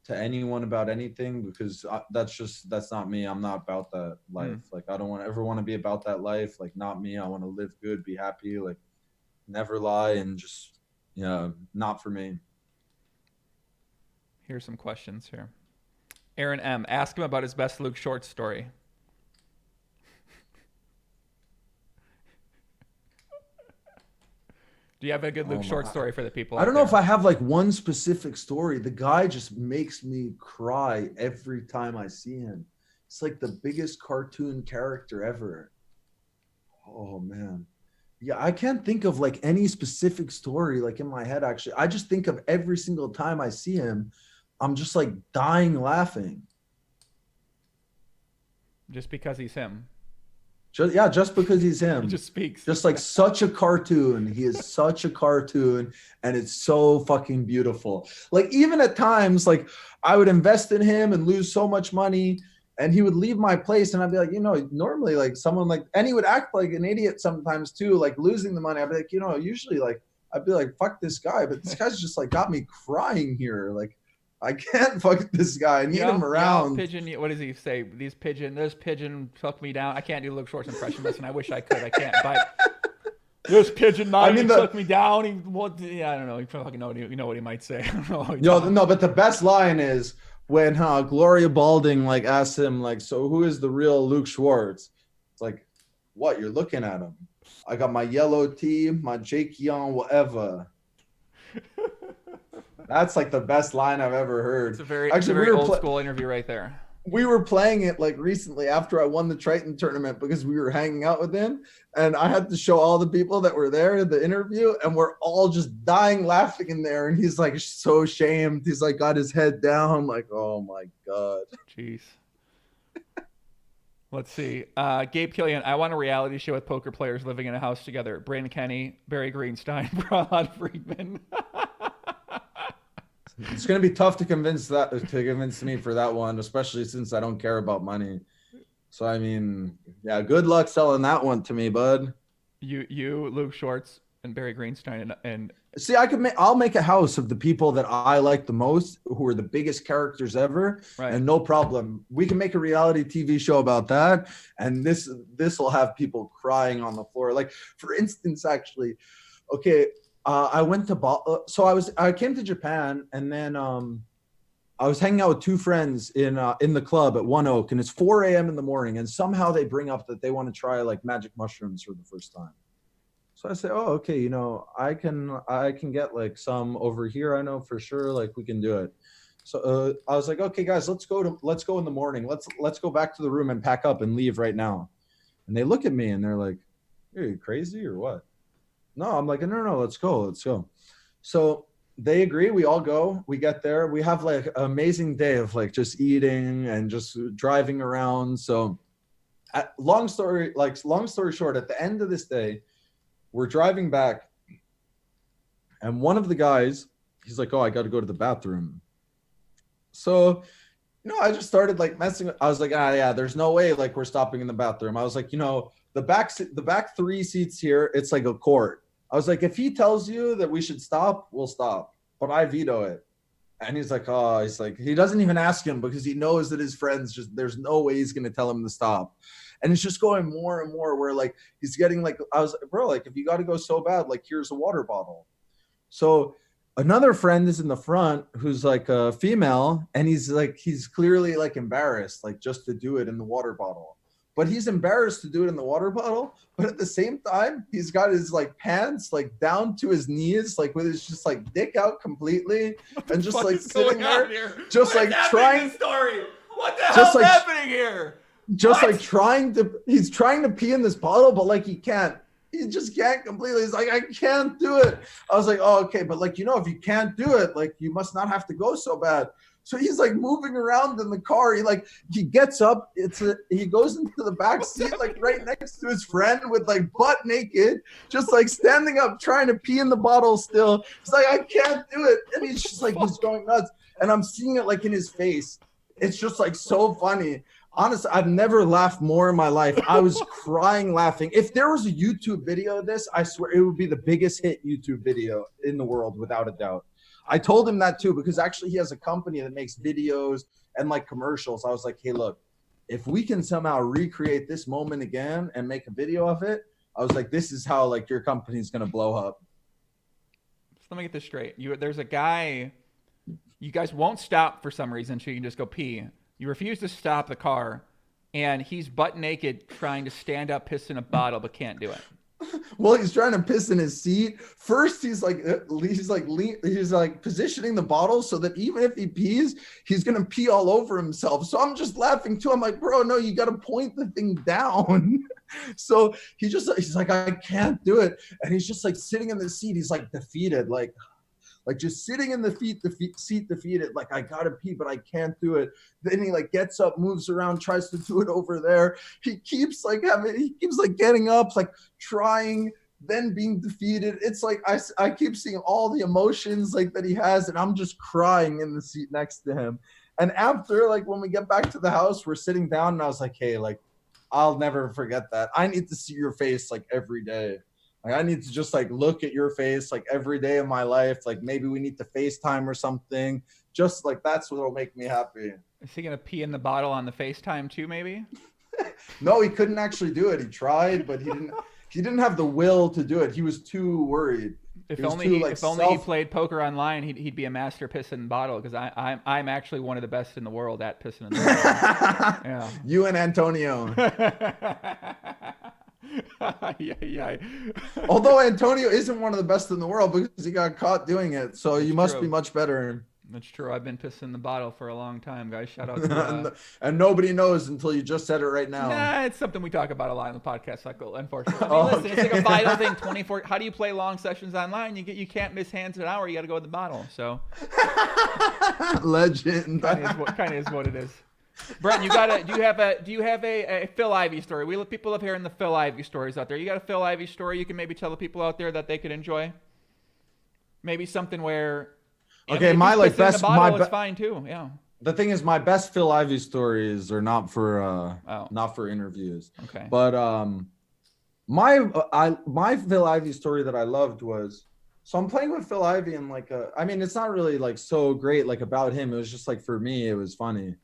to anyone about anything, because that's not me. I'm not about that life. Like I don't ever want to be about that life. Like not me. I want to live good, be happy, like never lie, and just not for me. Here's some questions here. Aaron M. Ask him about his best Luke Schwartz story. Do you have a good Luke Schwartz story for the people? I don't know if I have like one specific story. The guy just makes me cry every time I see him. It's like the biggest cartoon character ever. Oh man. Yeah, I can't think of like any specific story like in my head actually. I just think of every single time I see him, I'm just like dying laughing. Just because he's him. Just because he's him. He just speaks. Just like such a cartoon. He is such a cartoon, and it's so fucking beautiful. Like even at times, like I would invest in him and lose so much money, and he would leave my place, and I'd be like, normally like someone like, and he would act like an idiot sometimes too, like losing the money. I'd be like, usually like I'd be like, fuck this guy, but this guy's just like got me crying here. Like I can't fuck this guy. I need him around. Pigeon, what does he say? This pigeon took me down. I can't do Luke Schwartz impression, listen, I wish I could. I can't. But this pigeon took me down. I don't know. You fucking know what he might say. I don't know. No, but the best line is when Gloria Balding like asks him like, so who is the real Luke Schwartz? It's like, what? You're looking at him. I got my yellow tee, my Jake Young, whatever. That's like the best line I've ever heard. It's a very old school interview right there. We were playing it like recently after I won the Triton tournament because we were hanging out with him, and I had to show all the people that were there in the interview, and we're all just dying laughing in there. And he's like so ashamed. He's like got his head down, like, oh my God. Jeez. Let's see. Gabe Killian, I want a reality show with poker players living in a house together. Bryn Kenney, Barry Greenstein, Prahlad Friedman. It's going to be tough to convince me for that one, especially since I don't care about money. So, I mean, yeah, good luck selling that one to me, bud. You, Luke Schwartz, and Barry Greenstein, and see, I'll make a house of the people that I like the most, who are the biggest characters ever, right. And no problem. We can make a reality TV show about that, and this will have people crying on the floor. Like, for instance, actually, okay. I went to I came to Japan, and then I was hanging out with two friends in the club at One Oak, and it's 4 a.m. in the morning, and somehow they bring up that they want to try like magic mushrooms for the first time. So I say, oh, okay, I can get like some over here. I know for sure, like we can do it. So I was like, okay, guys, let's go in the morning. Let's go back to the room and pack up and leave right now. And they look at me and they're like, are you crazy or what? No, I'm like, no, let's go. So they agree. We all go. We get there. We have like an amazing day of like just eating and just driving around. So long story short, at the end of this day, we're driving back, and one of the guys, he's like, oh, I got to go to the bathroom. So, I just started like messing with, I was like, yeah, there's no way like we're stopping in the bathroom. I was like, the back 3 seats here, it's like a court. I was like, if he tells you that we should stop, we'll stop, but I veto it. And he's like, he doesn't even ask him because he knows that his friends there's no way he's going to tell him to stop. And it's just going more and more where like, he's getting like, I was like, bro, like if you got to go so bad, like here's a water bottle. So another friend is in the front who's like a female, and he's clearly like embarrassed, like just to do it in the water bottle. But he's embarrassed to do it in the water bottle. But at the same time, he's got his like pants like down to his knees, like with his just like dick out completely, and just like sitting there, just like trying. What the hell's happening here? Just like he's trying to pee in this bottle, but like he can't. He just can't completely. He's like, I can't do it. I was like, oh, okay, but like if you can't do it, like you must not have to go so bad. So he's like moving around in the car. He gets up. He goes into the back seat, like right next to his friend, with like butt naked, just like standing up, trying to pee in the bottle still. He's like, I can't do it. And he's just like, he's going nuts. And I'm seeing it like in his face. It's just like so funny. Honestly, I've never laughed more in my life. I was crying laughing. If there was a YouTube video of this, I swear it would be the biggest hit YouTube video in the world, without a doubt. I told him that too, because actually he has a company that makes videos and like commercials. I was like, hey, look, if we can somehow recreate this moment again and make a video of it, I was like, this is how like your company's going to blow up. So let me get this straight. There's a guy, you guys won't stop for some reason, so you can just go pee. You refuse to stop the car, and he's butt naked trying to stand up, piss in a bottle, but can't do it. Well, he's trying to piss in his seat. First, he's positioning the bottle so that even if he pees, he's gonna pee all over himself. So I'm just laughing too. I'm like, bro, no, you got to point the thing down. So he's like, I can't do it, and he's just like sitting in the seat. He's like defeated, like just sitting in the seat defeated, like I gotta pee, but I can't do it. Then he like gets up, moves around, tries to do it over there. He keeps like getting up, like trying, then being defeated. It's like I keep seeing all the emotions like that he has, and I'm just crying in the seat next to him. And after, like when we get back to the house, we're sitting down, and I was like, hey, like I'll never forget that. I need to see your face like every day. Like I need to just like look at your face like every day of my life. Like maybe we need to FaceTime or something. Just like that's what will make me happy. Is he gonna pee in the bottle on the FaceTime too? Maybe. No, he couldn't actually do it. He tried, but he didn't have the will to do it. He was too worried. If only he played poker online, he'd be a master pissing in the bottle, because I'm actually one of the best in the world at pissing in the bottle. Yeah. You and Antonio. Yeah. Although Antonio isn't one of the best in the world because he got caught doing it, so you must be much better. That's true. I've been pissing in the bottle for a long time, guys. Shout out to and nobody knows until you just said it right now. Nah, it's something we talk about a lot in the podcast cycle, unfortunately. I mean, listen, it's like a vital thing. 24. How do you play long sessions online? You can't miss hands an hour. You got to go in the bottle. So legend. Kind of is what it is. Brent, do you have a Phil Ivey story? We let people up here in the Phil Ivey stories out there. You got a Phil Ivey story you can maybe tell the people out there that they could enjoy? Maybe something where it's fine too. Yeah. The thing is, my best Phil Ivey stories are not for interviews. Okay. But my Phil Ivey story that I loved was, so I'm playing with Phil Ivey and it's not really like so great like about him. It was just like, for me, it was funny.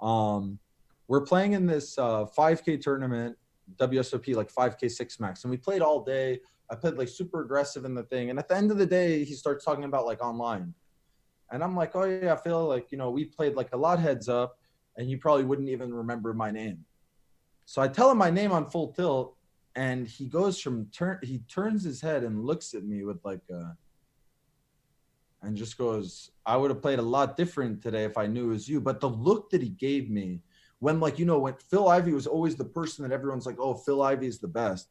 We're playing in this 5K tournament, WSOP, like 5K 6 max, and we played all day. I played like super aggressive in the thing, and at the end of the day, he starts talking about like online, and I'm like, oh yeah, Phil, like we played like a lot heads up, and you probably wouldn't even remember my name. So I tell him my name on full tilt, and he goes he turns his head and looks at me with like and just goes, I would have played a lot different today if I knew it was you. But the look that he gave me when when Phil Ivey was always the person that everyone's like, oh, Phil Ivey is the best.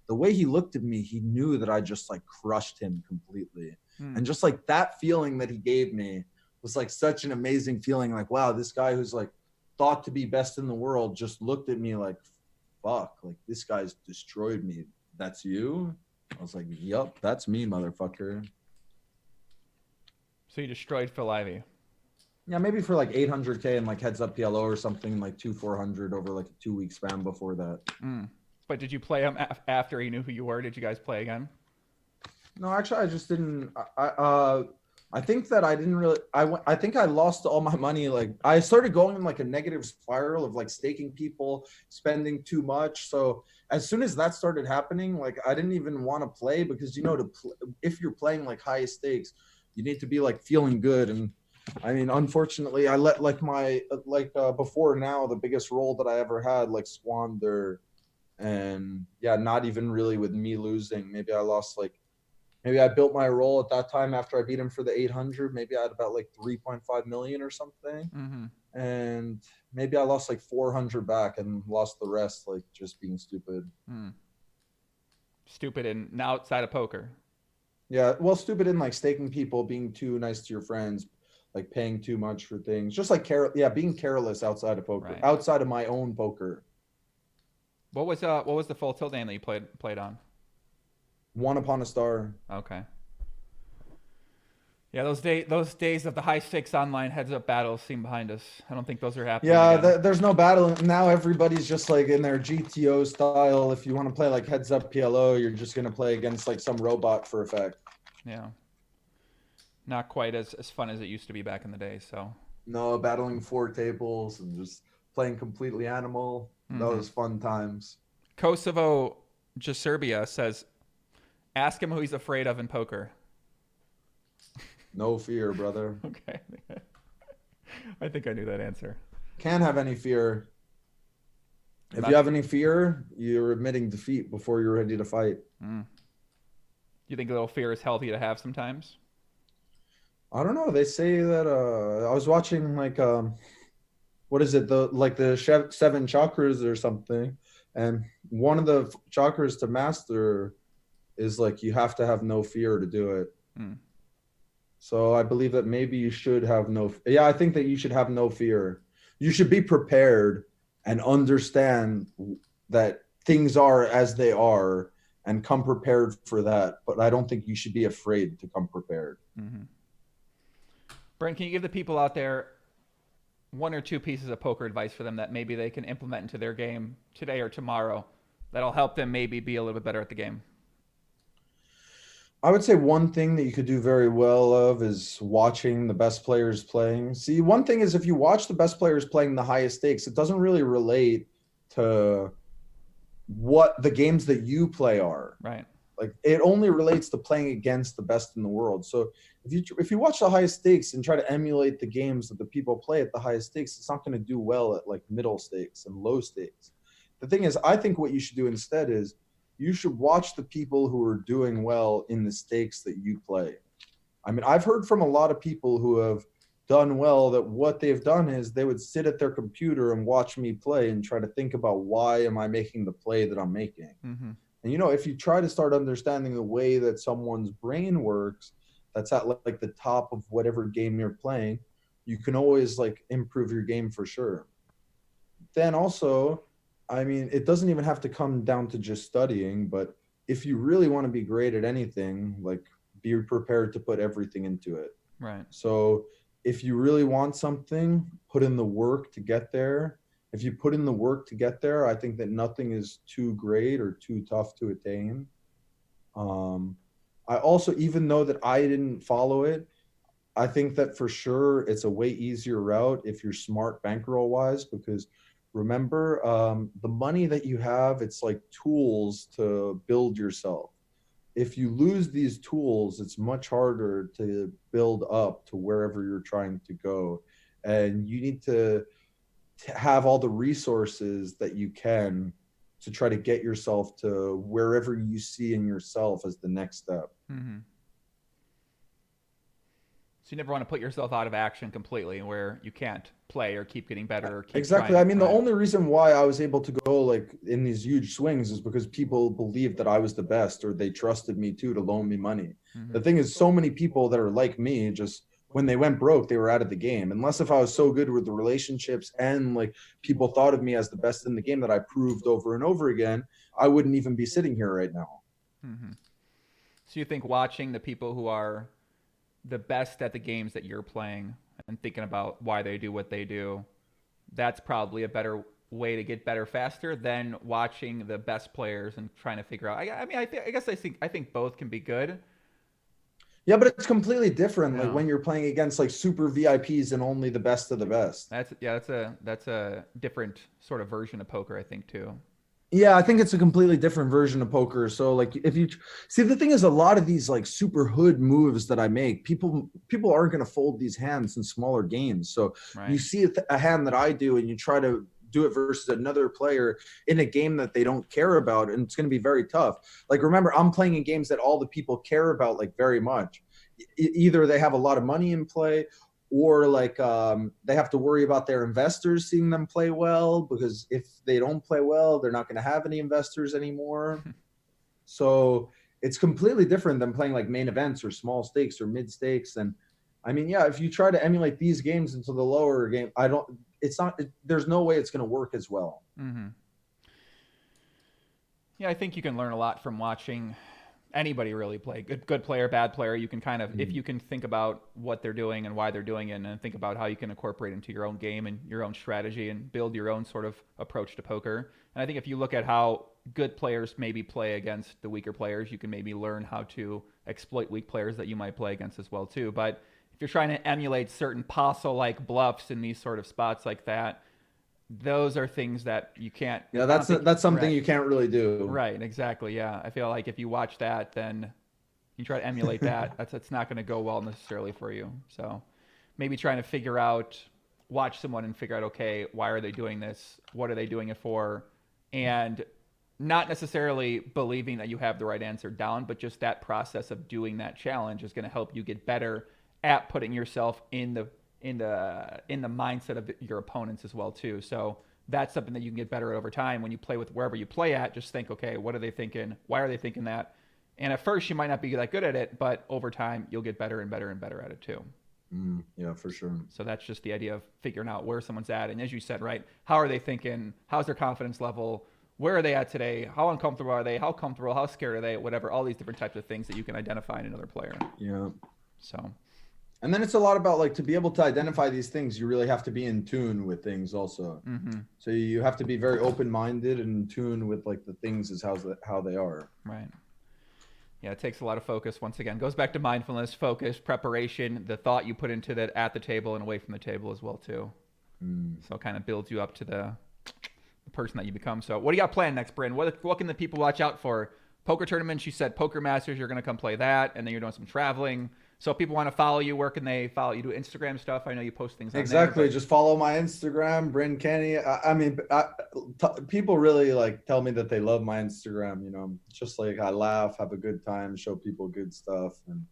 The way he looked at me, he knew that I just like crushed him completely. And just like that feeling that he gave me was like such an amazing feeling. Like, wow, this guy who's like thought to be best in the world just looked at me like, fuck, like this guy's destroyed me. That's you? I was like, yup, that's me, motherfucker. So you destroyed Phil Ivey. Yeah, maybe for like 800K and like heads up PLO or something, like 400 over like a 2-week span before that. But did you play him after he knew who you were? Did you guys play again? No, actually, I just didn't. I think that I didn't really. I think I lost all my money. Like I started going in like a negative spiral of like staking people, spending too much. So as soon as that started happening, like I didn't even want to play because if you're playing like high stakes, you need to be like feeling good. And I mean, unfortunately, I let like my before now the biggest role that I ever had like squander, and yeah, not even really with me losing. Maybe I built my role at that time after I beat him for the 800. Maybe I had about like 3.5 million or something. Mm-hmm. And maybe I lost like 400 back and lost the rest, like just being stupid. Stupid and outside of poker. Yeah. Well, stupid in like staking people, being too nice to your friends. like paying too much for things, just like being careless outside of poker, Right. outside of my own poker. What was the full tilt name that you played on? One Upon a Star. Okay. Yeah, those days of the high stakes online heads up battles seem behind us. I don't think those are happening Yeah, again. there's no battle now. Everybody's just like in their GTO style. If you want to play like heads up PLO, you're just gonna play against like some robot for effect. Yeah. Not quite as fun as it used to be back in the day. So. No, battling 4 tables and just playing completely animal. Mm-hmm. Those fun times. Kosovo Serbia says, ask him who he's afraid of in poker. No fear, brother. Okay. I think I knew that answer. Can't have any fear. If you have any fear, you're admitting defeat before you're ready to fight. You think a little fear is healthy to have sometimes? I don't know. They say that I was watching like what is it? The 7 chakras or something, and one of the chakras to master is like you have to have no fear to do it. So I believe that maybe you should have I think that you should have no fear. You should be prepared and understand that things are as they are and come prepared for that. But I don't think you should be afraid to come prepared. Bryn, can you give the people out there 1 or 2 pieces of poker advice for them that maybe they can implement into their game today or tomorrow that'll help them maybe be a little bit better at the game? I would say one thing that you could do very well of is watching the best players playing. See, one thing is if you watch the best players playing the highest stakes, it doesn't really relate to what the games that you play are. Right. Like it only relates to playing against the best in the world. So if you watch the highest stakes and try to emulate the games that the people play at the highest stakes, it's not going to do well at like middle stakes and low stakes. The thing is, I think what you should do instead is you should watch the people who are doing well in the stakes that you play. I mean, I've heard from a lot of people who have done well that what they've done is they would sit at their computer and watch me play and try to think about why am I making the play that I'm making. And, if you try to start understanding the way that someone's brain works, that's at like the top of whatever game you're playing, you can always like improve your game for sure. Then also, I mean, it doesn't even have to come down to just studying, but if you really want to be great at anything, like be prepared to put everything into it. Right. So if you really want something, put in the work to get there. If you put in the work to get there, I think that nothing is too great or too tough to attain. I also, even though that I didn't follow it, I think that for sure it's a way easier route if you're smart bankroll wise, because remember, the money that you have, it's like tools to build yourself. If you lose these tools, it's much harder to build up to wherever you're trying to go. And you need to have all the resources that you can to try to get yourself to wherever you see in yourself as the next step. So you never want to put yourself out of action completely where you can't play or keep getting better or keep exactly. trying. I mean, the only reason why I was able to go like in these huge swings is because people believed that I was the best, or they trusted me too to loan me money. The thing is, so many people that are like me, just when they went broke, they were out of the game. Unless if I was so good with the relationships and like people thought of me as the best in the game that I proved over and over again, I wouldn't even be sitting here right now. So you think watching the people who are the best at the games that you're playing and thinking about why they do what they do, that's probably a better way to get better faster than watching the best players and trying to figure out. I think both can be good. Yeah, but it's completely different. Like when you're playing against like super VIPs and only the best of the best. That's a different sort of version of poker, I think, too. Yeah, I think it's a completely different version of poker. So like if you see, the thing is, a lot of these like super hood moves that I make, people aren't going to fold these hands in smaller games. So you see a hand that I do and you try to do it versus another player in a game that they don't care about, and it's going to be very tough. Like, remember, I'm playing in games that all the people care about like very much. Either they have a lot of money in play, or like they have to worry about their investors seeing them play well, because if they don't play well, they're not going to have any investors anymore. So it's completely different than playing like main events or small stakes or mid stakes. And I mean, yeah, if you try to emulate these games into the lower game, there's no way it's going to work as well. Mm-hmm. Yeah, I think you can learn a lot from watching anybody really play. Good player, bad player. You can kind of, if you can think about what they're doing and why they're doing it, and think about how you can incorporate into your own game and your own strategy and build your own sort of approach to poker. And I think if you look at how good players maybe play against the weaker players, you can maybe learn how to exploit weak players that you might play against as well too. But if you're trying to emulate certain Postle-like bluffs in these sort of spots like that, those are things that you can't. Yeah, that's something you can't really do. Right, exactly. Yeah, I feel like if you watch that, then you try to emulate that. That's not going to go well necessarily for you. So maybe trying to watch someone and figure out, okay, why are they doing this? What are they doing it for? And not necessarily believing that you have the right answer down, but just that process of doing that challenge is going to help you get better at putting yourself in the mindset of your opponents as well too. So that's something that you can get better at over time. When you play with wherever you play at, just think, okay, what are they thinking? Why are they thinking that? And at first you might not be that good at it, but over time you'll get better and better and better at it too. Yeah, for sure. So that's just the idea of figuring out where someone's at. And as you said, right, how are they thinking? How's their confidence level? Where are they at today? How uncomfortable are they? How comfortable? How scared are they? Whatever, all these different types of things that you can identify in another player. Yeah. So. And then it's a lot about, like, to be able to identify these things, you really have to be in tune with things also. Mm-hmm. So you have to be very open-minded and in tune with, like, the things is how they are. Right. Yeah, it takes a lot of focus. Once again, goes back to mindfulness, focus, preparation, the thought you put into that at the table and away from the table as well too. So it kind of builds you up to the person that you become. So what do you got planned next, Bryn? What can the people watch out for? Poker tournaments, you said Poker Masters, you're going to come play that, and then you're doing some traveling. So if people want to follow you, where can they follow you? Do Instagram stuff? I know you post things on Exactly. there, Just follow my Instagram, Bryn Kenney. People really, like, tell me that they love my Instagram. You know, just like I laugh, have a good time, show people good stuff. And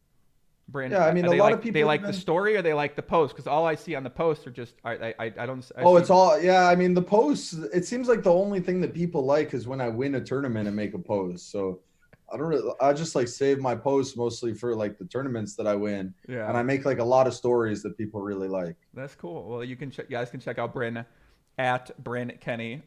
Bryn, yeah, I mean, a lot of people, they like the story or they like the post, because all I see on the posts are just I don't. It's all, yeah. I mean, the posts. It seems like the only thing that people like is when I win a tournament and make a post. So I just like save my posts mostly for like the tournaments that I win. Yeah. And I make like a lot of stories that people really like. That's cool. Well, you guys can check out Bryn at Bryn Kenney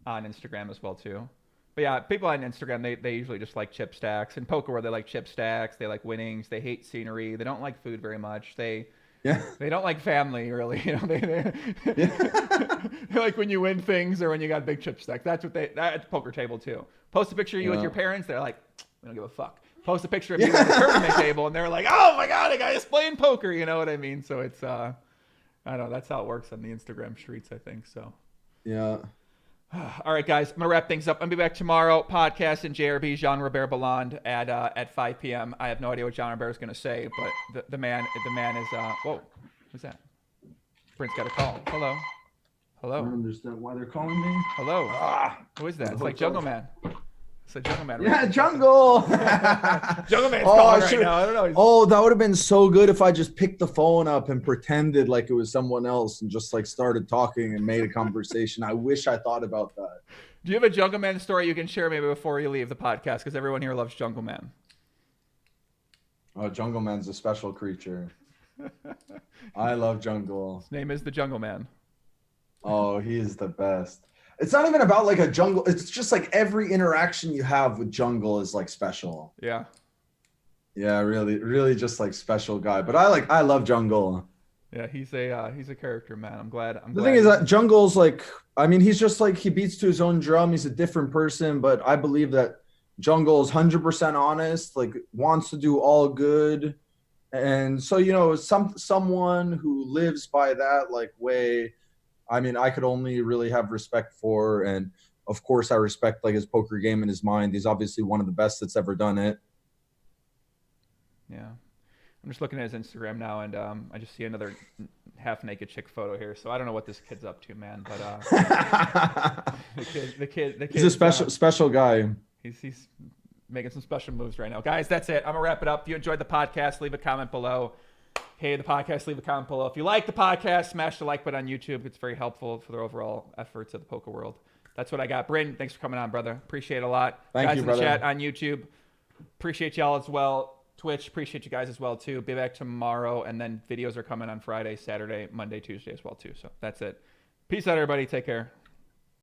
on Instagram as well too. But yeah, people on Instagram, they usually just like chip stacks. In poker, where they like chip stacks, they like winnings, they hate scenery, they don't like food very much. They don't like family really. You know, they like when you win things or when you got big chip stacks. That's at the poker table too. Post a picture of you with your parents, they're like, we don't give a fuck. Post a picture of you at the tournament table, and they're like, oh my god, a guy is playing poker. You know what I mean? So it's I don't know. That's how it works on the Instagram streets, I think. So yeah. All right, guys, I'm gonna wrap things up. I'm gonna be back tomorrow. Podcast in JRB, Jean-Robert Ballande at 5 p.m. I have no idea what Jean-Robert is gonna say, but the man is whoa, who's that? Brent's got a call. Hello. I don't understand why they're calling me. Hello. Who is that? It's like Jungle Man. It's like Jungle Man. Yeah, Jungle. Jungle Man's calling right now. I don't know. That would have been so good if I just picked the phone up and pretended like it was someone else and just like started talking and made a conversation. I wish I thought about that. Do you have a Jungle Man story you can share maybe before you leave the podcast? Because everyone here loves Jungle Man. Oh, Jungle Man's a special creature. I love Jungle. His name is the Jungle Man. Oh, he is the best. It's not even about like a jungle. It's just like every interaction you have with Jungle is like special. Yeah. Yeah, really, really just like special guy. But I love Jungle. Yeah, he's a character, man. I'm glad. The thing is that Jungle's like, I mean, he's just like, he beats to his own drum. He's a different person, but I believe that Jungle is 100% honest, like wants to do all good. And so, you know, someone who lives by that like way, I mean, I could only really have respect for. And of course, I respect like his poker game and his mind. He's obviously one of the best that's ever done it. Yeah. I'm just looking at his Instagram now, and I just see another half-naked chick photo here. So I don't know what this kid's up to, man. But the kid. He's a special guy. He's making some special moves right now, guys. That's it. I'm gonna wrap it up. If you enjoyed the podcast, leave a comment below. Hey, the podcast, leave a comment below. If you like the podcast, smash the like button on YouTube. It's very helpful for the overall efforts of the poker world. That's what I got. Bryn, thanks for coming on, brother. Appreciate it a lot. Thank guys you, in the brother. chat on YouTube, appreciate y'all as well. Twitch. Appreciate you guys as well too. Be back tomorrow, and then videos are coming on Friday, Saturday, Monday, Tuesday as well too. So that's it. Peace out, everybody. Take care.